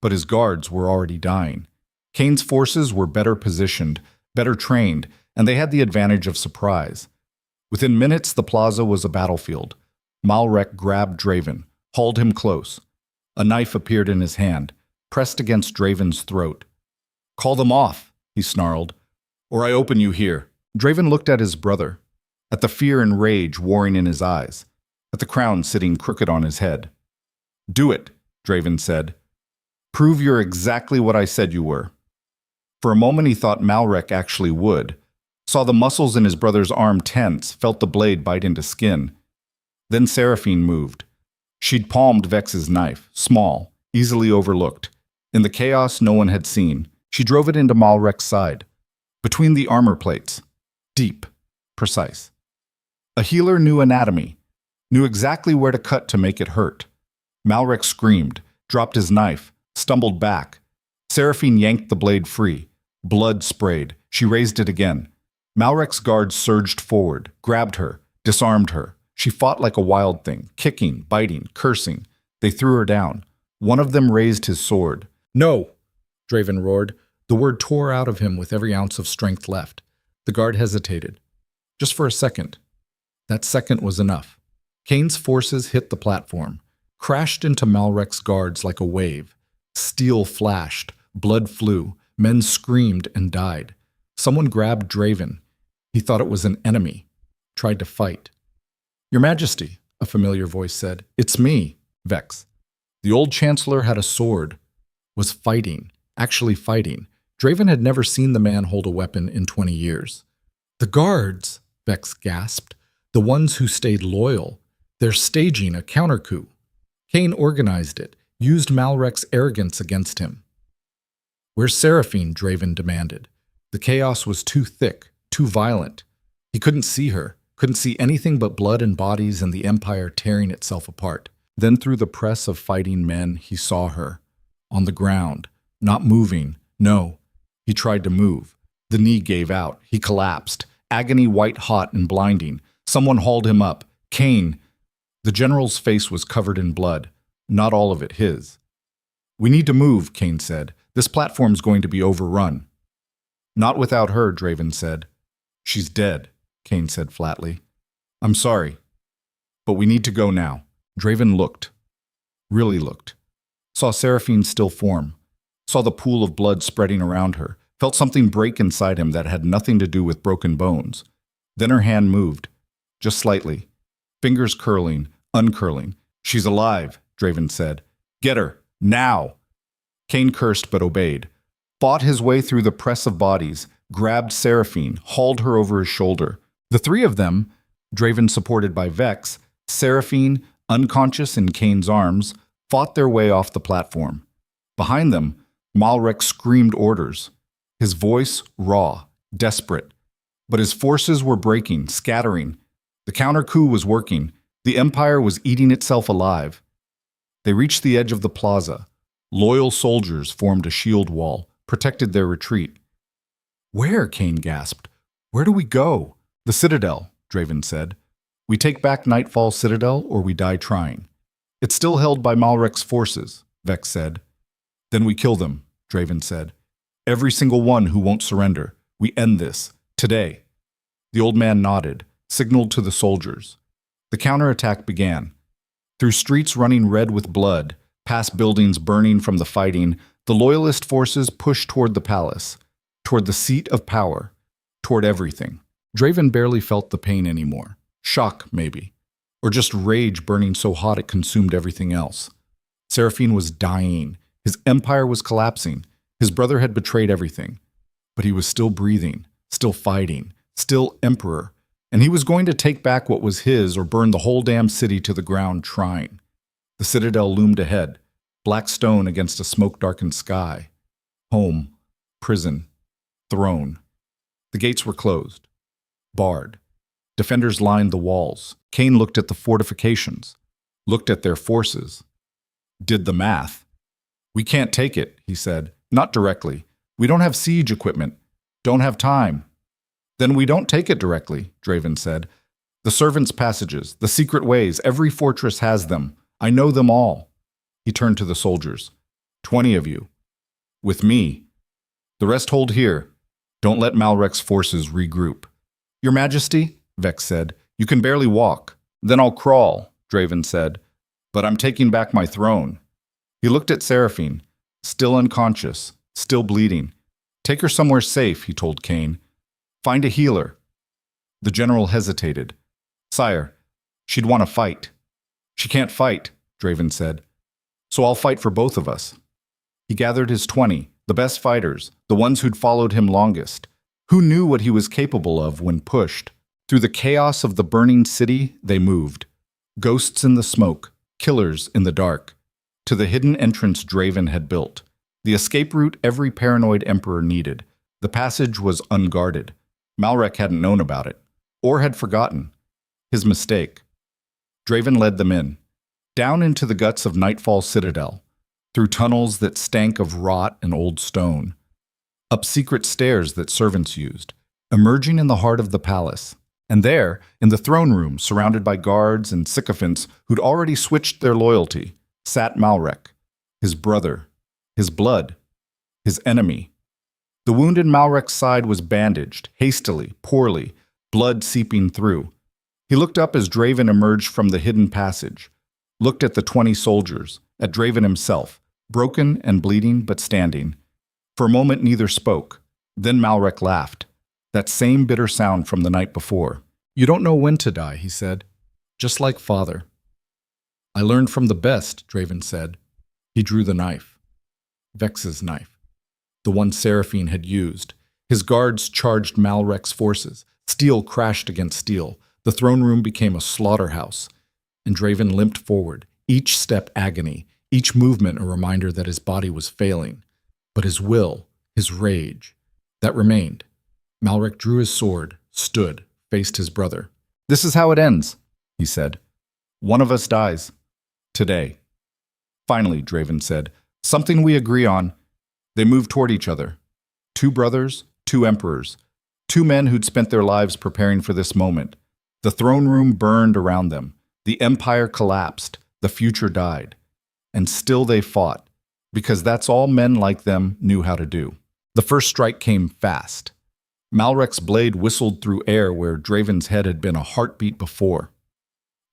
But his guards were already dying. Kain's forces were better positioned, better trained, and they had the advantage of surprise. Within minutes, the plaza was a battlefield. Malric grabbed Draven, hauled him close. A knife appeared in his hand, pressed against Draven's throat. Call them off, he snarled, or I open you here. Draven looked at his brother, at the fear and rage warring in his eyes. at the crown sitting crooked on his head. "Do it," Draven said. "Prove you're exactly what I said you were." For a moment he thought Malrek actually would, saw the muscles in his brother's arm tense, felt the blade bite into skin. Then Seraphine moved. She'd palmed Vex's knife, small, easily overlooked. In the chaos no one had seen, she drove it into Malrek's side, between the armor plates. Deep, precise. A healer knew anatomy, knew exactly where to cut to make it hurt. Malrek screamed, dropped his knife, stumbled back. Seraphine yanked the blade free. Blood sprayed. She raised it again. Malrek's guards surged forward, grabbed her, disarmed her. She fought like a wild thing, kicking, biting, cursing. They threw her down. One of them raised his sword. "No!" Draven roared. The word tore out of him with every ounce of strength left. The guard hesitated. Just for a second. That second was enough. Kane's forces hit the platform, crashed into Malrek's guards like a wave. Steel flashed, blood flew, men screamed and died. Someone grabbed Draven. He thought it was an enemy, tried to fight. "Your Majesty," a familiar voice said. "It's me, Vex." The old Chancellor had a sword, was fighting, actually fighting. Draven had never seen the man hold a weapon in 20 years. "The guards," Vex gasped, "the ones who stayed loyal. They're staging a counter-coup." Kane organized it, used Malrek's arrogance against him. "Where's Seraphine?" Draven demanded. The chaos was too thick, too violent. He couldn't see her, couldn't see anything but blood and bodies and the Empire tearing itself apart. Then through the press of fighting men, he saw her. On the ground, not moving, no. He tried to move. The knee gave out. He collapsed. Agony white-hot and blinding. Someone hauled him up. Kane. The general's face was covered in blood. Not all of it his. "We need to move," Kane said. "This platform's going to be overrun." "Not without her," Draven said. "She's dead," Kane said flatly. "I'm sorry, but we need to go now." Draven looked. Really looked. Saw Seraphine's still form. Saw the pool of blood spreading around her. Felt something break inside him that had nothing to do with broken bones. Then her hand moved. Just slightly. Fingers curling, uncurling. "She's alive," Draven said. "Get her. Now!" Kane cursed but obeyed. Fought his way through the press of bodies, grabbed Seraphine, hauled her over his shoulder. The three of them, Draven supported by Vex, Seraphine, unconscious in Kane's arms, fought their way off the platform. Behind them, Malrek screamed orders. His voice raw, desperate. But his forces were breaking, scattering. The counter-coup was working. The Empire was eating itself alive. They reached the edge of the plaza. Loyal soldiers formed a shield wall, protected their retreat. "Where?" Kane gasped. "Where do we go?" "The Citadel," Draven said. "We take back Nightfall Citadel or we die trying." "It's still held by Malrek's forces," Vex said. "Then we kill them," Draven said. "Every single one who won't surrender. We end this. Today." The old man nodded, signaled to the soldiers. The counterattack began. Through streets running red with blood, past buildings burning from the fighting, the Loyalist forces pushed toward the palace, toward the seat of power, toward everything. Draven barely felt the pain anymore. Shock, maybe. Or just rage burning so hot it consumed everything else. Seraphine was dying. His empire was collapsing. His brother had betrayed everything. But he was still breathing, still fighting, still emperor. And he was going to take back what was his or burn the whole damn city to the ground trying. The citadel loomed ahead, black stone against a smoke-darkened sky. Home, prison, throne. The gates were closed, barred. Defenders lined the walls. Kane looked at the fortifications, looked at their forces, did the math. "We can't take it," he said. "Not directly. We don't have siege equipment. Don't have time." "Then we don't take it directly," Draven said. "The servants' passages, the secret ways, every fortress has them. I know them all." He turned to the soldiers. 20 of you. With me. The rest hold here. Don't let Malrek's forces regroup." "Your Majesty," Vex said, "you can barely walk." "Then I'll crawl," Draven said. "But I'm taking back my throne." He looked at Seraphine, still unconscious, still bleeding. "Take her somewhere safe," he told Kane. "Find a healer." The general hesitated. "Sire, she'd want to fight." She can't fight, Draven said. So I'll fight for both of us. He gathered his 20, the best fighters, the ones who'd followed him longest. Who knew what he was capable of when pushed? Through the chaos of the burning city, they moved. Ghosts in the smoke, killers in the dark, to the hidden entrance Draven had built. The escape route every paranoid emperor needed. The passage was unguarded. Malrek hadn't known about it, or had forgotten. His mistake. Draven led them in, down into the guts of Nightfall Citadel, through tunnels that stank of rot and old stone, up secret stairs that servants used, emerging in the heart of the palace. And there, in the throne room, surrounded by guards and sycophants who'd already switched their loyalty, sat Malrek, his brother, his blood, his enemy. The wound in Malrek's side was bandaged, hastily, poorly, blood seeping through. He looked up as Draven emerged from the hidden passage, looked at the 20 soldiers, at Draven himself, broken and bleeding but standing. For a moment neither spoke. Then Malrek laughed, that same bitter sound from the night before. You don't know when to die, he said, just like father. I learned from the best, Draven said. He drew the knife. Vex's knife. The one Seraphine had used. His guards charged Malrek's forces. Steel crashed against steel. The throne room became a slaughterhouse. And Draven limped forward, each step agony, each movement a reminder that his body was failing. But his will, his rage, that remained. Malrek drew his sword, stood, faced his brother. This is how it ends, he said. One of us dies. Today. Finally, Draven said, something we agree on. They moved toward each other. 2 brothers, 2 emperors. 2 men who'd spent their lives preparing for this moment. The throne room burned around them. The empire collapsed. The future died. And still they fought, because that's all men like them knew how to do. The first strike came fast. Malrek's blade whistled through air where Draven's head had been a heartbeat before.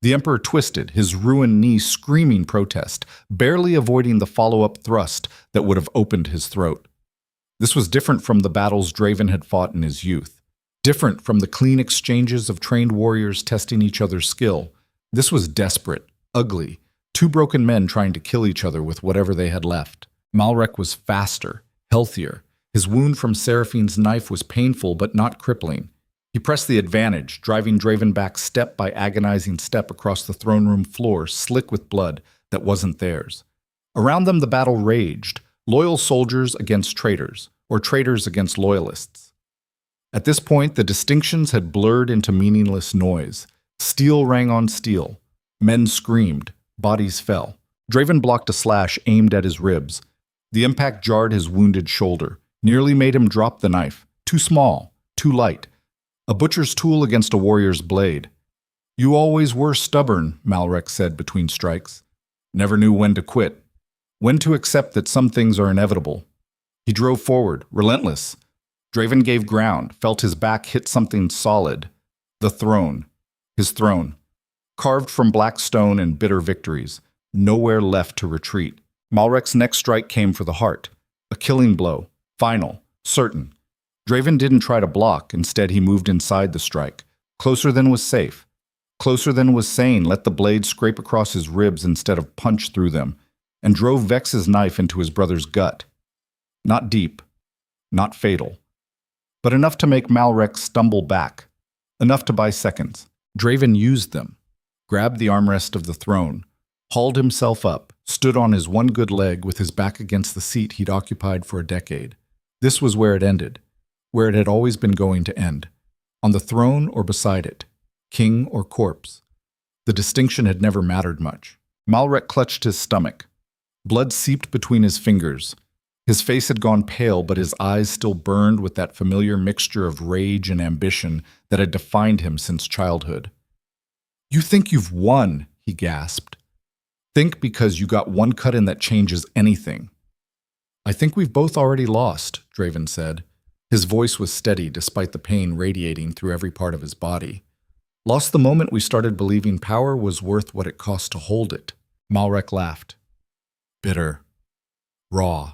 The Emperor twisted, his ruined knee screaming protest, barely avoiding the follow-up thrust that would have opened his throat. This was different from the battles Draven had fought in his youth. Different from the clean exchanges of trained warriors testing each other's skill. This was desperate, ugly, 2 broken men trying to kill each other with whatever they had left. Malrek was faster, healthier. His wound from Seraphine's knife was painful but not crippling. He pressed the advantage, driving Draven back step by agonizing step across the throne room floor, slick with blood that wasn't theirs. Around them the battle raged, loyal soldiers against traitors, or traitors against loyalists. At this point, the distinctions had blurred into meaningless noise. Steel rang on steel. Men screamed. Bodies fell. Draven blocked a slash aimed at his ribs. The impact jarred his wounded shoulder, nearly made him drop the knife. Too small, too light. A butcher's tool against a warrior's blade. You always were stubborn, Malrek said between strikes. Never knew when to quit. When to accept that some things are inevitable. He drove forward, relentless. Draven gave ground, felt his back hit something solid. The throne. His throne. Carved from black stone and bitter victories. Nowhere left to retreat. Malrek's next strike came for the heart. A killing blow. Final. Certain. Draven didn't try to block. Instead, he moved inside the strike. Closer than was safe. Closer than was sane, let the blade scrape across his ribs instead of punch through them, and drove Vex's knife into his brother's gut. Not deep. Not fatal. But enough to make Malrek stumble back. Enough to buy seconds. Draven used them. Grabbed the armrest of the throne. Hauled himself up. Stood on his one good leg with his back against the seat he'd occupied for a decade. This was where it ended. Where it had always been going to end. On the throne or beside it. King or corpse. The distinction had never mattered much. Malrek clutched his stomach. Blood seeped between his fingers. His face had gone pale, but his eyes still burned with that familiar mixture of rage and ambition that had defined him since childhood. You think you've won, he gasped. Think because you got one cut in that changes anything. I think we've both already lost, Draven said. His voice was steady despite the pain radiating through every part of his body. Lost the moment we started believing power was worth what it cost to hold it. Malrek laughed. Bitter. Raw.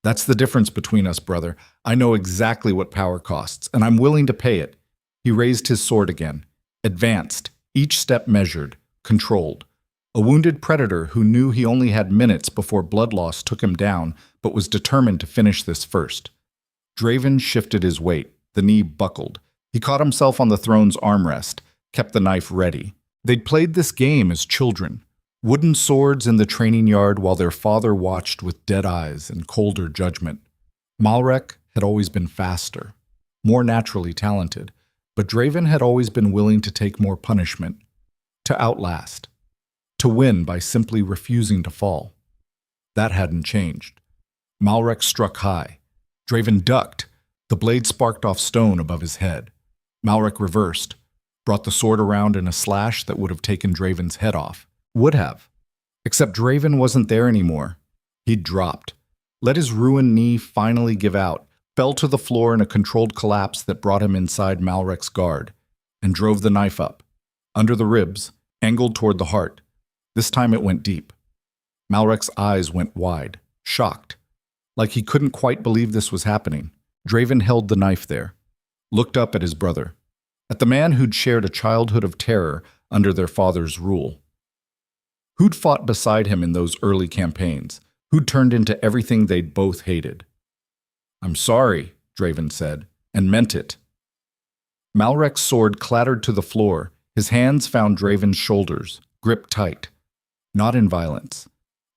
That's the difference between us, brother. I know exactly what power costs, and I'm willing to pay it. He raised his sword again. Advanced, each step measured, controlled. A wounded predator who knew he only had minutes before blood loss took him down, but was determined to finish this first. Draven shifted his weight. The knee buckled. He caught himself on the throne's armrest, kept the knife ready. They'd played this game as children, wooden swords in the training yard while their father watched with dead eyes and colder judgment. Malrek had always been faster, more naturally talented, but Draven had always been willing to take more punishment, to outlast, to win by simply refusing to fall. That hadn't changed. Malrek struck high. Draven ducked. The blade sparked off stone above his head. Malrek reversed, brought the sword around in a slash that would have taken Draven's head off. Would have. Except Draven wasn't there anymore. He'd dropped, let his ruined knee finally give out, fell to the floor in a controlled collapse that brought him inside Malrek's guard, and drove the knife up, under the ribs, angled toward the heart. This time it went deep. Malrek's eyes went wide, shocked, like he couldn't quite believe this was happening. Draven held the knife there, looked up at his brother, at the man who'd shared a childhood of terror under their father's rule. Who'd fought beside him in those early campaigns, who'd turned into everything they'd both hated. "I'm sorry," Draven said, and meant it. Malrek's sword clattered to the floor. His hands found Draven's shoulders, gripped tight. Not in violence,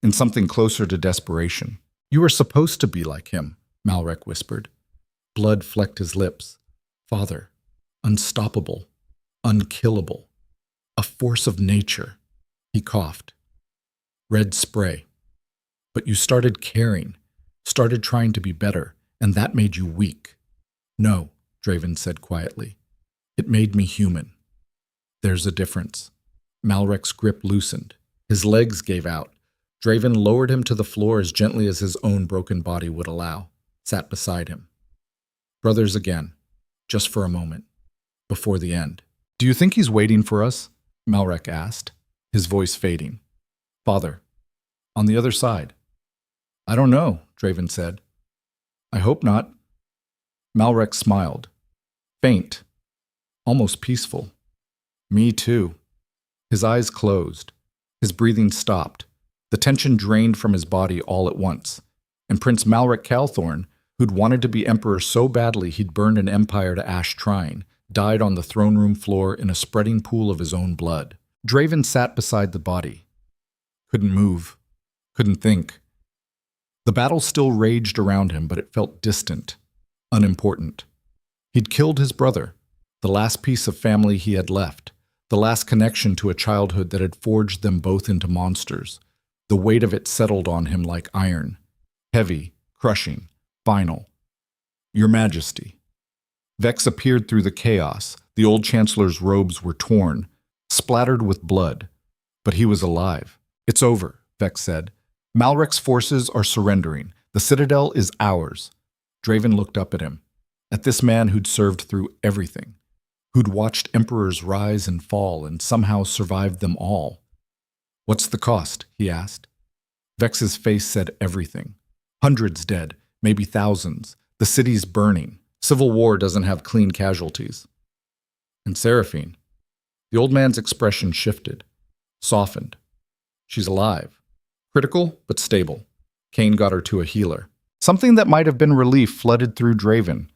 in something closer to desperation. "You were supposed to be like him," Malrek whispered. Blood flecked his lips. "Father, unstoppable, unkillable, a force of nature." He coughed. "Red spray. But you started caring, started trying to be better, and that made you weak." "No," Draven said quietly. "It made me human. There's a difference." Malrek's grip loosened. His legs gave out. Draven lowered him to the floor as gently as his own broken body would allow, sat beside him. "Brothers again, just for a moment, before the end." "Do you think he's waiting for us?" Malrek asked, his voice fading. "Father, on the other side." "I don't know," Draven said. "I hope not." Malrek smiled. Faint, almost peaceful. "Me too." His eyes closed. His breathing stopped. The tension drained from his body all at once. And Prince Malrek Kaelthorn, who'd wanted to be emperor so badly he'd burned an empire to ash trying, died on the throne room floor in a spreading pool of his own blood. Draven sat beside the body. Couldn't move. Couldn't think. The battle still raged around him, but it felt distant, unimportant. He'd killed his brother, the last piece of family he had left, the last connection to a childhood that had forged them both into monsters. The weight of it settled on him like iron, heavy, crushing, final. "Your Majesty." Vex appeared through the chaos. The old chancellor's robes were torn, splattered with blood, but he was alive. "It's over," Vex said. "Malrek's forces are surrendering. The citadel is ours." Draven looked up at him, at this man who'd served through everything, who'd watched emperors rise and fall and somehow survived them all. "What's the cost?" he asked. Vex's face said everything. Hundreds dead, maybe thousands. The city's burning. Civil war doesn't have clean casualties. "And Seraphine?" The old man's expression shifted, softened. "She's alive. Critical, but stable. Cain got her to a healer." Something that might have been relief flooded through Draven.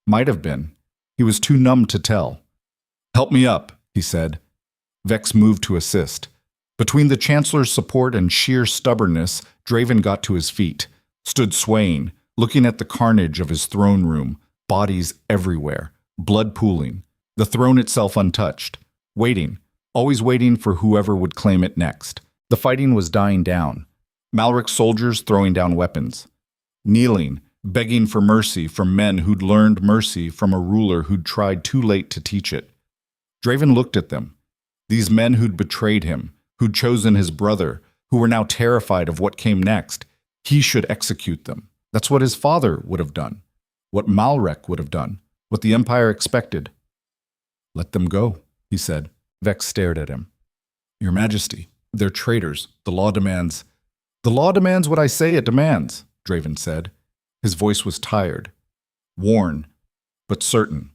Might have been. He was too numb to tell. "Help me up," he said. Vex moved to assist. Between the Chancellor's support and sheer stubbornness, Draven got to his feet, stood swaying, looking at the carnage of his throne room, bodies everywhere, blood pooling, the throne itself untouched, waiting, always waiting for whoever would claim it next. The fighting was dying down. Malrek's soldiers throwing down weapons, kneeling, begging for mercy from men who'd learned mercy from a ruler who'd tried too late to teach it. Draven looked at them, these men who'd betrayed him, who'd chosen his brother, who were now terrified of what came next. He should execute them. That's what his father would have done, what Malrek would have done, what the Empire expected. "Let them go," he said. Vex stared at him. "Your Majesty, they're traitors. The law demands..." "The law demands what I say it demands," Draven said. His voice was tired, worn, but certain.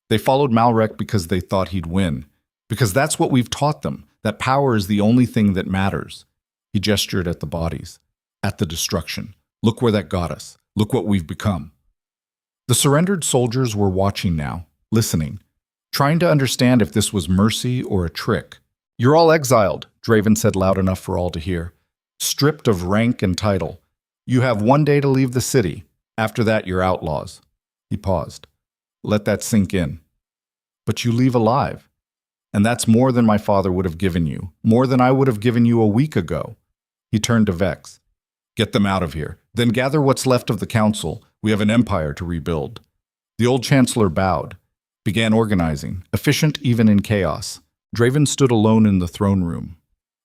"They followed Malrek because they thought he'd win, because that's what we've taught them. that power is the only thing that matters. He gestured at the bodies, at the destruction. Look where that got us. Look what we've become. The surrendered soldiers were watching now, listening, trying to understand if this was mercy or a trick. You're all exiled, Draven said loud enough for all to hear. Stripped of rank and title. You have 1 day to leave the city. After that, you're outlaws. He paused. Let that sink in. But you leave alive. And that's more than my father would have given you, more than I would have given you a week ago. He turned to Vex. Get them out of here. Then gather what's left of the council. We have an empire to rebuild. The old chancellor bowed, began organizing, efficient even in chaos. Draven stood alone in the throne room,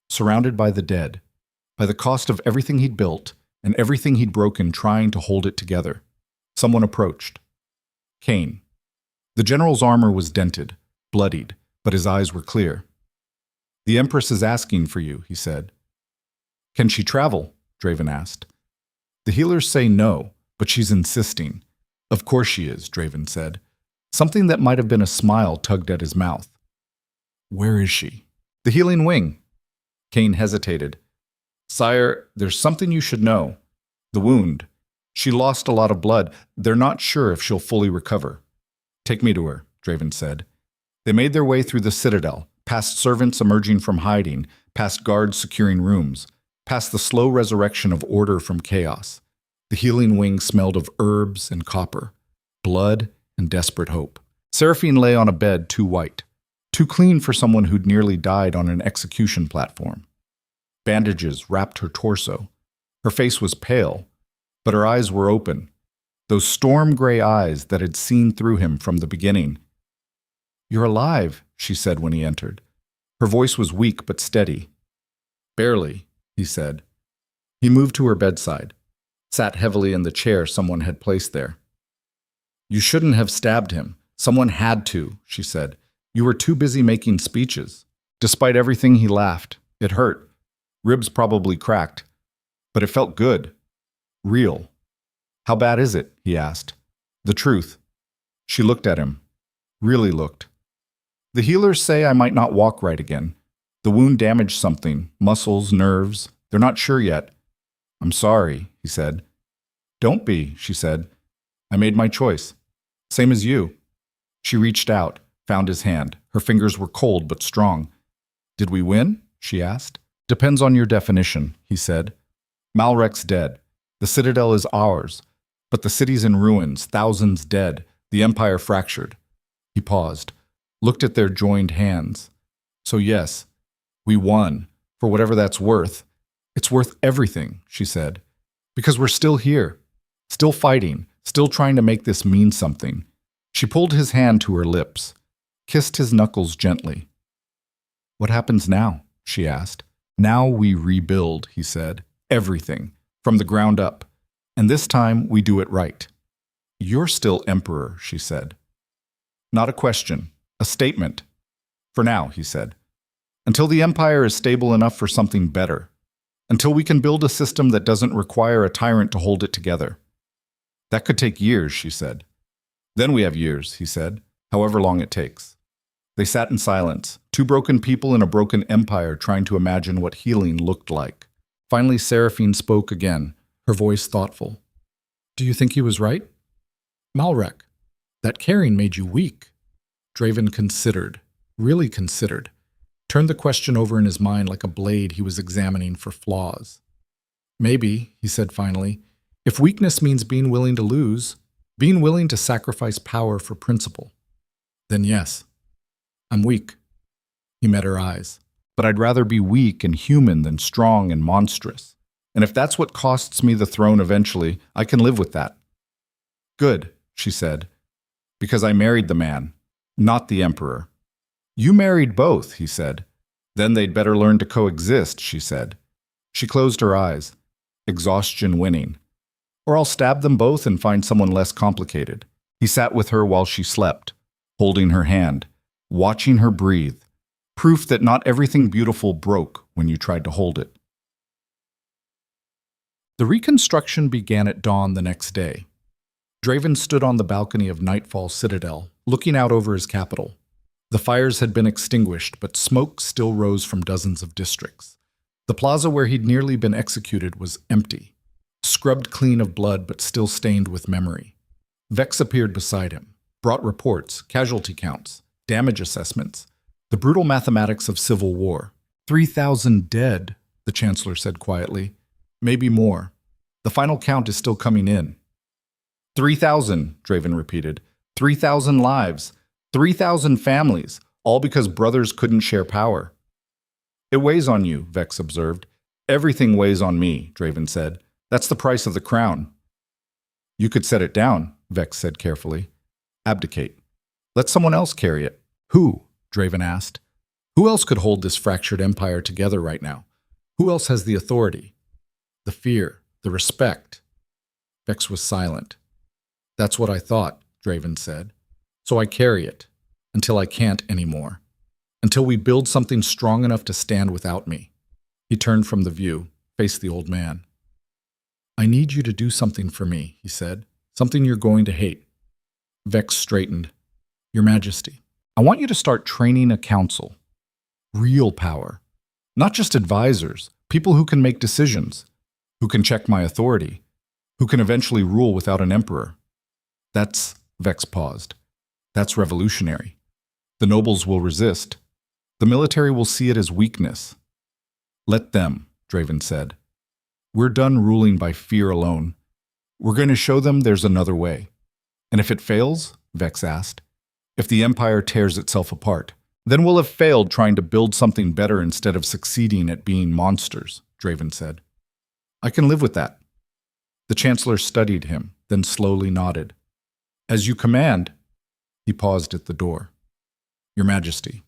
surrounded by the dead, by the cost of everything he'd built and everything he'd broken trying to hold it together. Someone approached. Kain. The general's armor was dented, bloodied, but his eyes were clear. The Empress is asking for you, he said. Can she travel? Draven asked. The healers say no, but she's insisting. Of course she is, Draven said. Something that might have been a smile tugged at his mouth. Where is she? The healing wing. Kain hesitated. Sire, there's something you should know. The wound. She lost a lot of blood. They're not sure if she'll fully recover. Take me to her, Draven said. They made their way through the citadel, past servants emerging from hiding, past guards securing rooms, past the slow resurrection of order from chaos. The healing wing smelled of herbs and copper, blood and desperate hope. Seraphine lay on a bed too white, too clean for someone who'd nearly died on an execution platform. Bandages wrapped her torso. Her face was pale, but her eyes were open, those storm-gray eyes that had seen through him from the beginning. You're alive, she said when he entered. Her voice was weak but steady. Barely, he said. He moved to her bedside, sat heavily in the chair someone had placed there. You shouldn't have stabbed him. Someone had to, she said. You were too busy making speeches. Despite everything, he laughed. It hurt. Ribs probably cracked. But it felt good. Real. How bad is it? He asked. The truth. She looked at him. Really looked. The healers say I might not walk right again. The wound damaged something. Muscles, nerves. They're not sure yet. I'm sorry, he said. Don't be, she said. I made my choice. Same as you. She reached out, found his hand. Her fingers were cold but strong. Did we win? She asked. Depends on your definition, he said. Malrek's dead. The citadel is ours. But the city's in ruins, thousands dead, the empire fractured. He paused, looked at their joined hands. So yes, we won, for whatever that's worth. It's worth everything, she said. Because we're still here, still fighting, still trying to make this mean something. She pulled his hand to her lips, kissed his knuckles gently. What happens now? She asked. Now we rebuild, he said. Everything, from the ground up. And this time we do it right. You're still emperor, she said. Not a question, a statement. For now, he said. Until the empire is stable enough for something better. Until we can build a system that doesn't require a tyrant to hold it together. That could take years, she said. Then we have years, he said, however long it takes. They sat in silence, two broken people in a broken empire trying to imagine what healing looked like. Finally, Seraphine spoke again, her voice thoughtful. Do you think he was right? Malrek, that caring made you weak. Draven considered, really considered, turned the question over in his mind like a blade he was examining for flaws. Maybe, he said finally, if weakness means being willing to lose, being willing to sacrifice power for principle, then yes, I'm weak. He met her eyes. But I'd rather be weak and human than strong and monstrous. And if that's what costs me the throne eventually, I can live with that. Good, she said, because I married the man, not the emperor. You married both, he said. Then they'd better learn to coexist, she said. She closed her eyes, exhaustion winning. Or I'll stab them both and find someone less complicated. He sat with her while she slept, holding her hand, watching her breathe, proof that not everything beautiful broke when you tried to hold it. The reconstruction began at dawn the next day. Draven stood on the balcony of Nightfall Citadel, looking out over his capital. The fires had been extinguished, but smoke still rose from dozens of districts. The plaza where he'd nearly been executed was empty, scrubbed clean of blood but still stained with memory. Vex appeared beside him, brought reports, casualty counts, damage assessments, the brutal mathematics of civil war. 3,000 dead, the Chancellor said quietly. Maybe more. The final count is still coming in. 3,000, Draven repeated. 3,000 lives. 3,000 families, all because brothers couldn't share power. It weighs on you, Vex observed. Everything weighs on me, Draven said. That's the price of the crown. You could set it down, Vex said carefully. Abdicate. Let someone else carry it. Who? Draven asked. Who else could hold this fractured empire together right now? Who else has the authority? The fear, the respect. Vex was silent. That's what I thought, Draven said. So I carry it, until I can't anymore. Until we build something strong enough to stand without me. He turned from the view, faced the old man. I need you to do something for me, he said. Something you're going to hate. Vex straightened. Your Majesty, I want you to start training a council. Real power. Not just advisors, people who can make decisions, who can check my authority, who can eventually rule without an emperor. That's, Vex paused. That's revolutionary. The nobles will resist. The military will see it as weakness. Let them, Draven said. We're done ruling by fear alone. We're going to show them there's another way. And if it fails, Vex asked, if the empire tears itself apart, then we'll have failed trying to build something better instead of succeeding at being monsters, Draven said. I can live with that. The Chancellor studied him, then slowly nodded. As you command. He paused at the door. Your Majesty,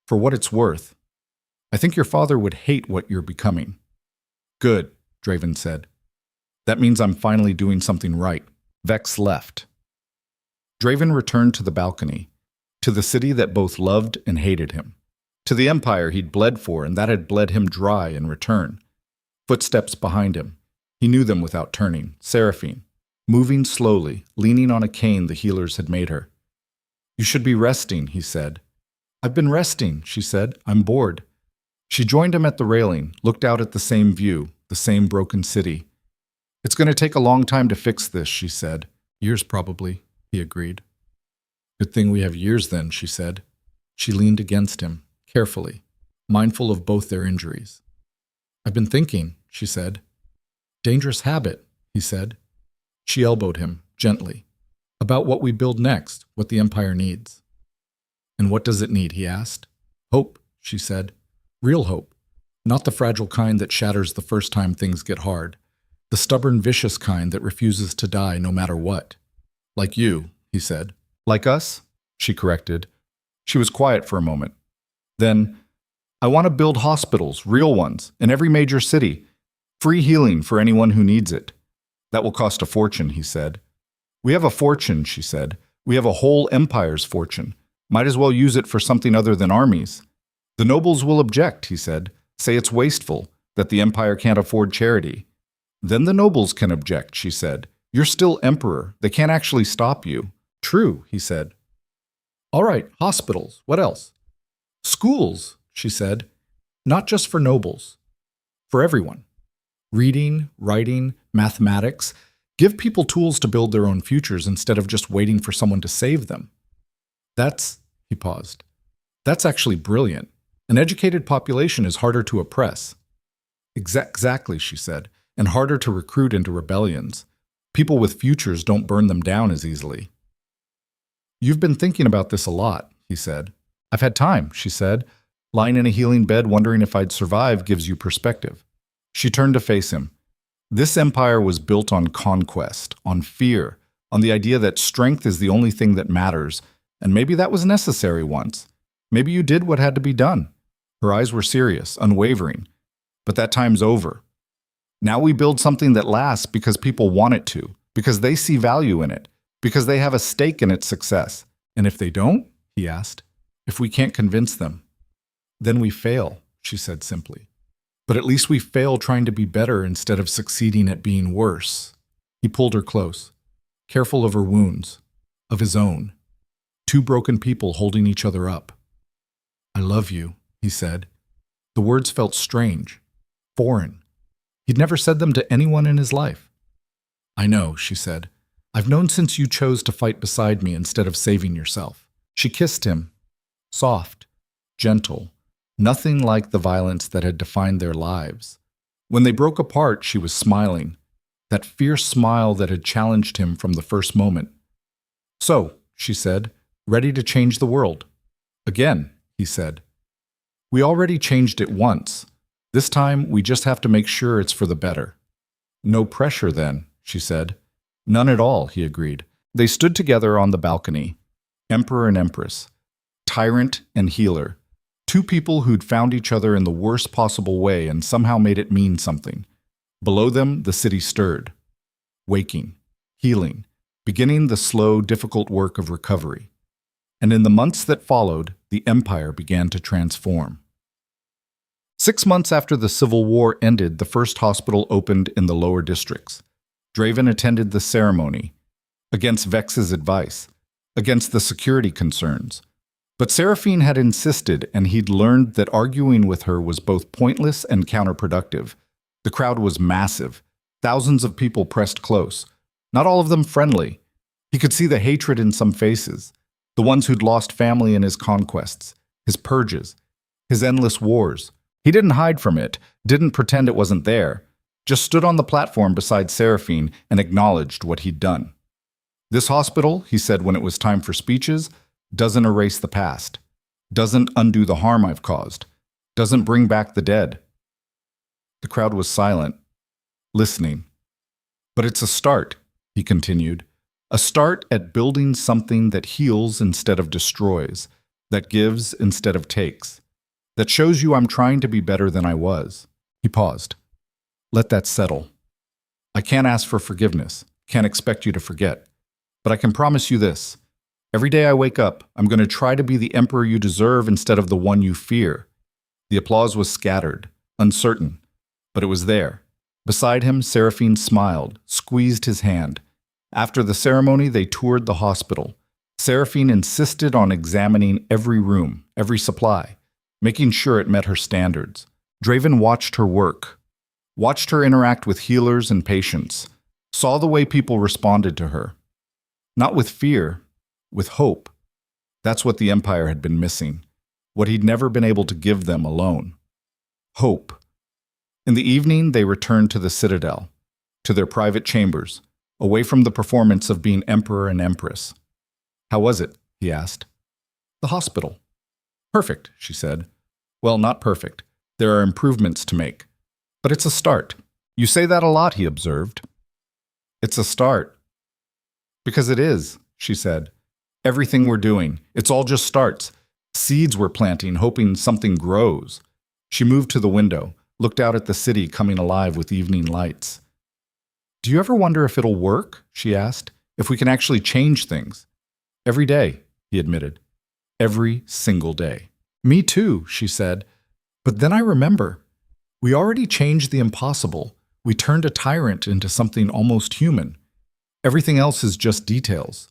for what it's worth, I think your father would hate what you're becoming. Good, Draven said. That means I'm finally doing something right. Vex left. Draven returned to the balcony, to the city that both loved and hated him, to the empire he'd bled for and that had bled him dry in return. Footsteps behind him. He knew them without turning. Seraphine, moving slowly, leaning on a cane the healers had made her. You should be resting, he said. I've been resting, she said. I'm bored. She joined him at the railing, looked out at the same view, the same broken city. It's going to take a long time to fix this, she said. Years probably, he agreed. Good thing we have years then, she said. She leaned against him, carefully, mindful of both their injuries. I've been thinking, she said. Dangerous habit, he said. She elbowed him, gently. About what we build next, what the empire needs. And what does it need, he asked. Hope, she said. Real hope. Not the fragile kind that shatters the first time things get hard. The stubborn, vicious kind that refuses to die no matter what. Like you, he said. Like us? She corrected. She was quiet for a moment. Then, I want to build hospitals, real ones, in every major city. Free healing for anyone who needs it. That will cost a fortune, he said. We have a fortune, she said. We have a whole empire's fortune. Might as well use it for something other than armies. The nobles will object, he said. Say it's wasteful, that the empire can't afford charity. Then the nobles can object, she said. You're still emperor. They can't actually stop you. True, he said. All right, hospitals. What else? Schools, she said. Not just for nobles. For everyone. Reading, writing, mathematics. Give people tools to build their own futures instead of just waiting for someone to save them. He paused. That's actually brilliant. An educated population is harder to oppress. Exactly, she said, and harder to recruit into rebellions. People with futures don't burn them down as easily. You've been thinking about this a lot, he said. I've had time, she said. Lying in a healing bed wondering if I'd survive gives you perspective. She turned to face him. This empire was built on conquest, on fear, on the idea that strength is the only thing that matters, and maybe that was necessary once. Maybe you did what had to be done. Her eyes were serious, unwavering. But that time's over. Now we build something that lasts because people want it to, because they see value in it, because they have a stake in its success. And if they don't, he asked, if we can't convince them, then we fail, she said simply. But at least we fail trying to be better instead of succeeding at being worse. He pulled her close, careful of her wounds, of his own. two broken people holding each other up. "I love you," he said. The words felt strange, foreign. He'd never said them to anyone in his life. "I know," she said. "I've known since you chose to fight beside me instead of saving yourself." She kissed him, soft, gentle, nothing like the violence that had defined their lives. When they broke apart, she was smiling, that fierce smile that had challenged him from the first moment. "So," she said, "ready to change the world?" "Again," he said. "We already changed it once. This time, we just have to make sure it's for the better." "No pressure, then," she said. "None at all," he agreed. They stood together on the balcony, Emperor and Empress, tyrant and healer, two people who'd found each other in the worst possible way and somehow made it mean something. Below them, the city stirred, waking, healing, beginning the slow, difficult work of recovery. And in the months that followed, the empire began to transform. 6 months after the Civil War ended, the first hospital opened in the lower districts. Draven attended the ceremony, against Vex's advice, against the security concerns. But Seraphine had insisted, and he'd learned that arguing with her was both pointless and counterproductive. The crowd was massive. Thousands of people pressed close, not all of them friendly. He could see the hatred in some faces, the ones who'd lost family in his conquests, his purges, his endless wars. He didn't hide from it, didn't pretend it wasn't there, just stood on the platform beside Seraphine and acknowledged what he'd done. "This hospital," he said when it was time for speeches, "doesn't erase the past, doesn't undo the harm I've caused, doesn't bring back the dead." The crowd was silent, listening. "But it's a start," he continued, "a start at building something that heals instead of destroys, that gives instead of takes, that shows you I'm trying to be better than I was." He paused. "Let that settle. I can't ask for forgiveness, can't expect you to forget, but I can promise you this. Every day I wake up, I'm going to try to be the emperor you deserve instead of the one you fear." The applause was scattered, uncertain, but it was there. Beside him, Seraphine smiled, squeezed his hand. After the ceremony, they toured the hospital. Seraphine insisted on examining every room, every supply, making sure it met her standards. Draven watched her work, watched her interact with healers and patients, saw the way people responded to her. Not with fear, with hope. That's what the Empire had been missing, what he'd never been able to give them alone. Hope. In the evening, they returned to the Citadel, to their private chambers, away from the performance of being Emperor and Empress. "How was it?" he asked. "The hospital." "Perfect," she said. "Well, not perfect. There are improvements to make. But it's a start." "You say that a lot," he observed. "It's a start." "Because it is," she said. "Everything we're doing, it's all just starts. Seeds we're planting, hoping something grows." She moved to the window, looked out at the city coming alive with evening lights. "Do you ever wonder if it'll work?" she asked. "If we can actually change things?" "Every day," he admitted. "Every single day." "Me too," she said. "But then I remember. We already changed the impossible. We turned a tyrant into something almost human. Everything else is just details."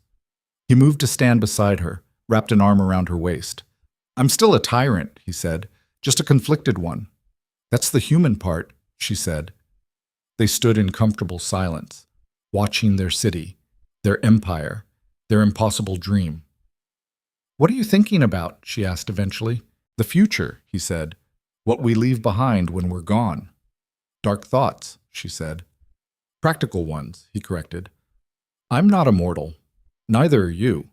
He moved to stand beside her, wrapped an arm around her waist. "I'm still a tyrant," he said, "just a conflicted one." "That's the human part," she said. They stood in comfortable silence, watching their city, their empire, their impossible dream. "What are you thinking about?" she asked eventually. "The future," he said. "What we leave behind when we're gone." "Dark thoughts," she said. "Practical ones," he corrected. "I'm not immortal. Neither are you.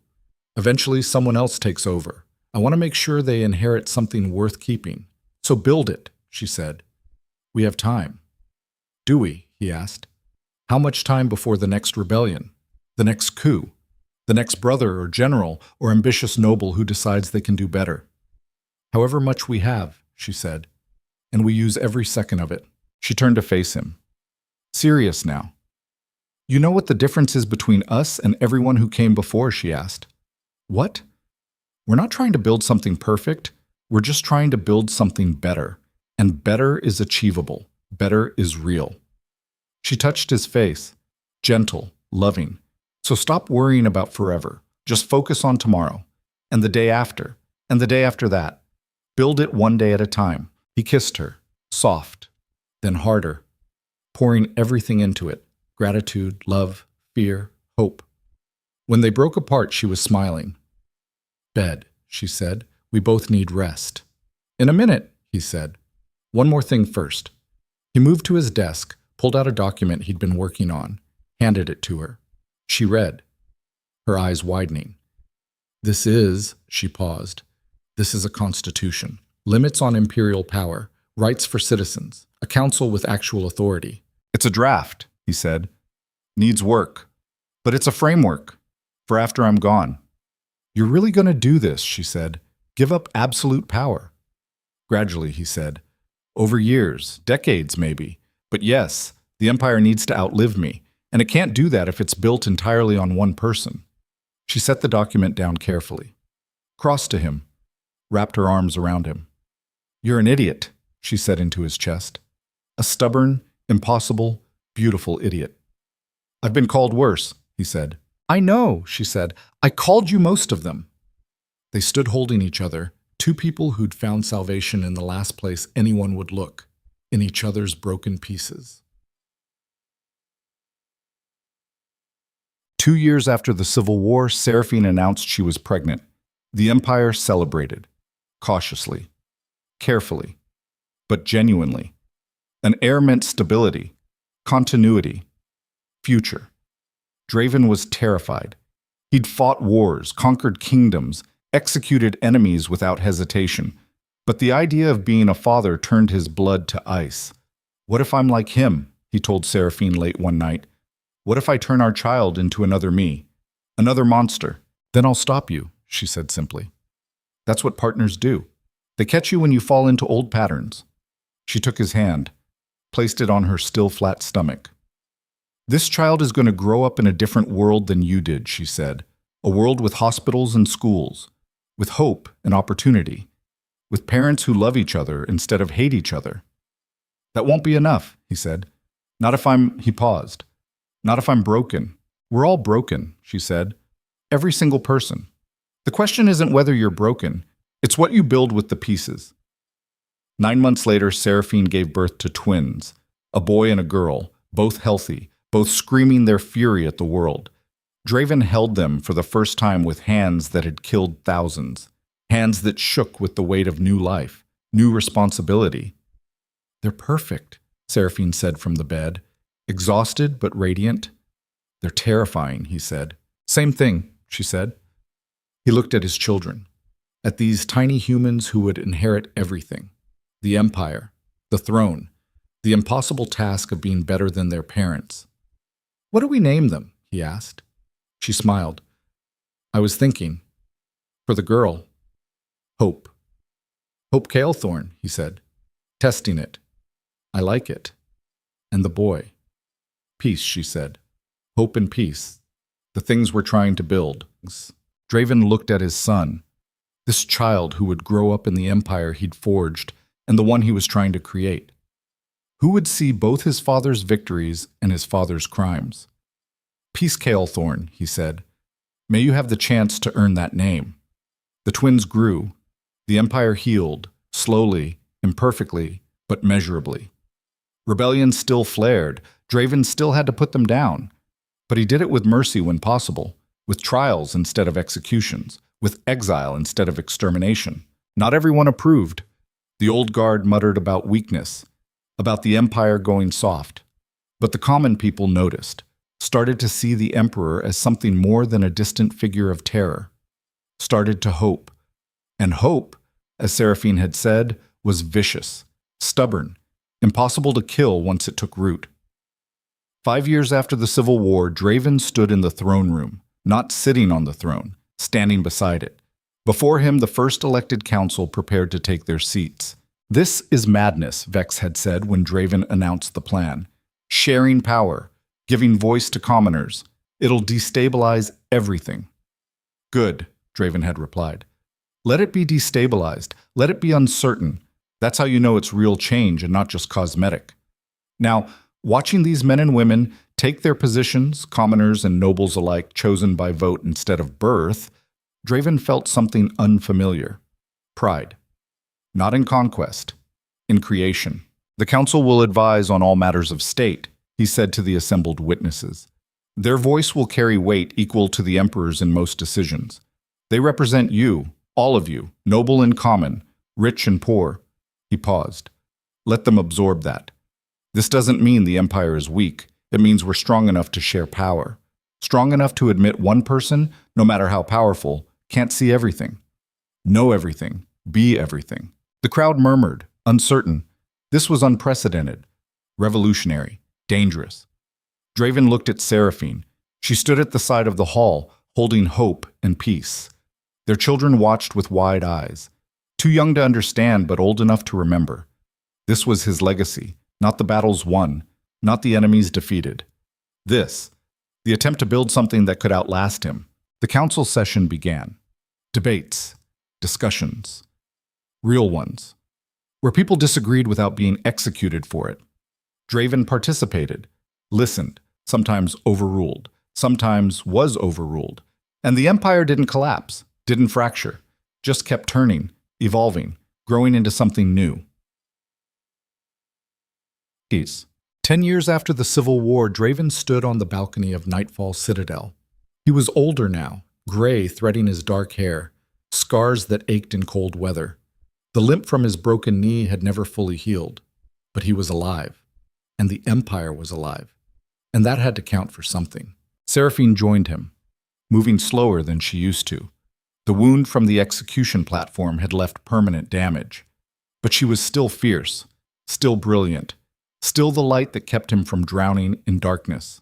Eventually, someone else takes over. I want to make sure they inherit something worth keeping. So build it," she said. "We have time." "Do we?" he asked. "How much time before the next rebellion, the next coup, the next brother or general or ambitious noble who decides they can do better?" "However much we have," she said, "and we use every second of it." She turned to face him. "Serious now. You know what the difference is between us and everyone who came before?" she asked. "What?" "We're not trying to build something perfect. We're just trying to build something better. And better is achievable. Better is real." She touched his face, gentle, loving. "So stop worrying about forever. Just focus on tomorrow. And the day after, and the day after that. Build it one day at a time. He kissed her, soft, then harder, pouring everything into it, gratitude, love, fear, hope. When they broke apart, she was smiling. Bed, she said. We both need rest. In a minute, he said. One more thing first. He moved to his desk, pulled out a document he'd been working on, handed it to her. She read, her eyes widening. This is, she paused, this is a constitution. Limits on imperial power, rights for citizens, a council with actual authority. It's a draft, he said. Needs work. But it's a framework for after I'm gone. You're really going to do this, she said. Give up absolute power. Gradually, he said. Over years, decades maybe. But yes, the Empire needs to outlive me, and it can't do that if it's built entirely on one person. She set the document down carefully, crossed to him, wrapped her arms around him. You're an idiot, she said into his chest. A stubborn, impossible, beautiful idiot. I've been called worse, he said. I know, she said. I called you most of them. They stood holding each other, two people who'd found salvation in the last place anyone would look, in each other's broken pieces. 2 years after the Civil War, Seraphine announced she was pregnant. The Empire celebrated, cautiously, carefully, but genuinely. An heir meant stability, continuity, future. Draven was terrified. He'd fought wars, conquered kingdoms, executed enemies without hesitation. But the idea of being a father turned his blood to ice. What if I'm like him? He told Seraphine late one night. What if I turn our child into another me? Another monster? Then I'll stop you, she said simply. That's what partners do. They catch you when you fall into old patterns. She took his hand, placed it on her still flat stomach. This child is going to grow up in a different world than you did, she said. A world with hospitals and schools, with hope and opportunity, with parents who love each other instead of hate each other. That won't be enough, he said. Not if he paused. Not if I'm broken. We're all broken, she said. Every single person. The question isn't whether you're broken. It's what you build with the pieces. 9 months later, Seraphine gave birth to twins, a boy and a girl, both healthy, both screaming their fury at the world. Draven held them for the first time with hands that had killed thousands, hands that shook with the weight of new life, new responsibility. They're perfect, Seraphine said from the bed, exhausted but radiant. They're terrifying, he said. Same thing, she said. He looked at his children, at these tiny humans who would inherit everything. The empire, the throne, the impossible task of being better than their parents. What do we name them? He asked. She smiled. I was thinking. For the girl. Hope. Hope Kaelthorn, he said. Testing it. I like it. And the boy. Peace, she said. Hope and peace. The things we're trying to build. Draven looked at his son. This child who would grow up in the empire he'd forged and the one he was trying to create. Who would see both his father's victories and his father's crimes? Peace Kaelthorn, he said. May you have the chance to earn that name. The twins grew. The empire healed, slowly, imperfectly, but measurably. Rebellion still flared. Draven still had to put them down. But he did it with mercy when possible, with trials instead of executions, with exile instead of extermination. Not everyone approved. The old guard muttered about weakness, about the empire going soft. But the common people noticed, started to see the emperor as something more than a distant figure of terror, started to hope. And hope, as Seraphine had said, was vicious, stubborn, impossible to kill once it took root. 5 years after the Civil War, Draven stood in the throne room, not sitting on the throne, standing beside it. Before him, the first elected council prepared to take their seats. This is madness, Vex had said when Draven announced the plan. Sharing power, giving voice to commoners. It'll destabilize everything. Good, Draven had replied. Let it be destabilized. Let it be uncertain. That's how you know it's real change and not just cosmetic. Now, watching these men and women take their positions, commoners and nobles alike chosen by vote instead of birth, Draven felt something unfamiliar. Pride. Not in conquest, in creation. The council will advise on all matters of state, he said to the assembled witnesses. Their voice will carry weight equal to the emperor's in most decisions. They represent you, all of you, noble and common, rich and poor. He paused. Let them absorb that. This doesn't mean the empire is weak. It means we're strong enough to share power. Strong enough to admit one person, no matter how powerful, can't see everything, know everything, be everything. The crowd murmured, uncertain. This was unprecedented, revolutionary, dangerous. Draven looked at Seraphine. She stood at the side of the hall, holding hope and peace. Their children watched with wide eyes, too young to understand but old enough to remember. This was his legacy, not the battles won, not the enemies defeated. This, the attempt to build something that could outlast him. The council session began. Debates, discussions, real ones, where people disagreed without being executed for it. Draven participated, listened, sometimes overruled, sometimes was overruled. And the empire didn't collapse, didn't fracture, just kept turning, evolving, growing into something new. 10 years after the Civil War, Draven stood on the balcony of Nightfall Citadel. He was older now, gray threading his dark hair, scars that ached in cold weather. The limp from his broken knee had never fully healed, but he was alive, and the Empire was alive, and that had to count for something. Seraphine joined him, moving slower than she used to. The wound from the execution platform had left permanent damage, but she was still fierce, still brilliant, still the light that kept him from drowning in darkness.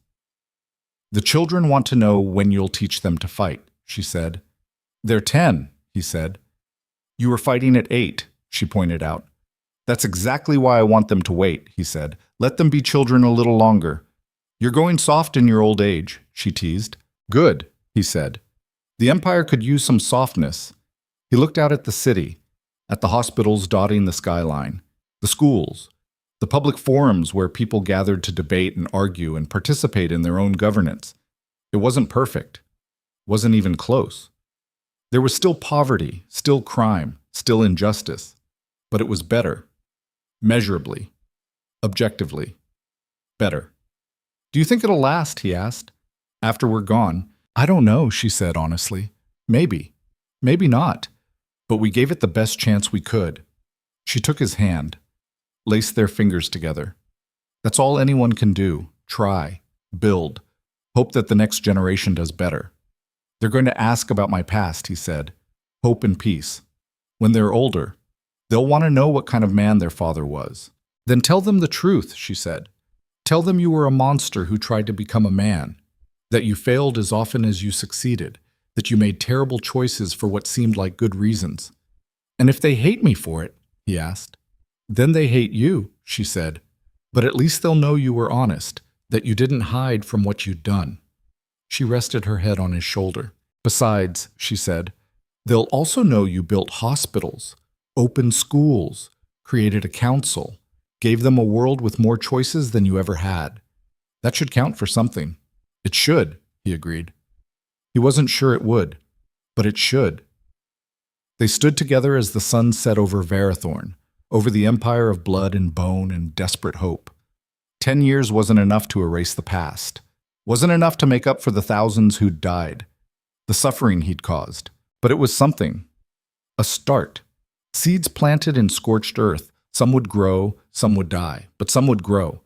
The children want to know when you'll teach them to fight, she said. They're 10, he said. You were fighting at 8, she pointed out. That's exactly why I want them to wait, he said. Let them be children a little longer. You're going soft in your old age, she teased. Good, he said. The Empire could use some softness. He looked out at the city, at the hospitals dotting the skyline, the schools, the public forums where people gathered to debate and argue and participate in their own governance. It wasn't perfect, wasn't even close. There was still poverty, still crime, still injustice, but it was better, measurably, objectively, better. Do you think it'll last, he asked, after we're gone? I don't know, she said honestly. Maybe, maybe not, but we gave it the best chance we could. She took his hand, laced their fingers together. That's all anyone can do, try, build, hope that the next generation does better. They're going to ask about my past, he said. Hope and peace. When they're older, they'll want to know what kind of man their father was. Then tell them the truth, she said. Tell them you were a monster who tried to become a man, that you failed as often as you succeeded, that you made terrible choices for what seemed like good reasons. And if they hate me for it, he asked. Then they hate you, she said. But at least they'll know you were honest, that you didn't hide from what you'd done. She rested her head on his shoulder. Besides, she said, they'll also know you built hospitals, opened schools, created a council, gave them a world with more choices than you ever had. That should count for something. It should, he agreed. He wasn't sure it would, but it should. They stood together as the sun set over Varathorn, over the empire of blood and bone and desperate hope. 10 years wasn't enough to erase the past. Wasn't enough to make up for the thousands who'd died, the suffering he'd caused. But it was something. A start. Seeds planted in scorched earth. Some would grow, some would die, but some would grow.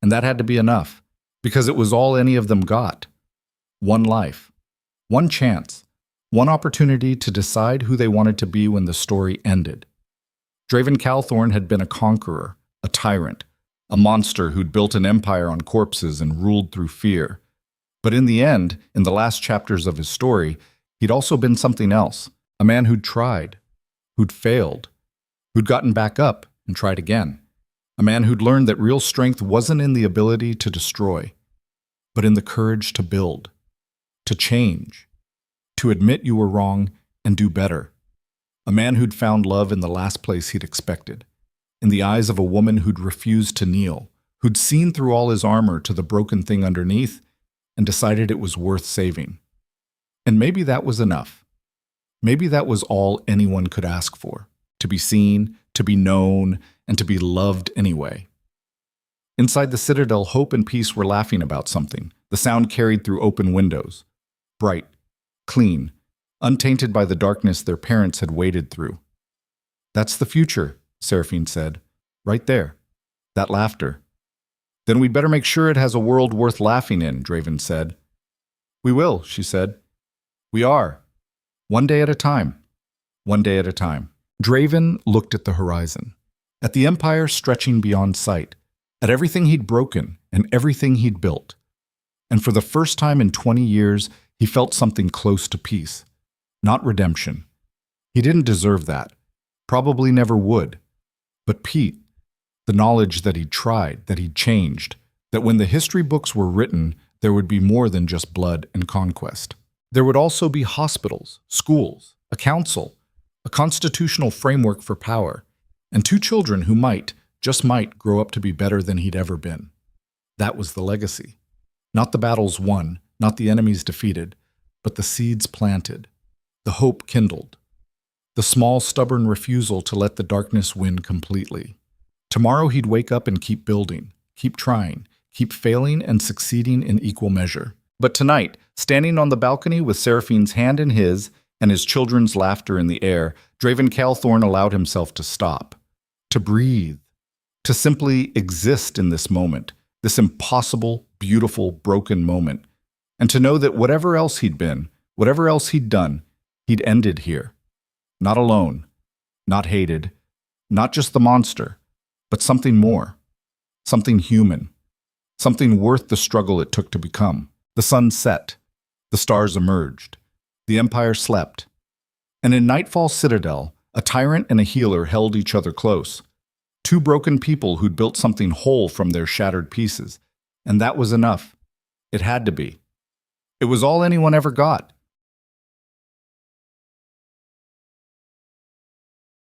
And that had to be enough, because it was all any of them got. One life, one chance, one opportunity to decide who they wanted to be when the story ended. Draven Kaelthorn had been a conqueror, a tyrant, a monster who'd built an empire on corpses and ruled through fear. But in the end, in the last chapters of his story, he'd also been something else, a man who'd tried, who'd failed, who'd gotten back up and tried again, a man who'd learned that real strength wasn't in the ability to destroy, but in the courage to build, to change, to admit you were wrong and do better, a man who'd found love in the last place he'd expected, in the eyes of a woman who'd refused to kneel, who'd seen through all his armor to the broken thing underneath and decided it was worth saving. And maybe that was enough. Maybe that was all anyone could ask for, to be seen, to be known, and to be loved anyway. Inside the citadel, hope and peace were laughing about something. The sound carried through open windows. Bright, clean, untainted by the darkness their parents had waded through. "That's the future," Seraphine said. "Right there. That laughter." "Then we'd better make sure it has a world worth laughing in," Draven said. "We will," she said. "We are. One day at a time. One day at a time." Draven looked at the horizon, at the empire stretching beyond sight, at everything he'd broken and everything he'd built. And for the first time in 20 years, he felt something close to peace, not redemption. He didn't deserve that, probably never would. But Pete, the knowledge that he'd tried, that he'd changed, that when the history books were written, there would be more than just blood and conquest. There would also be hospitals, schools, a council, a constitutional framework for power, and 2 children who might, just might, grow up to be better than he'd ever been. That was the legacy. Not the battles won, not the enemies defeated, but the seeds planted, the hope kindled, the small, stubborn refusal to let the darkness win completely. Tomorrow he'd wake up and keep building, keep trying, keep failing and succeeding in equal measure. But tonight, standing on the balcony with Seraphine's hand in his and his children's laughter in the air, Draven Kaelthorn allowed himself to stop, to breathe, to simply exist in this moment, this impossible, beautiful, broken moment, and to know that whatever else he'd been, whatever else he'd done, he'd ended here. Not alone, not hated, not just the monster, but something more, something human, something worth the struggle it took to become. The sun set, the stars emerged, the empire slept, and in Nightfall Citadel, a tyrant and a healer held each other close. 2 broken people who'd built something whole from their shattered pieces, and that was enough. It had to be. It was all anyone ever got.